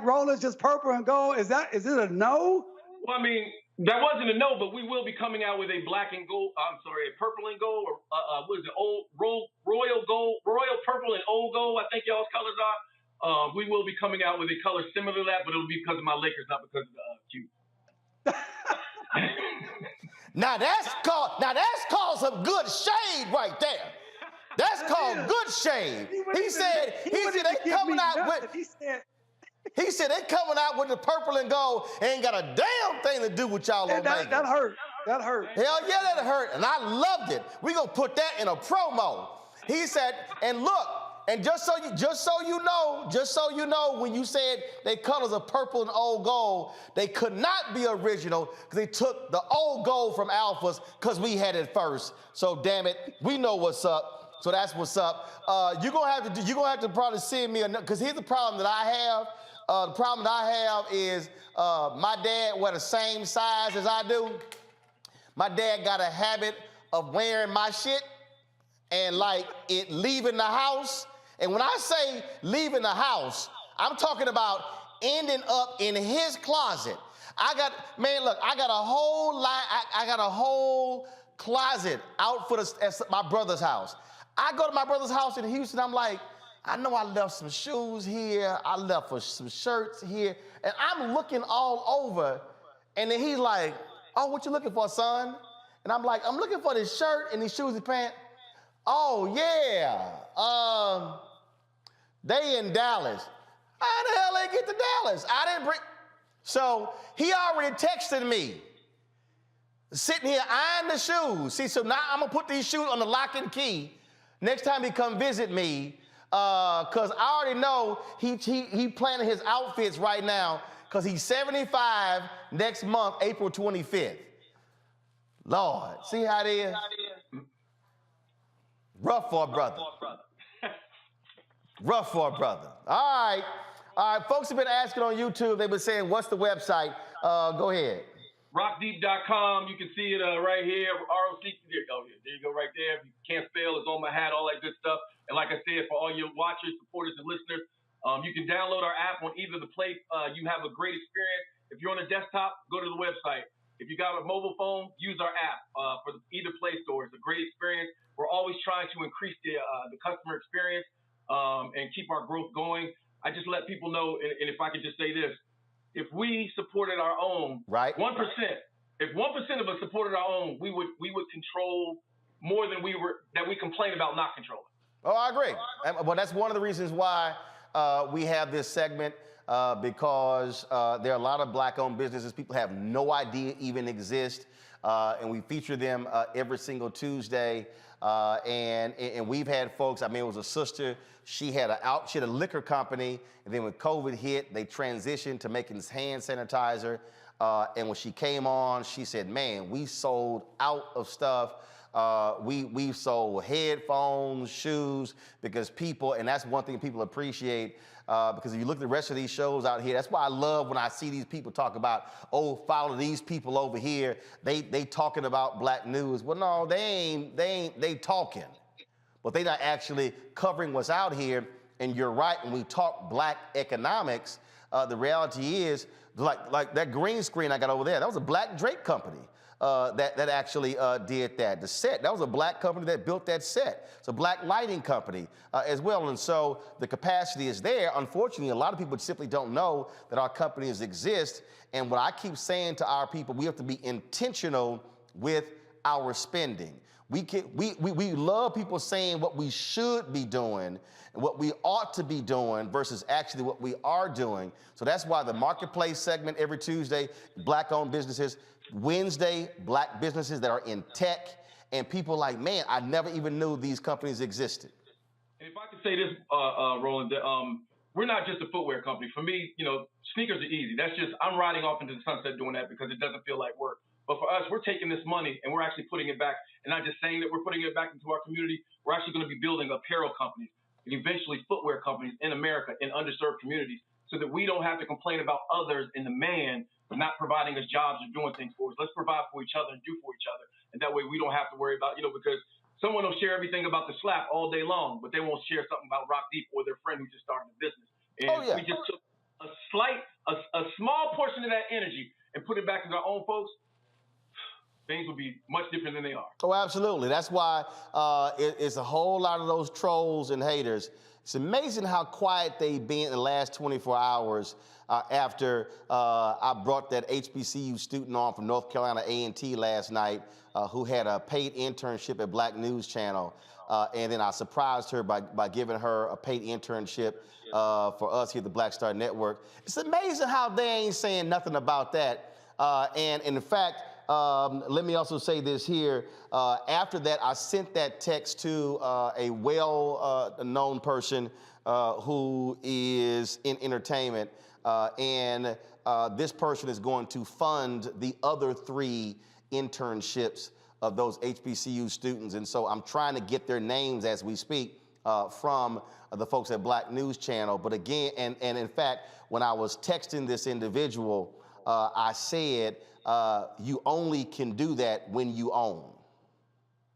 Roland's just purple and gold? Is it a no? Well, I mean, that wasn't a no, but we will be coming out with a black and gold. I'm sorry, a purple and gold, or what is it? Royal gold, royal purple and old gold. I think y'all's colors are. We will be coming out with a color similar to that, but it'll be because of my Lakers, not because of the Q. Now that's called some good shade right there. That's called good shade. He said they coming out with. He said they coming out with the purple and gold. Ain't got a damn thing to do with y'all. That hurt. That hurt. Hell yeah, that hurt. And I loved it. We gonna put that in a promo. He said, and look, and just so you know, when you said they colors of purple and old gold, they could not be original because they took the old gold from Alphas because we had it first. So damn it, we know what's up. So that's what's up. You're gonna have to probably send me because here's the problem that I have. The problem that I have is my dad wear the same size as I do. My dad got a habit of wearing my shit and like it leaving the house. And when I say leaving the house, I'm talking about ending up in his closet. I got a whole closet out at my brother's house. I go to my brother's house in Houston, I'm like, I know I left some shoes here. I left for some shirts here. And I'm looking all over. And then he's like, oh, what you looking for, son? And I'm like, I'm looking for this shirt and these shoes and pants. Oh, yeah. They in Dallas. How the hell they get to Dallas? I didn't bring. So he already texted me. Sitting here eyeing the shoes. See, so now I'm going to put these shoes on the lock and key. Next time he come visit me, Because I already know he planning his outfits right now because he's 75 next month, April 25th. Lord, see how it is? Rough for a brother. Rough for a brother. All right, folks have been asking on YouTube. They've been saying, what's the website? Go ahead. Rockdeep.com. You can see it right here. ROC. Oh, yeah, there you go, right there. If you can't spell, it's on my hat, all that good stuff. And like I said, for all your watchers, supporters, and listeners, you can download our app on either the Play. You have a great experience. If you're on a desktop, go to the website. If you got a mobile phone, use our app for either Play Store. It's a great experience. We're always trying to increase the customer experience and keep our growth going. I just let people know, and if I could just say this, if we supported our own, right, 1%, if 1% of us supported our own, we would control more than we complain about not controlling. Oh, I agree. Well, that's one of the reasons why we have this segment, because there are a lot of black-owned businesses people have no idea even exist, and we feature them every single Tuesday. And we've had folks, I mean, it was a sister, she had a liquor company, and then when COVID hit, they transitioned to making hand sanitizer. And when she came on, she said, man, we sold out of stuff. We've sold headphones, shoes, because people, and that's one thing people appreciate, because if you look at the rest of these shows out here, that's why I love when I see these people talk about, oh, follow these people over here. They talking about black news. Well, no, they talking, but they not actually covering what's out here. And you're right, when we talk black economics, the reality is, like that green screen I got over there, that was a black drape company. That actually did that. The set, that was a black company that built that set. It's a black lighting company as well. And so the capacity is there. Unfortunately, a lot of people simply don't know that our companies exist. And what I keep saying to our people, we have to be intentional with our spending. We love people saying what we should be doing and what we ought to be doing versus actually what we are doing. So that's why the marketplace segment every Tuesday, black-owned businesses, Wednesday, black businesses that are in tech, and people like, man, I never even knew these companies existed. And if I could say this, Roland, that, we're not just a footwear company. For me, sneakers are easy. That's just, I'm riding off into the sunset doing that because it doesn't feel like work. But for us, we're taking this money and we're actually putting it back, and not just saying that we're putting it back into our community. We're actually going to be building apparel companies and eventually footwear companies in America in underserved communities, so that we don't have to complain about others in the man not providing us jobs or doing things for us. Let's provide for each other and do for each other. And that way we don't have to worry about, because someone will share everything about the slap all day long, but they won't share something about Rock Deep or their friend who just started a business. And we just took a small portion of that energy and put it back into our own folks, things will be much different than they are. Oh, absolutely. That's why it's a whole lot of those trolls and haters. It's amazing how quiet they've been in the last 24 hours after I brought that HBCU student on from North Carolina A&T last night who had a paid internship at Black News Channel. And then I surprised her by giving her a paid internship for us here at the Black Star Network. It's amazing how they ain't saying nothing about that. And in fact, let me also say this here. After that, I sent that text to a well-known person who is in entertainment. And this person is going to fund the other 3 internships of those HBCU students. And so I'm trying to get their names as we speak from the folks at Black News Channel. But again, and in fact, when I was texting this individual, I said, you only can do that when you own.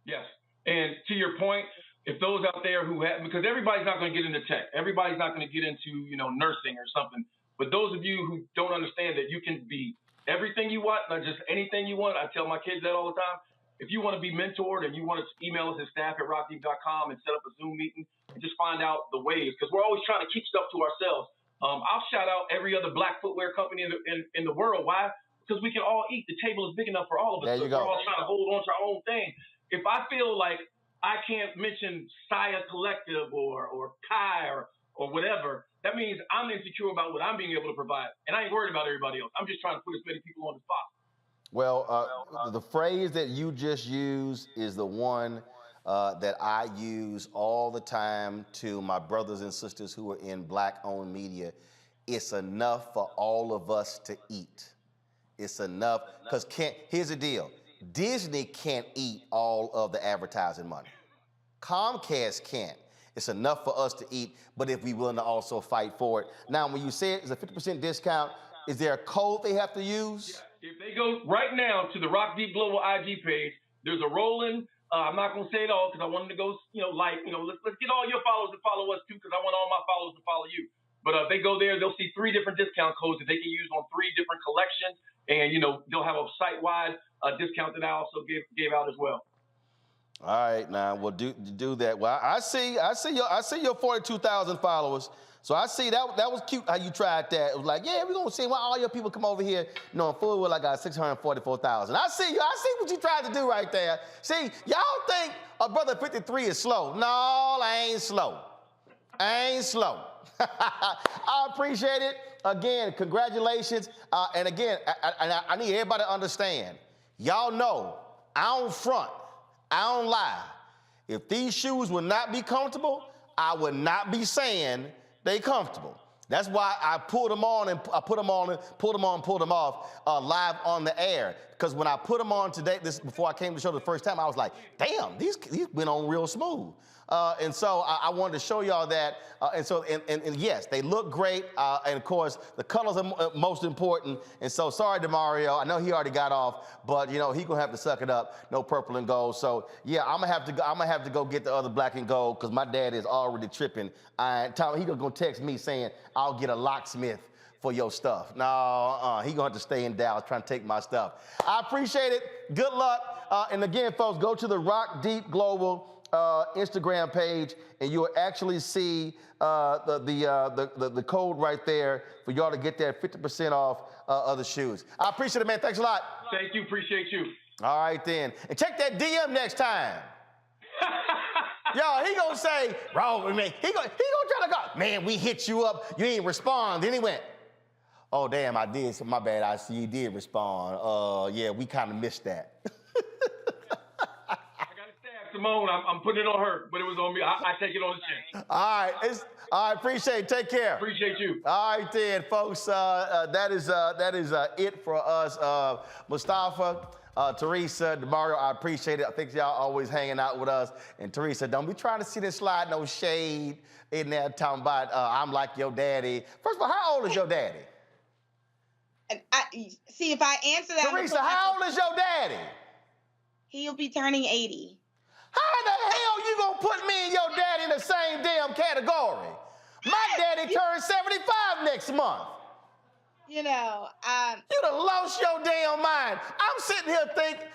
Yes. And to your point, if those out there who have, because everybody's not going to get into tech, everybody's not going to get into, nursing or something. But those of you who don't understand that you can be everything you want, not just anything you want. I tell my kids that all the time. If you want to be mentored and you want to email us at staff@rockdeep.com and set up a Zoom meeting and just find out the ways, because we're always trying to keep stuff to ourselves. I'll shout out every other black footwear company in the world. Why? Because we can all eat. The table is big enough for all of us. There you go. We're all trying to hold on to our own thing. If I feel like I can't mention Saya Collective or Kai or whatever, that means I'm insecure about what I'm being able to provide. And I ain't worried about everybody else. I'm just trying to put as many people on as possible. Well, the phrase that you just used is the one that I use all the time to my brothers and sisters who are in Black-owned media. It's enough for all of us to eat. It's enough, because here's the deal. Disney can't eat all of the advertising money. Comcast can't. It's enough for us to eat, but if we're willing to also fight for it. Now, when you say it's a 50% discount, is there a code they have to use? Yeah. If they go right now to the Rock Deep Global IG page, there's a rolling, I'm not going to say it all because I want them to go, let's get all your followers to follow us too, because I want all my followers to follow you. But if they go there, they'll see 3 different discount codes that they can use on 3 different collections. And, they'll have a site-wide discount that I also gave out as well. All right, now we'll do that. Well, I see your 42,000 followers. So I see that was cute how you tried that. It was like, yeah, we're gonna see why all your people come over here knowing full well I got 644,000. I see what you tried to do right there. See, y'all think a brother 53 is slow. No, I ain't slow. I appreciate it. Again, congratulations. And again, I need everybody to understand. Y'all know I don't front. I don't lie. If these shoes would not be comfortable, I would not be saying they comfortable. That's why I pulled them on and I put them on, pulled them on, pulled them off live on the air. Because when I put them on today, before I came to the show the first time, I was like, damn, these went on real smooth. And so I wanted to show y'all that. And yes, they look great. And of course, the colors are most important. And so sorry to Mario. I know he already got off, but he gonna have to suck it up. No purple and gold. So yeah, I'm gonna have to go get the other black and gold because my dad is already tripping. He gonna text me saying I'll get a locksmith for your stuff. No, he gonna have to stay in Dallas trying to take my stuff. I appreciate it. Good luck. And again, folks, go to the Rock Deep Global Instagram page, and you'll actually see the code right there for y'all to get that 50% off of the shoes. I appreciate it, man. Thanks a lot. Thank you. Appreciate you. All right, then. And check that DM next time. Yo, he gonna say, bro, man, he gonna try to go, man, we hit you up, you ain't respond. Then he went, oh, damn, I did. So my bad, I see you did respond. Yeah, we kind of missed that. Simone, I'm putting it on her, but it was on me. I take it on the chin. All right, appreciate it. Take care. Appreciate you. All right, then, folks. That is it for us. Mustafa, Teresa, Mario, I appreciate it. I think y'all always hanging out with us. And Teresa, don't be trying to see this slide no shade in there talking about I'm like your daddy. First of all, how old is your daddy? And see, if I answer that, Teresa, how old is your daddy? He'll be turning 80. How the hell you gonna put me and your daddy in the same damn category? My daddy turns 75 next month. You done lost your damn mind. I'm sitting here thinking,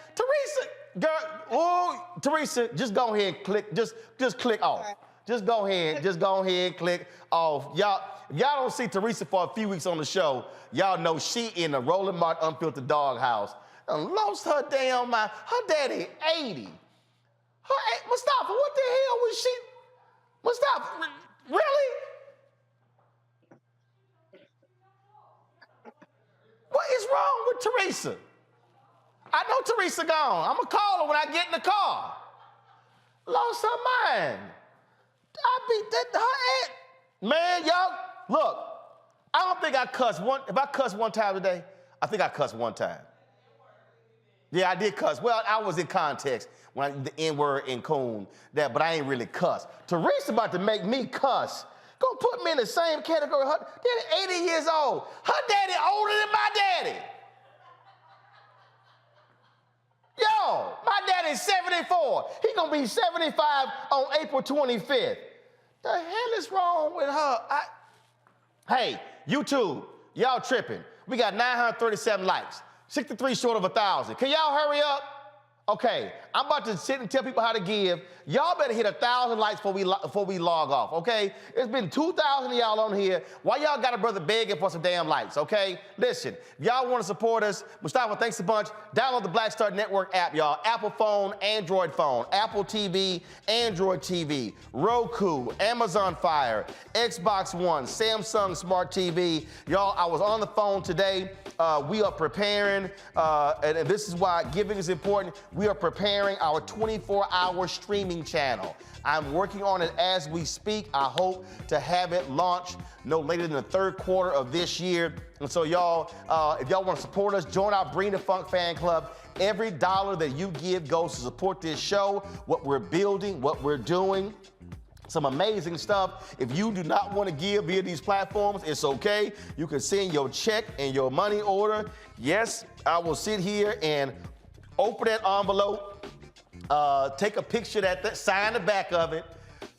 Teresa, just go ahead and click, just click off. Right. Just go ahead and click off. Y'all don't see Teresa for a few weeks on the show. Y'all know she in the Roland Martin Unfiltered Doghouse. Lost her damn mind. Her daddy 80. Mustafa, what the hell was she? Mustafa, really? What is wrong with Teresa? I know Teresa gone. I'm going to call her when I get in the car. Lost her mind. I beat that her ass. Man, y'all, look, I don't think I cussed one. If I cussed one time today, I think I cussed one time. Yeah, I did cuss. Well, I was in context when the N-word and coon, but I ain't really cuss. Teresa about to make me cuss. Gonna put me in the same category. Her daddy 80 years old. Her daddy older than my daddy. Yo, my daddy's 74. He gonna be 75 on April 25th. The hell is wrong with her? Hey, YouTube, y'all tripping. We got 937 likes. 63 short of 1,000. Can y'all hurry up? Okay, I'm about to sit and tell people how to give. Y'all better hit 1,000 likes before we log off, okay? It's been 2,000 of y'all on here. Why y'all got a brother begging for some damn likes, okay? Listen, if y'all want to support us, Mustafa, thanks a bunch. Download the Black Star Network app, y'all. Apple phone, Android phone, Apple TV, Android TV, Roku, Amazon Fire, Xbox One, Samsung Smart TV. Y'all, I was on the phone today. We are preparing, and this is why giving is important. we are preparing our 24-hour streaming channel. I'm working on it as we speak. I hope to have it launched no later than the third quarter of this year. And so y'all, if y'all want to support us, join our Bring the Funk fan club. Every dollar that you give goes to support this show, what we're building, what we're doing. Some amazing stuff. If you do not want to give via these platforms, it's okay. You can send your check and your money order. Yes, I will sit here and open that envelope, take a picture of that, sign the back of it,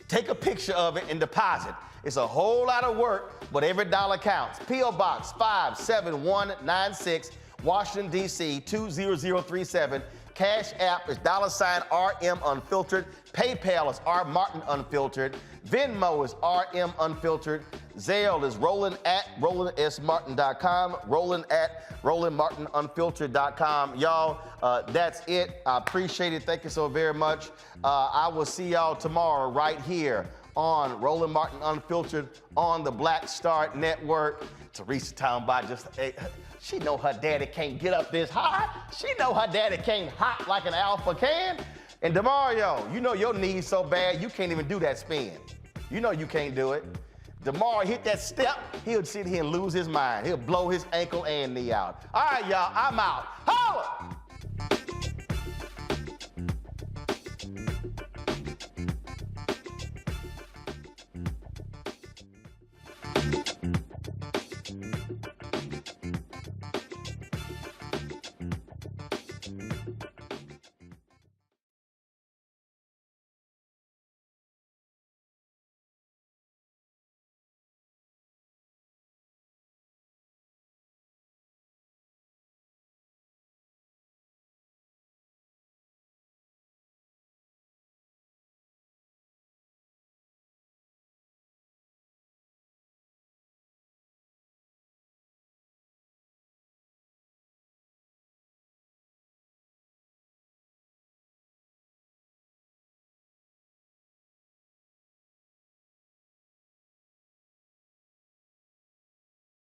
take a picture of it and deposit. It's a whole lot of work, but every dollar counts. P.O. Box 57196, Washington, D.C. 20037. Cash App is $RM Unfiltered. PayPal is R Martin Unfiltered. Venmo is RM Unfiltered. Zelle is roland@rolandsmartin.com. roland@rolandmartinunfiltered.com. Y'all, that's it. I appreciate it. Thank you so very much. I will see y'all tomorrow right here on Roland Martin Unfiltered on the Black Star Network. Teresa talking about just, she know her daddy can't get up this hot. She know her daddy can't hop like an alpha can. And DeMario, you know your knee's so bad, you can't even do that spin. You know you can't do it. DeMario hit that step, he'll sit here and lose his mind. He'll blow his ankle and knee out. All right, y'all, I'm out. Holla!